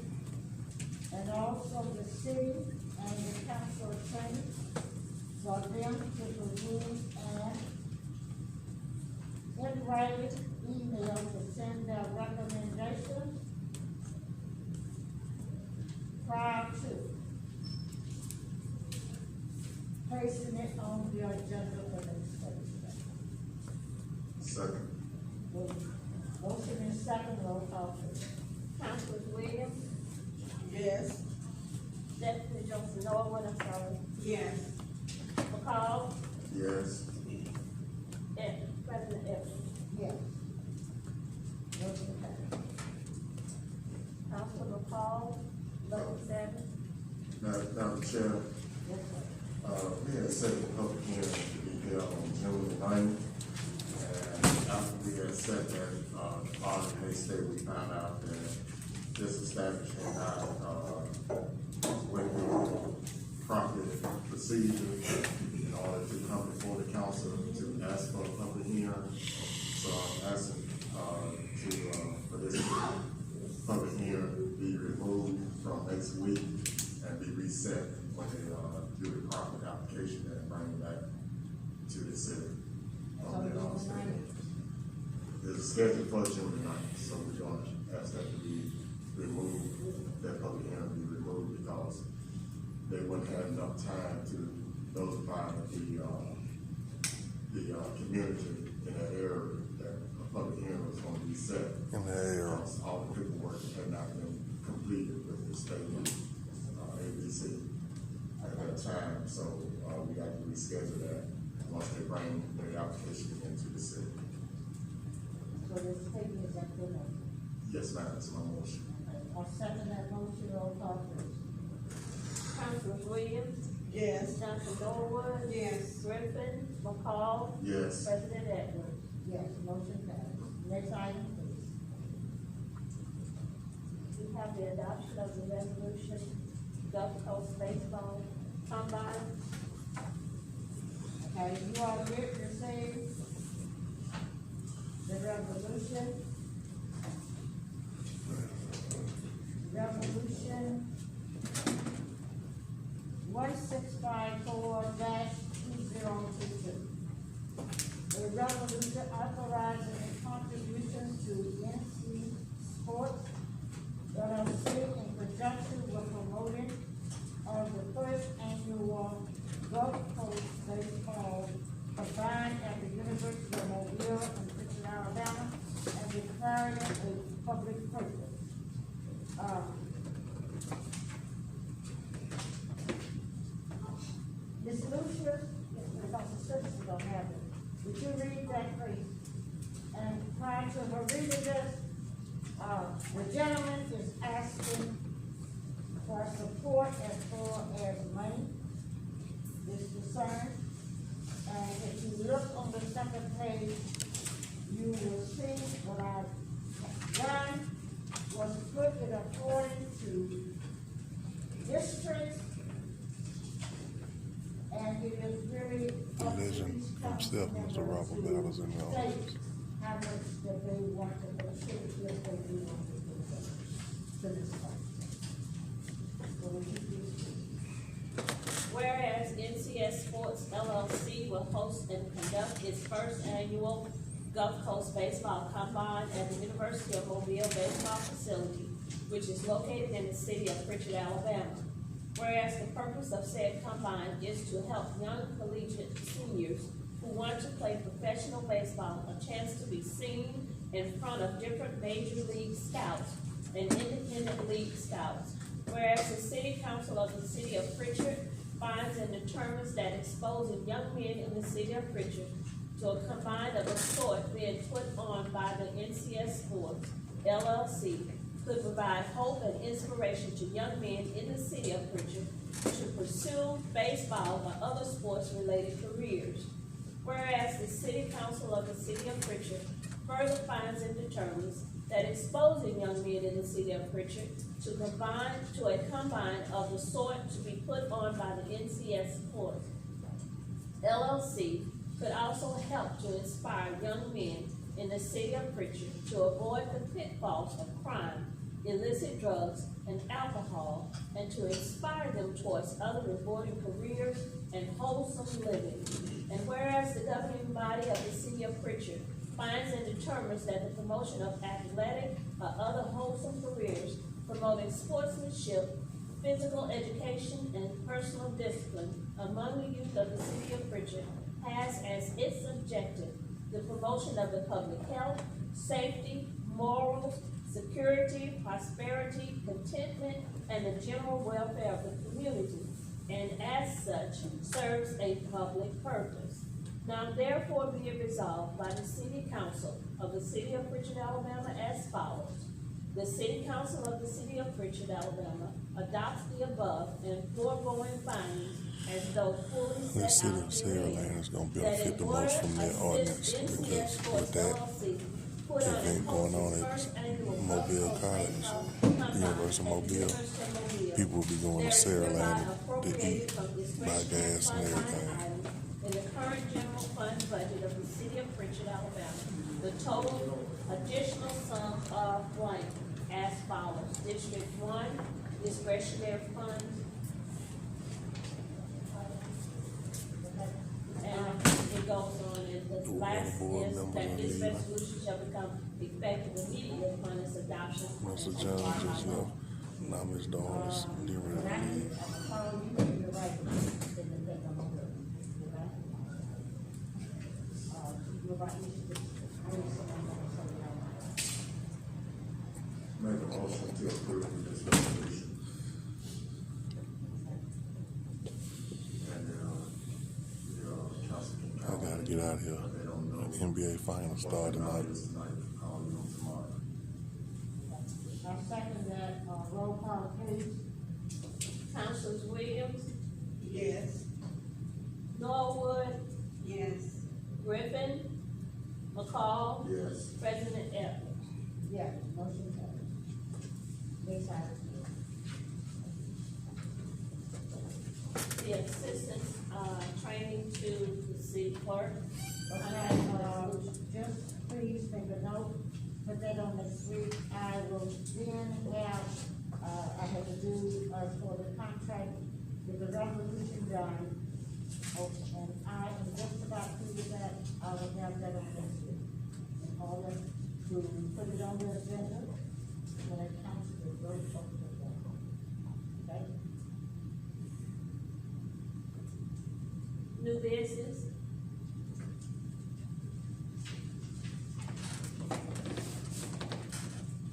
and also the city and the council attorney, for them to review and in writing email to send their recommendations prior to placing it on the agenda for next Thursday. Second. Motion is second, roll call please. Councilors Williams, Yes. Deputy Johnson Norwood, I'm sorry, Yes. McCall, Yes. President Evans. Yes. Motion passed. Councilor McCall, vote 7. Madam Chair, Yes, sir. we had set a public hearing to be held on June the 9th. And after we had set that, on the next day, we found out that this establishing with the proper procedure in order to come before the council to ask for a public hearing. So I'm asking, for this public hearing be removed from next week and be reset when they, do the proper application and bring it back to the city. It's scheduled for June 9th, so we're going to ask that to be removed, that public hearing be removed because they wouldn't have enough time to notify the community in that area, that a public hearing was gonna be set. In that area. All the paperwork had not been completed with the state, ABC at that time, so, we got to reschedule that once they bring the application into the city. So this statement is that good enough? Yes, ma'am, that's my motion. I'll second that motion, roll call please. Councilman Williams? Yes. Councilman Norwood? Yes. Griffin? McCall? Yes. President Edwards? Yes, motion passed. Next item, please. We have the adoption of the resolution, Gulf Coast Baseball Combine. Okay, you all received the resolution. Resolution 1654-2022. A resolution authorizing a contribution to NC Sports LLC in conjunction with promoting of the first annual Gulf Coast Baseball Combined at the University of Mobile in Pritchard, Alabama, and declaring it a public purpose. Ms. Lucia, because the citizens don't have it, would you read that, please? And prior to her reading this, the gentleman is asking for support as far as money is concerned. And if you look on the second page, you will see what I've done was put it according to districts, and it is really up to Religion each himself, council Mr. Robert member Battles in to the state office. how much that they want to contribute, if they do want to do that, to this fund. So would you please? Whereas NCS Sports LLC will host and conduct its first annual Gulf Coast Baseball Combine at the University of Mobile Baseball Facility, which is located in the city of Pritchard, Alabama. Whereas the purpose of said combine is to help young collegiate seniors who want to play professional baseball a chance to be seen in front of different major league scouts and independent league scouts. Whereas the city council of the city of Pritchard finds and determines that exposing young men in the city of Pritchard to a combine of a sort being put on by the NCS Sports LLC could provide hope and inspiration to young men in the city of Pritchard to pursue baseball or other sports-related careers. Whereas the city council of the city of Pritchard further finds and determines that exposing young men in the city of Pritchard to a combine of the sort to be put on by the NCS Sports LLC could also help to inspire young men in the city of Pritchard to avoid the pitfalls of crime, illicit drugs, and alcohol, and to inspire them towards other rewarding careers and wholesome living. And whereas the governing body of the city of Pritchard finds and determines that the promotion of athletic or other wholesome careers promoting sportsmanship, physical education, and personal discipline among the youth of the city of Pritchard has as its objective the promotion of the public health, safety, morals, security, prosperity, contentment, and the general welfare of the community, and as such serves a public purpose. Now therefore be it resolved by the City Council of the City of Pritchard, Alabama as follows. The City Council of the City of Pritchard, Alabama adopts the above and foregoing findings as though fully The set city out of Saraland is gonna that in benefit the order most from that assist ordinance, NCS because Sports with that LLC put on event and going host on its at first annual Mobile Gulf Coast College, Baseball Combine University of at the Mobile, University of Mobile. people will be going to There is hereby Saraland to appropriated eat, from buy discretionary gas and fund line everything. item in the current general fund budget of the city of Pritchard, Alabama. The total additional sum of blank as follows. District 1, discretionary funds. And it goes on, and the last board is members that on this the- resolution shall become effective immediately upon its adoption. Mr. Jones just left. Now Ms. Dawn is getting ready to leave. motion to approve this resolution. And, council I gotta get out of here. NBA finals start tonight. tomorrow. I second that, roll call, please. Councilors Williams, Yes. Norwood, Yes. Griffin, McCall, Yes. President Epler. Yes, motion carries. Next item. The assistance, training to the city clerk. Okay, just please make a note, put that on next week. I will then have, I have to do, for the contract, with the resolution done. Oh, and I am just about through with that, I will have that on next week. In order to put it on the agenda, when it comes to the vote of the board. Okay? New business,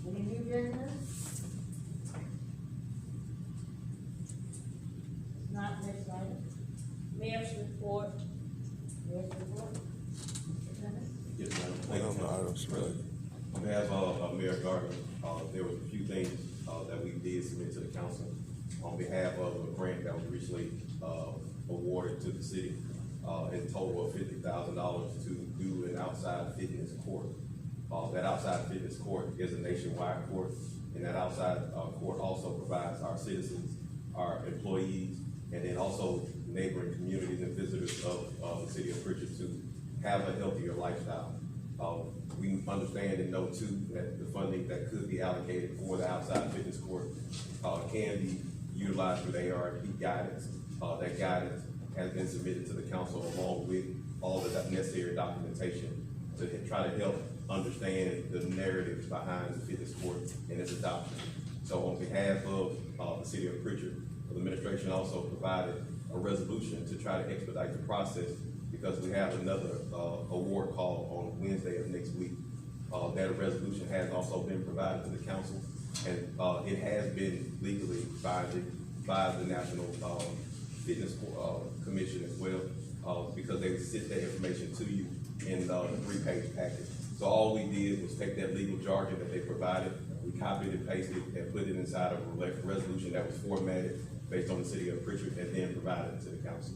Any new business? Not next item. mayor's report. Yes, report. Mr. Clement? Yes, ma'am. What Thank other you, items, President. On behalf of Mayor Gardner, there was a few things that we did submit to the council on behalf of a grant that was recently awarded to the city, in total of $50,000 to do an outside fitness court. That outside fitness court is a nationwide court, and that outside court also provides our citizens, our employees, and then also neighboring communities and visitors of the city of Pritchard to have a healthier lifestyle. We understand and know too that the funding that could be allocated for the outside fitness court can be utilized through the ARP guidance. That guidance has been submitted to the council along with all the necessary documentation to try to help understand the narratives behind the fitness court and its adoption. So on behalf of the city of Pritchard, the administration also provided a resolution to try to expedite the process because we have another award call on Wednesday of next week. That resolution has also been provided to the council, and it has been legally binding by the National Fitness Commission as well, because they sent that information to you in the 3-page package. So all we did was take that legal jargon that they provided, we copied and pasted and put it inside of a resolution that was formatted based on the city of Pritchard and then provided to the council.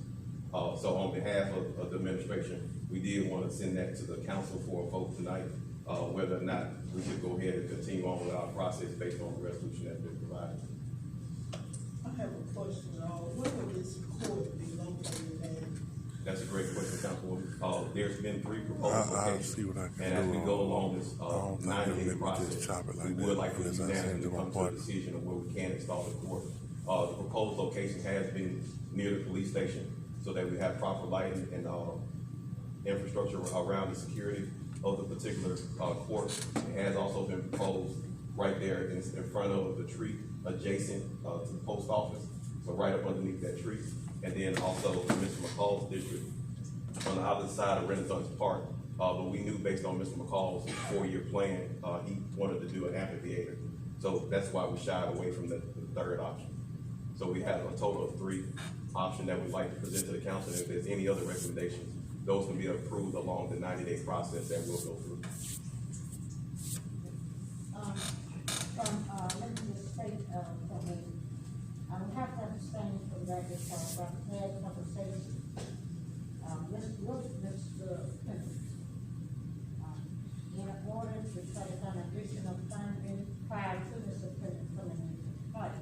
So on behalf of the administration, we did want to send that to the council for a vote tonight, whether or not we should go ahead and continue on with our process based on the resolution that's been provided. I have a question, where will this court be located at? That's a great question, Councilwoman. There's been 3 proposals. I'll see what I can And do. as we go along this I don't think 90-day they'll let me process, just chop it like we that would like to unless I send unanimously it to my come to a partner. decision of where we can install the court. The proposed location has been near the police station so that we have proper lighting and infrastructure around the security of the particular court. It has also been proposed right there in front of the tree adjacent to the post office, so right up underneath that tree. And then also Mr. McCall's district on the opposite side of Renaissance Park. But we knew based on Mr. McCall's 4-year plan, he wanted to do an amphitheater. So that's why we shied away from the third option. So we have a total of 3 options that we'd like to present to the council. And if there's any other recommendations, those can be approved along the 90-day process that we'll go through. Let me just state, for me, I would have to abstain from that because I've had conversations, with Mr. Penney. In order to try to find additional funding prior to Mr. Penney coming into play.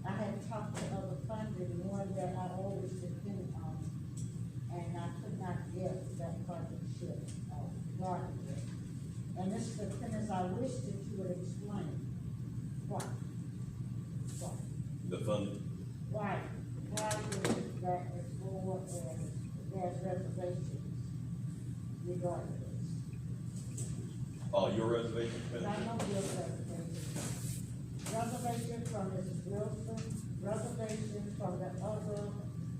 I had talked to other funding, one that I always depended on, and I could not get that partnership, regarding it. And Mr. Penney, I wish that you would explain why. Why? The funding. Why is it that the board and there's reservations regarding this? Your reservation, I know your reservation. Reservation from Mrs. Wilson, reservation from the other,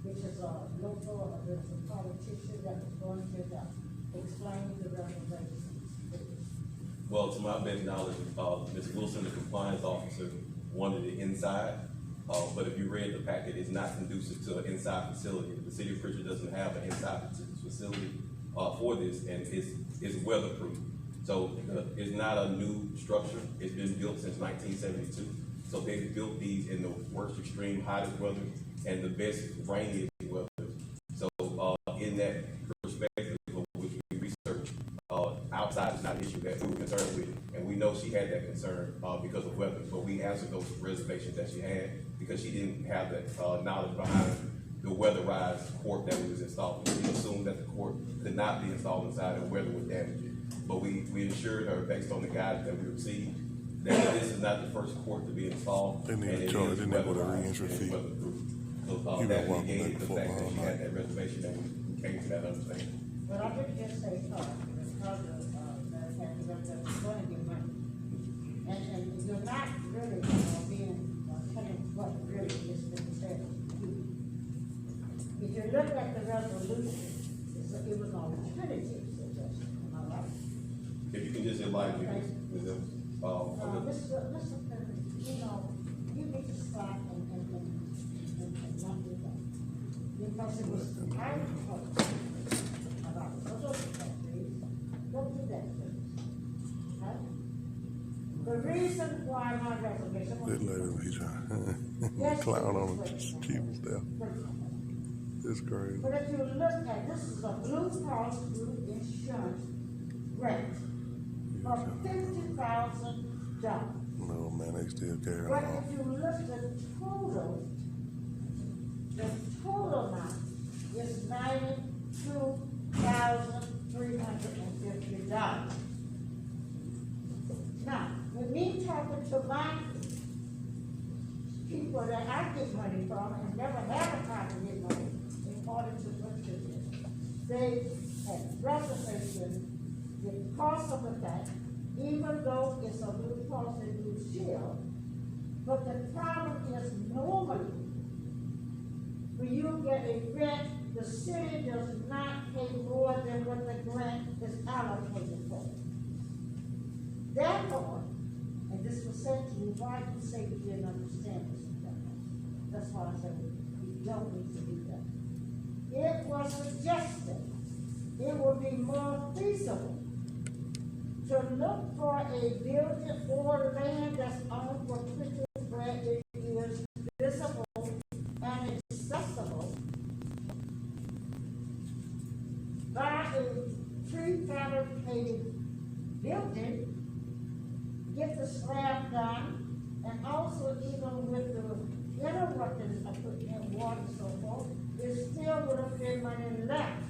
which is a local, there's a politician that was going to explain the reservations. Well, to my best knowledge, Ms. Wilson, the compliance officer, wanted it inside. But if you read the packet, it's not conducive to an inside facility. The city of Pritchard doesn't have an inside facility for this, and it's weatherproof. So it's not a new structure. It's been built since 1972. So they built these in the worst extreme hottest weather and the best rainiest weather. So in that perspective of which we researched, outside is not an issue that we were concerned with, and we know she had that concern because of weather. But we answered those reservations that she had because she didn't have that knowledge behind the weatherized court that we was installing. We assumed that the court could not be installed inside and weather would damage it. But we assured her, based on the guidance that we received, that this is not the first court to be installed. They need and to it charge, is they need to go to weatherized re-entry and fee. weatherproof. So You that been walking back negated and the forth fact that all she night. had that reservation that we came to that understanding. But I didn't just say car, because of, the fact that it's going to get money. And you're not really, being, telling what really is being said. If you look at the resolution, it was on alternative suggestion, am I right? If you can just enlighten me, Ms. Evans. Mr. President, you need to stop and not do that. Because it was I talked about social security. Don't do that, please. Right? The reason why my reservation was. This lady, he trying clown on the chief of staff. It's crazy. But if you look at, this is a Blue Cross Blue Insurance grant of $50,000. No, man, they still carrying But on. if you look at the total amount is $92,350. Now, with me talking to my people that I get money from and never had a copy of get money in order to purchase it, they had reservations because of the fact, even though it's a Blue Cross and Blue Shield, but the problem is normally, when you get a grant, the city does not pay more than what the grant is allocated for. Therefore, and this was said to you, why you say you didn't understand this? That's why I said you don't need to do that. It was suggested it would be more feasible to look for a building or land that's owned for Pritchard where it is visible and accessible by a prefabricated building, get the slab done, and also even with the inner workings of putting in water and so forth, it still would have been money left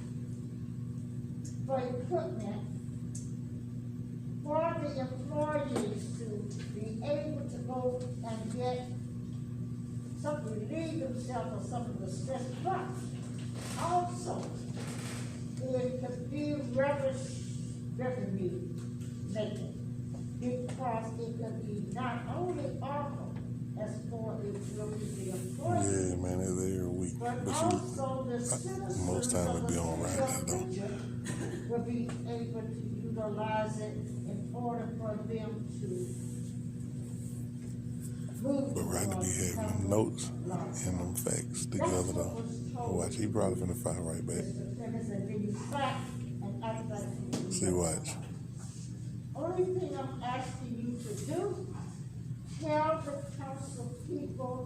for equipment for the employees to be able to go and get something, relieve themselves of some of the stress, but also it could be revenue making, because it could be not only offered as for the employees, Yeah, man, it's every week. but But also the citizens most time it be on right now, though. will be able to utilize it in order for them to move. But rather be having them notes and them facts together, though. Watch, he probably finna fight right back. See, watch. Only thing I'm asking you to do, tell the council people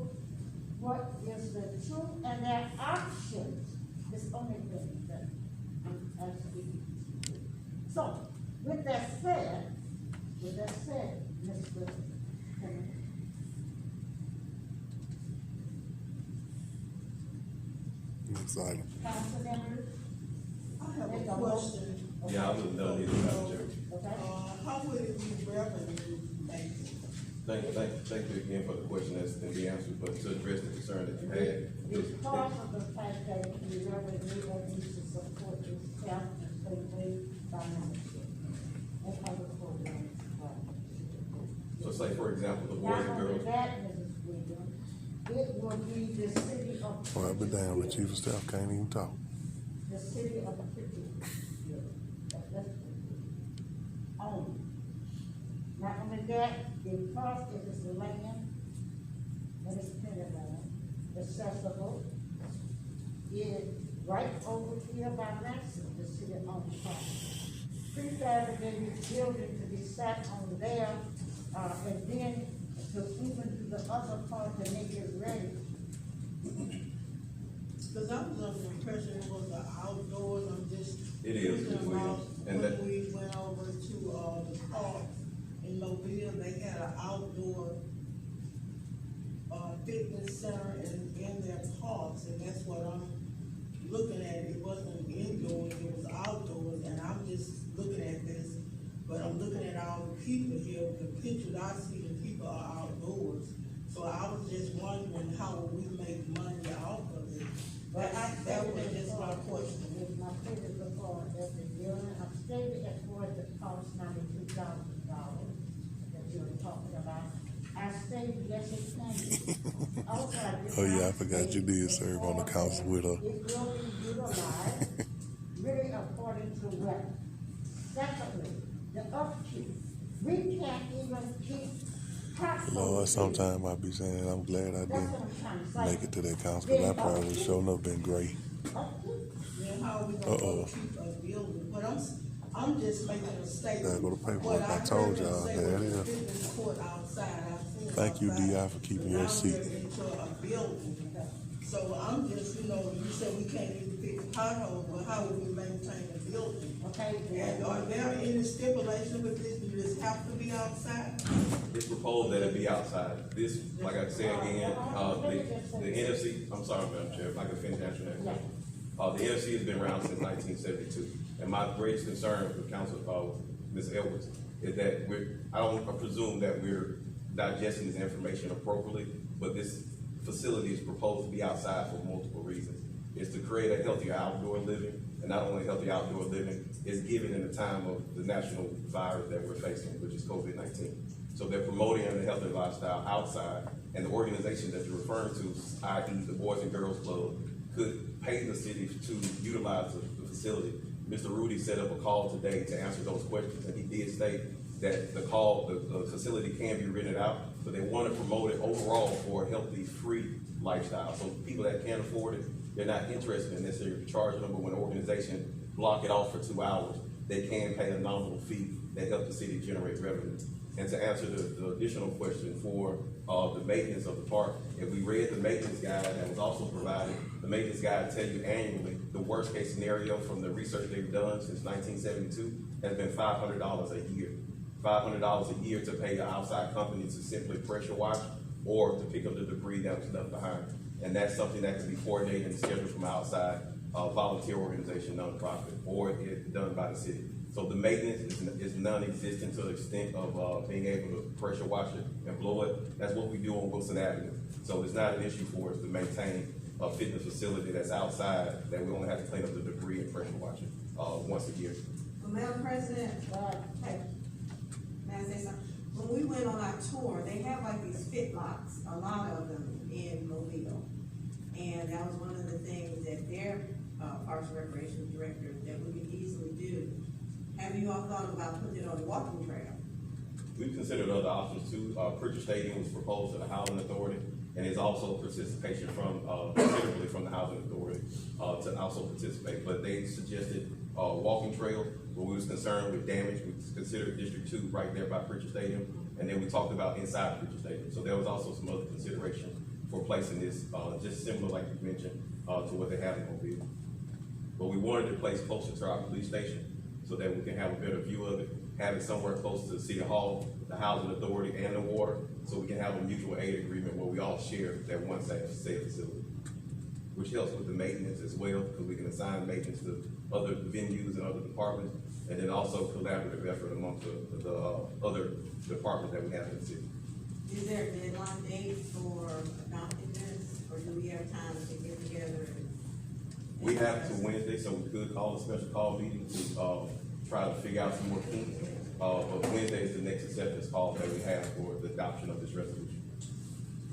what is the truth and their options. It's the only thing that I'm asking you to do. So, with that said, Mr. Next item. Council members? I have a question. Yeah, I was done either, Madam Chair. How would it be revenue making? Thank you again for the question that's to be answered, but to address the concern that you had. Because of the fact that the revenue needs to support this health and safety financial and other programs. So say, for example, the boys and Not only girls. that, Mrs. Williams, it will be the city of. Well, I'll be damn, the chief of staff can't even talk. The city of Pritchard. Only. And that because it is land, and it's plenty land, accessible, is right over here by Lansing, the city on the property. Prefabricated building to be sat on there, and then to even do the other part to make it ready. Cause I was under the impression it was the outdoors, I'm just. It is, Ms. thinking Williams. about And when that- we went over to, the park in Mobile, they had an outdoor, fitness center in their parks, and that's what I'm looking at. It wasn't indoors, it was outdoors, and I'm just looking at this, but I'm looking at all the people here, the pictures I see, the people are outdoors. So I was just wondering how will we make money off of it? But That was just my question. With my previous report, every building, I've stated as far as the cost $92,000 that you were talking about. I stated, yes, it can. Also, I did Oh, yeah, I not forgot state you did serve on the council with her. It will be utilized really according to what. Secondly, the upkeep. We can't even keep Lord, sometimes I be saying I'm glad I didn't make it to that council, because I probably would sure enough been great. Then how are we gonna keep a building? But I'm just making a statement. Gotta go to paperwork. What I told heard them y'all, say there it was is. fitness court outside. I've seen it Thank you, outside. DI, for keeping your Now seat. they're into a building. So I'm just, you said we can't even fix potholes, but how will we maintain a building? Okay. And are there any stipulation with this? Do this have to be outside? It's proposed that it be outside. This, like I said again, the NFC, I'm sorry, Madam Chair, if I could finish answering that question. The NFC has been around since 1972, and my greatest concern with Council, Ms. Edwards, is that I presume that we're digesting this information appropriately, but this facility is proposed to be outside for multiple reasons. It's to create a healthier outdoor living, and not only healthy outdoor living, it's given in the time of the national virus that we're facing, which is COVID-19. So they're promoting a healthy lifestyle outside, and the organization that you're referring to, i.e. the Boys and Girls Club, could pay the city to utilize the facility. Mr. Rudy set up a call today to answer those questions, and he did state that the facility can be rented out, but they want to promote it overall for a healthy, free lifestyle. So people that can't afford it, they're not interested in necessarily charging them, but when an organization block it off for 2 hours, they can pay a nominal fee that help the city generate revenue. And to answer the additional question for the maintenance of the park, if we read the maintenance guide that was also provided, the maintenance guide tell you annually the worst case scenario from the research they've done since 1972 has been $500 a year. $500 a year to pay an outside company to simply pressure wash or to pick up the debris that was left behind. And that's something that can be coordinated and scheduled from outside volunteer organization, nonprofit, or it's done by the city. So the maintenance is non-existent to the extent of being able to pressure wash it and blow it. That's what we do on Wilson Avenue. So it's not an issue for us to maintain a fitness facility that's outside that we only have to clean up the debris and pressure wash it once a year. Well, Madam President, may I say something? When we went on our tour, they have like these fit locks, a lot of them in Mobile. And that was one of the things that their Parks and Recreation Director, that we could easily do. Have you all thought about putting it on a walking trail? We've considered other options too. Pritchard Stadium was proposed to the Housing Authority, and there's also participation from, considerably from the Housing Authority, to also participate. But they suggested a walking trail where we was concerned with damage. We considered District 2 right there by Pritchard Stadium, and then we talked about inside Pritchard Stadium. So there was also some other consideration for placing this, just similar, like you mentioned, to what they have in Mobile. But we wanted to place closer to our police station so that we can have a better view of it, have it somewhere close to City Hall, the Housing Authority, and the water, so we can have a mutual aid agreement where we all share that one safe facility, which helps with the maintenance as well, because we can assign maintenance to other venues and other departments, and then also collaborative effort amongst the other departments that we have in the city. Is there a deadline date for adopting this, or do we have time to get together? We have to Wednesday, so we could call a special call meeting to try to figure out some more kinks. But Wednesday is the next acceptance call that we have for the adoption of this resolution.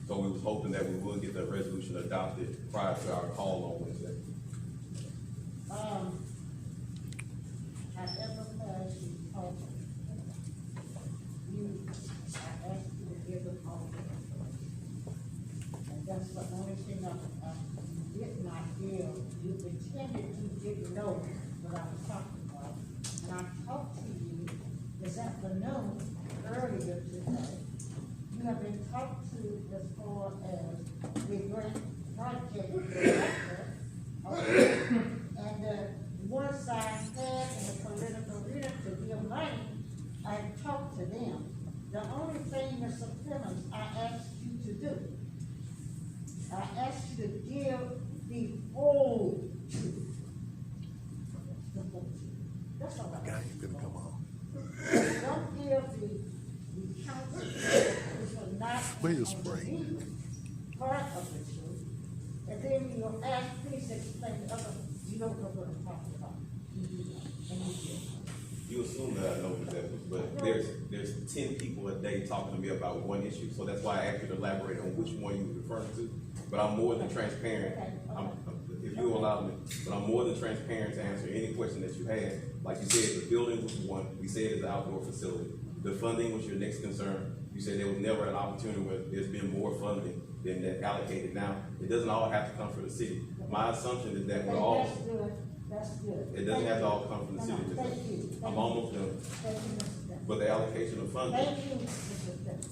So we was hoping that we would get that resolution adopted prior to our call on Wednesday. However fast you talk, you That's the only thing I did not feel, you pretended you didn't know what I was talking about. And I talked to you this afternoon, earlier today. You have been talked to as far as the grant project director. Okay? And once I had in the political arena to give money, I talked to them. The only thing, Mr. Clemens, I asked you to do, I asked you to give the whole truth. The whole truth. That's all I Guy asked. ain't gonna come on. Don't give the council, which was not Where is on Spring? the part of the truth. And then you'll ask, please explain the other, you don't know what I'm talking about. And you did. You assume that I know exactly, but there's 10 people a day talking to me about one issue, so that's why I asked you to elaborate on which one you were referring to. But I'm more than transparent, if you allow me, but I'm more than transparent to answer any question that you had. Like you said, the building was one, we said it's an outdoor facility. The funding was your next concern. You said there was never an opportunity where there's been more funding than that allocated. Now, it doesn't all have to come from the city. My assumption is that we're all. That's good, that's good. It doesn't have to all come from the city. Thank you. I'm almost done. Thank you, Mr. Dennis. But the allocation of funding. Thank you, Mr. Dennis.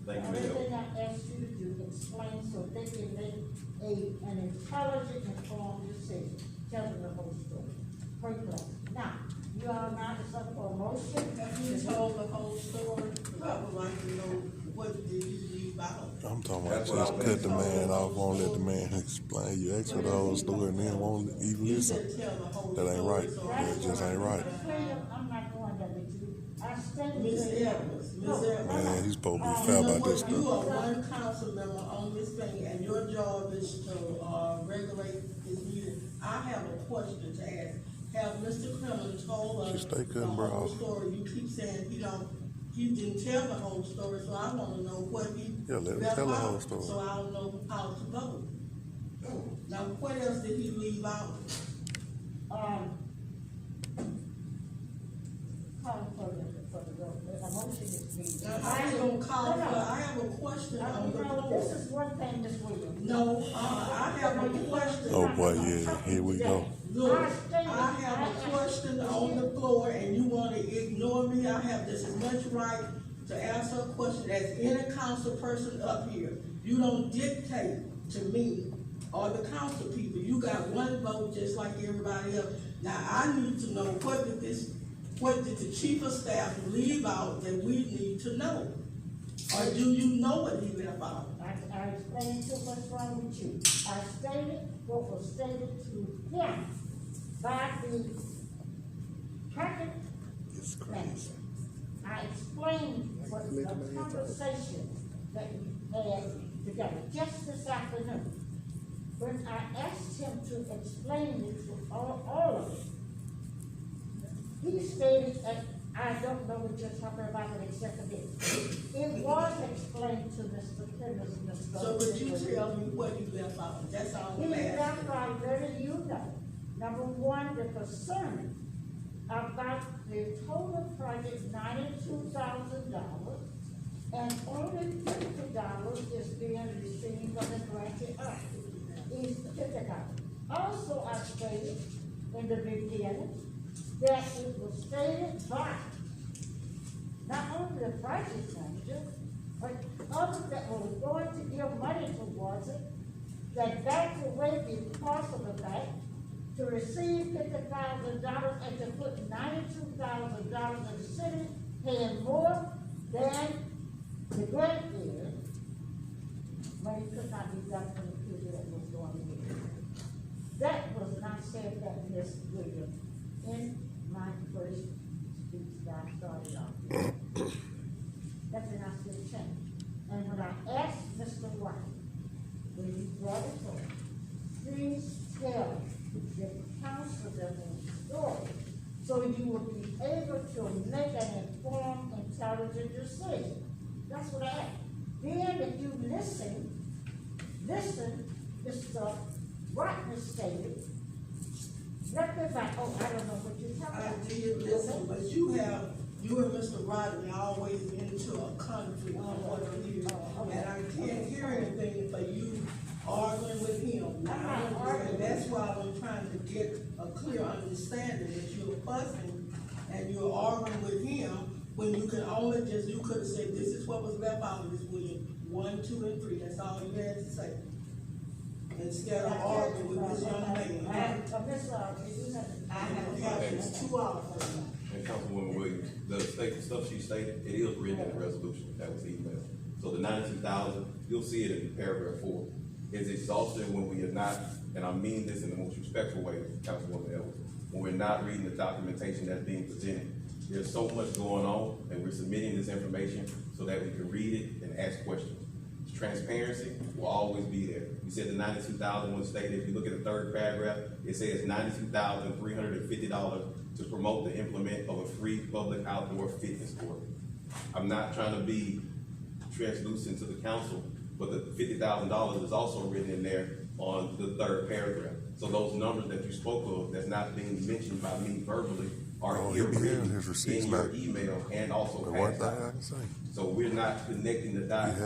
Thank you, Ms. Everything I asked you to do, explain so they can make an intelligent, informed decision, tell them the whole story. Great plan. Now, you all now is up for a motion. Have you told the whole story? Because I would like to know what did you leave out? I'm talking about just cut the man off, won't let the man explain. You ask for the whole story and then won't even listen. That ain't right. That just ain't right. I'm not going there with you. I stand. Ms. Evans, Man, he's supposed to be fair about this You stuff. are one council member on this thing, and your job is to, regulate this meeting. I have a question to ask. Have Mr. Clemens told us Just stay the cutting, bro. whole story? You keep saying he didn't tell the whole story, so I wanna know what he. Yeah, let him left tell the out, whole story. So I don't know how to vote. Now, what else did he leave out? Call for the motion is being. I ain't gonna call for, I have a question on the floor. This is one thing, Ms. Williams. No, I have a question. Oh boy, yeah, here we go. Look, I have a question on the floor and you wanna ignore me. I have just as much right to answer a question as any council person up here. You don't dictate to me or the council people. You got one vote just like everybody else. Now, I need to know what did the chief of staff leave out that we need to know? Or do you know what he left out? I explained to what's wrong with you. I stated what was stated to him by the packet manager. I explained what the conversation that we had together just this afternoon. When I asked him to explain it to all of it, he stated that I don't know what you're talking about, except for this. It was explained to Mr. Clemens, Mr. So would you tell me what he left out? That's all I'm He asking. left out, letting you know. Number one, the concern about the total project, $92,000, and only $50 is being received from the grantee up. Is $50. Also, I stated in the beginning that it was stated by not only the project manager, but others that were going to give money towards it, that would weigh the cost of the bank to receive $50,000 and to put $92,000 in the city, paying more than the grant is. Money could not be done for the people that was going to get it. That was not said that Ms. Williams in my first speech that I started off. That did not still change. And when I asked Mr. White, when you brought it forward, please tell the council the whole story, so you will be able to make an informed, intelligent decision. That's what I asked. Then if you listen, Mr. White stated, let me back, oh, I don't know what you're talking about. I did listen, but you have You and Mr. Rodney always into a conflict on what I'm hearing, and I can't hear anything for you arguing with him. And that's why I'm trying to get a clear understanding that you're fussing and you're arguing with him when you can only just, you could have said, this is what was left out of this, William, 1, 2, and 3, that's all you had to say. Instead of arguing with this young lady. I have 2 hours. And Councilwoman Williams, the stuff she stated, it is written in the resolution that was emailed. So the 92,000, you'll see it in paragraph 4. It's exhaustive when we are not, and I mean this in the most respectful way, Councilwoman Edwards, when we're not reading the documentation that's being presented. There's so much going on, and we're submitting this information so that we can read it and ask questions. Transparency will always be there. You said the 92,000 was stated. If you look at the third paragraph, it says $92,350 to promote the implement of a free public outdoor fitness court. I'm not trying to be translucent to the council, but the $50,000 is also written in there on the third paragraph. So those numbers that you spoke of, that's not being mentioned by me verbally, are here written in your email and also passed out. So we're not connecting the dots. We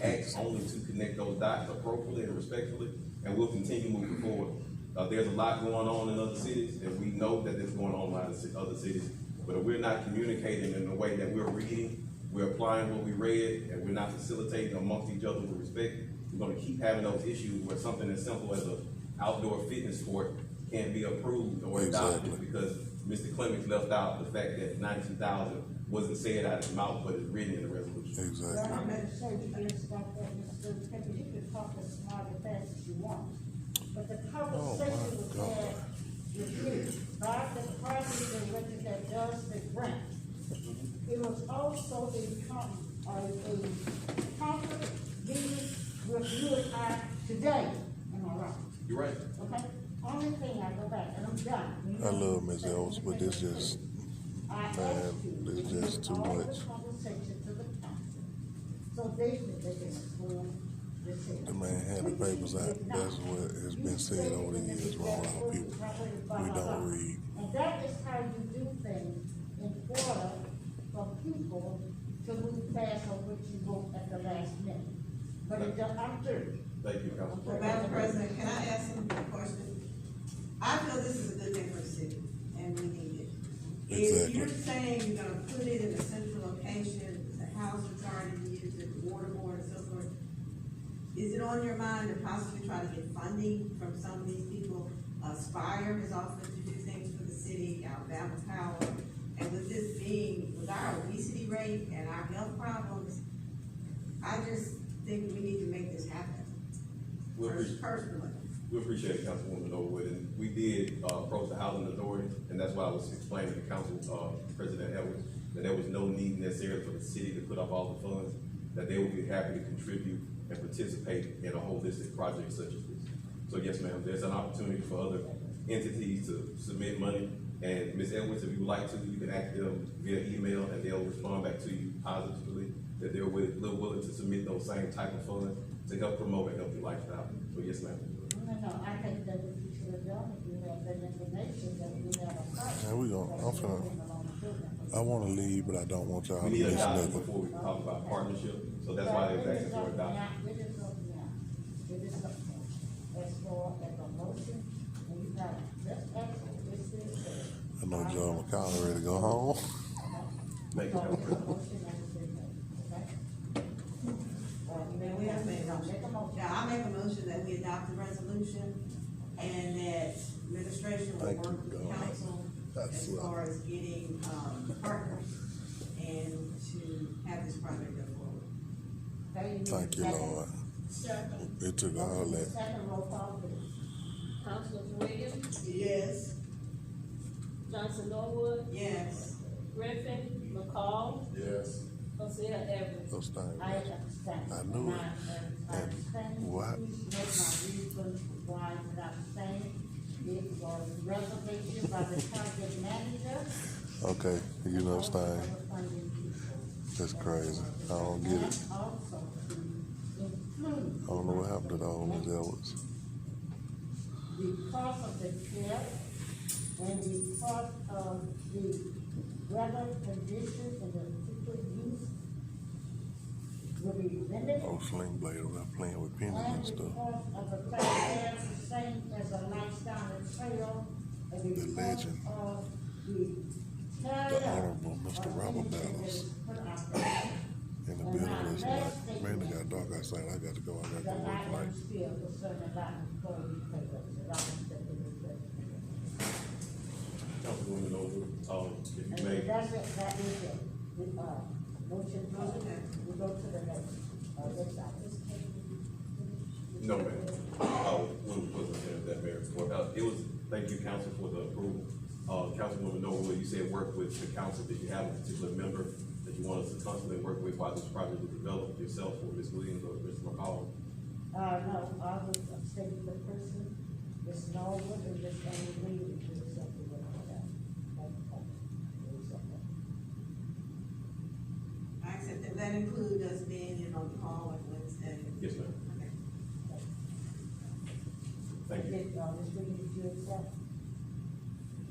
ask only to connect those dots appropriately and respectfully, and we'll continue moving forward. There's a lot going on in other cities, and we know that there's going on in other cities, but if we're not communicating in the way that we're reading, we're applying what we read, and we're not facilitating amongst each other with respect, we're gonna keep having those issues where something as simple as an outdoor fitness court can't be approved or adopted because Mr. Clemens left out the fact that 92,000 wasn't said out of his mouth, but it's written in the resolution. Well, I'm not sure you can stop that, Mr. Pepper. You can talk as smart and fast as you want. But the conversation was had with you by the party director that does the grant. It was also a conference meeting with you and I today. Am I right? You're right. Okay? Only thing, I go back and I'm done. I love Ms. Ellis, but this just, man, this just too much. So they can explain this. The man had the papers out. That's what has been said over the years from a lot of people. We don't read. And that is how you do things in order for people to move fast on what you vote at the last minute. But it just, I'm through. Thank you, Councilwoman. Madam President, can I ask some questions? I feel this is a good thing for the city, and we need it. If you're saying you're gonna put it in a central location, the house is already used, the water board and so forth, is it on your mind to possibly try to get funding from some of these people? Spire has offered to do things for the city, Alabama Power, and with this being, with our obesity rate and our health problems, I just think we need to make this happen. Personally. We appreciate it, Councilwoman Norwood, and we did approach the Housing Authority, and that's why I was explaining to Council President Edwards that there was no need necessarily for the city to put up all the funds, that they would be happy to contribute and participate in a holistic project such as this. So yes, ma'am, there's an opportunity for other entities to submit money, and Ms. Edwards, if you would like to, you can ask them via email, and they'll respond back to you positively that they're willing to submit those same type of funds to help promote a healthy lifestyle. So yes, ma'am. No, I think that what you should have done, if you have that information, that we have a fight. Man, I wanna leave, but I don't want y'all to We need a miss document nothing. before we talk about partnership, so that's why they're asking for a document. It is something now. It is something. As far as a motion, and you got, just ask this is. I know Joe McConnell ready to go home. Thank you, Council President. Man, we have to make a motion. Now, I make a motion that we adopt the resolution and that administration will work with the council as far as getting, partners and to have this project go forward. Thank you, Lord. It took all that. Second roll call, please. Councilors Williams, Yes. Johnson Norwood, Yes. Griffin, McCall, Yes. Hosea Evans. Those things. I understand. I knew it. And what? Please make my reasons why I'm saying it was reservation by the project manager. Okay, you know this thing. That's crazy. I don't get it. Also to include. I don't know what happened to the old Ms. Edwards. Because of the debt and because of the weather conditions and the frequent use will be limited. Old Sling Blade over there playing with pennies And and stuff. because of the fact that it's the same as a lifestyle and trail, and The because legend, of the the Honorable Mr. Robert Battles. In the building is like, man, it got dark outside. I got to go. I got to that go work I tonight. am still concerned about before we take up the dollars. Councilwoman Noble, if you And may. that's it, that is it. Motion president, we go to the next, next item. No, ma'am. Wasn't there that mayor report. It was, thank you, council, for the approval. Councilwoman Noble, you said work with the council. Did you have a particular member that you want us to constantly work with while this project was developed, yourself or Ms. Williams or Mr. McCall? No, I would say the person, Ms. Norwood and Ms. Amy Lee, to accept the work of that. I accept that. That include us being in on the call on Wednesday. Yes, ma'am. Okay. Thank you. Ms. Lee, did you accept?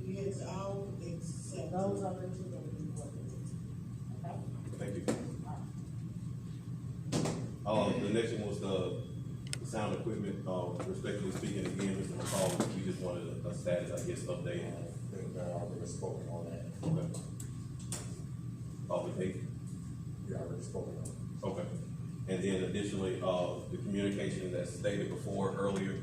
Yes, I'll accept. Those are the two that we work with. Okay? Thank you. The next one was the sound equipment, respectfully speaking, again, Mr. McCall, we just wanted a status, I guess, update. I think I already spoken on that. Okay. The date? You already spoken on it. Okay. And then additionally, the communication that's stated before earlier,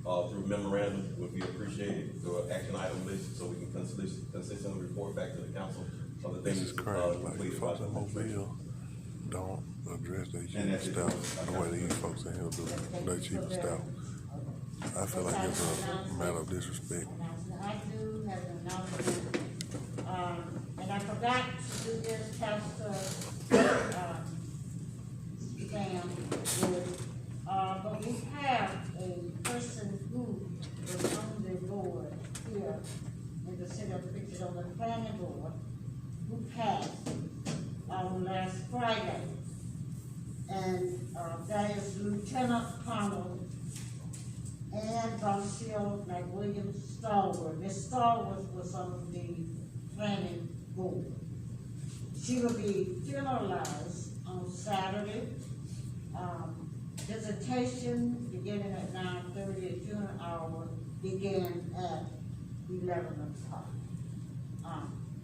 through memorandum would be appreciated, through an action item list, so we can consistently report back to the council of the This things is crazy. Like completed. folks in Mobile don't address their chief And of staff the way these folks in here do their chief of staff. I feel like it's a matter of disrespect. I do have an announcement, and I forgot to do this, Pastor, Sam, but we have a person who was on the board here in the city of Pritchard on the planning board, who passed on last Friday. And, that is Lieutenant Colonel and Bonsiel McWilliams Stallworth. Miss Stallworth was on the planning board. She will be funeralized on Saturday. Visitation beginning at 9:30, a funeral hour began at 11 o'clock.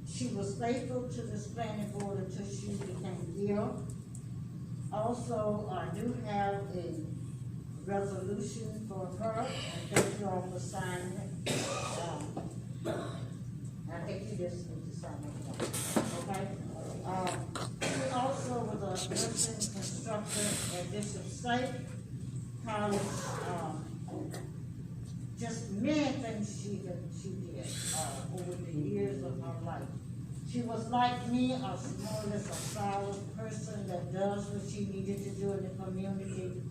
She was faithful to this planning board until she became ill. Also, I do have a resolution for her, and thank you all for signing it. I think you just need to sign it, okay? She also was a nursing instructor at Bishop State College, just many things she did, over the years of her life. She was like me, a small, solid person that does what she needed to do in the community,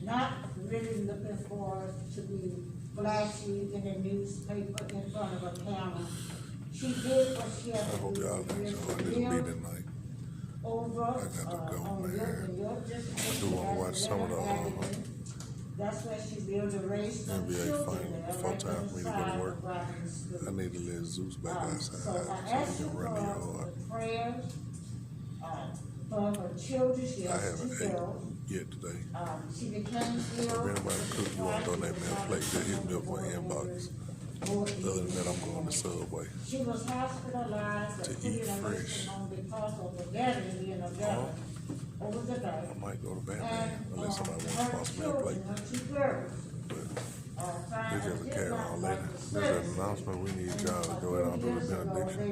not really looking for to be flashy in the newspaper in front of a camera. She did what she had I hope to do. y'all enjoy this meeting tonight. Over, I got to go, on man. your district. I do want to watch some of the That's where she built a race of NBA children final there, before right time for me to go to work. inside I need to let Zeus back outside So I so asked he her can run the yard. for prayers, for her children. She I has haven't two ate girls. yet today. She became If ill. anybody cook, you want to donate me a plate, just hit me up on inbox. Other than that, I'm going to Subway. She was hospitalized To and put eat in a fresh. nursing home because of the veteran being a veteran over the day. I might go to Bam And, Bam unless somebody wants to her sponsor me a plate. children, her two girls, This is a carry on later. This is an announcement. We need y'all to go ahead and do the benediction.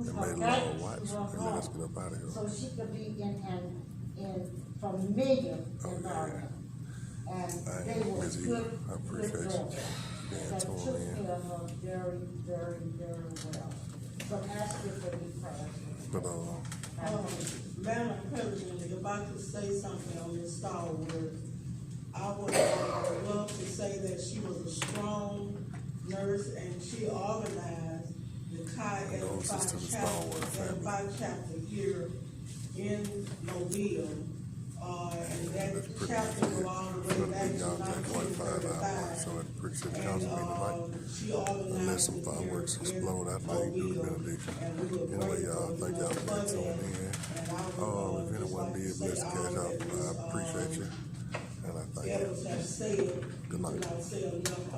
And may the Lord watch and let us get up out of here. so she could be in familiar environment. And they were busy. good, I good appreciate girls. being That tuned took in. care of her very, very, very well. So ask you for your prayers. But, Madam President, if I could say something on this Stallworth, I would love to say that she was a strong nurse and she organized the Chi Edify chapter here in Mobile. And That's that pretty chapter much it. go all the It's way gonna back be to y'all take 45 hours, 1935. so at Pritchard Council meeting tonight, She unless some organized the fireworks year explode after they do the benediction. Anyway, y'all, thank y'all for being tuned in. If anyone did bless the cash out, I appreciate you, and I thank you. Elders have said, Good night. say enough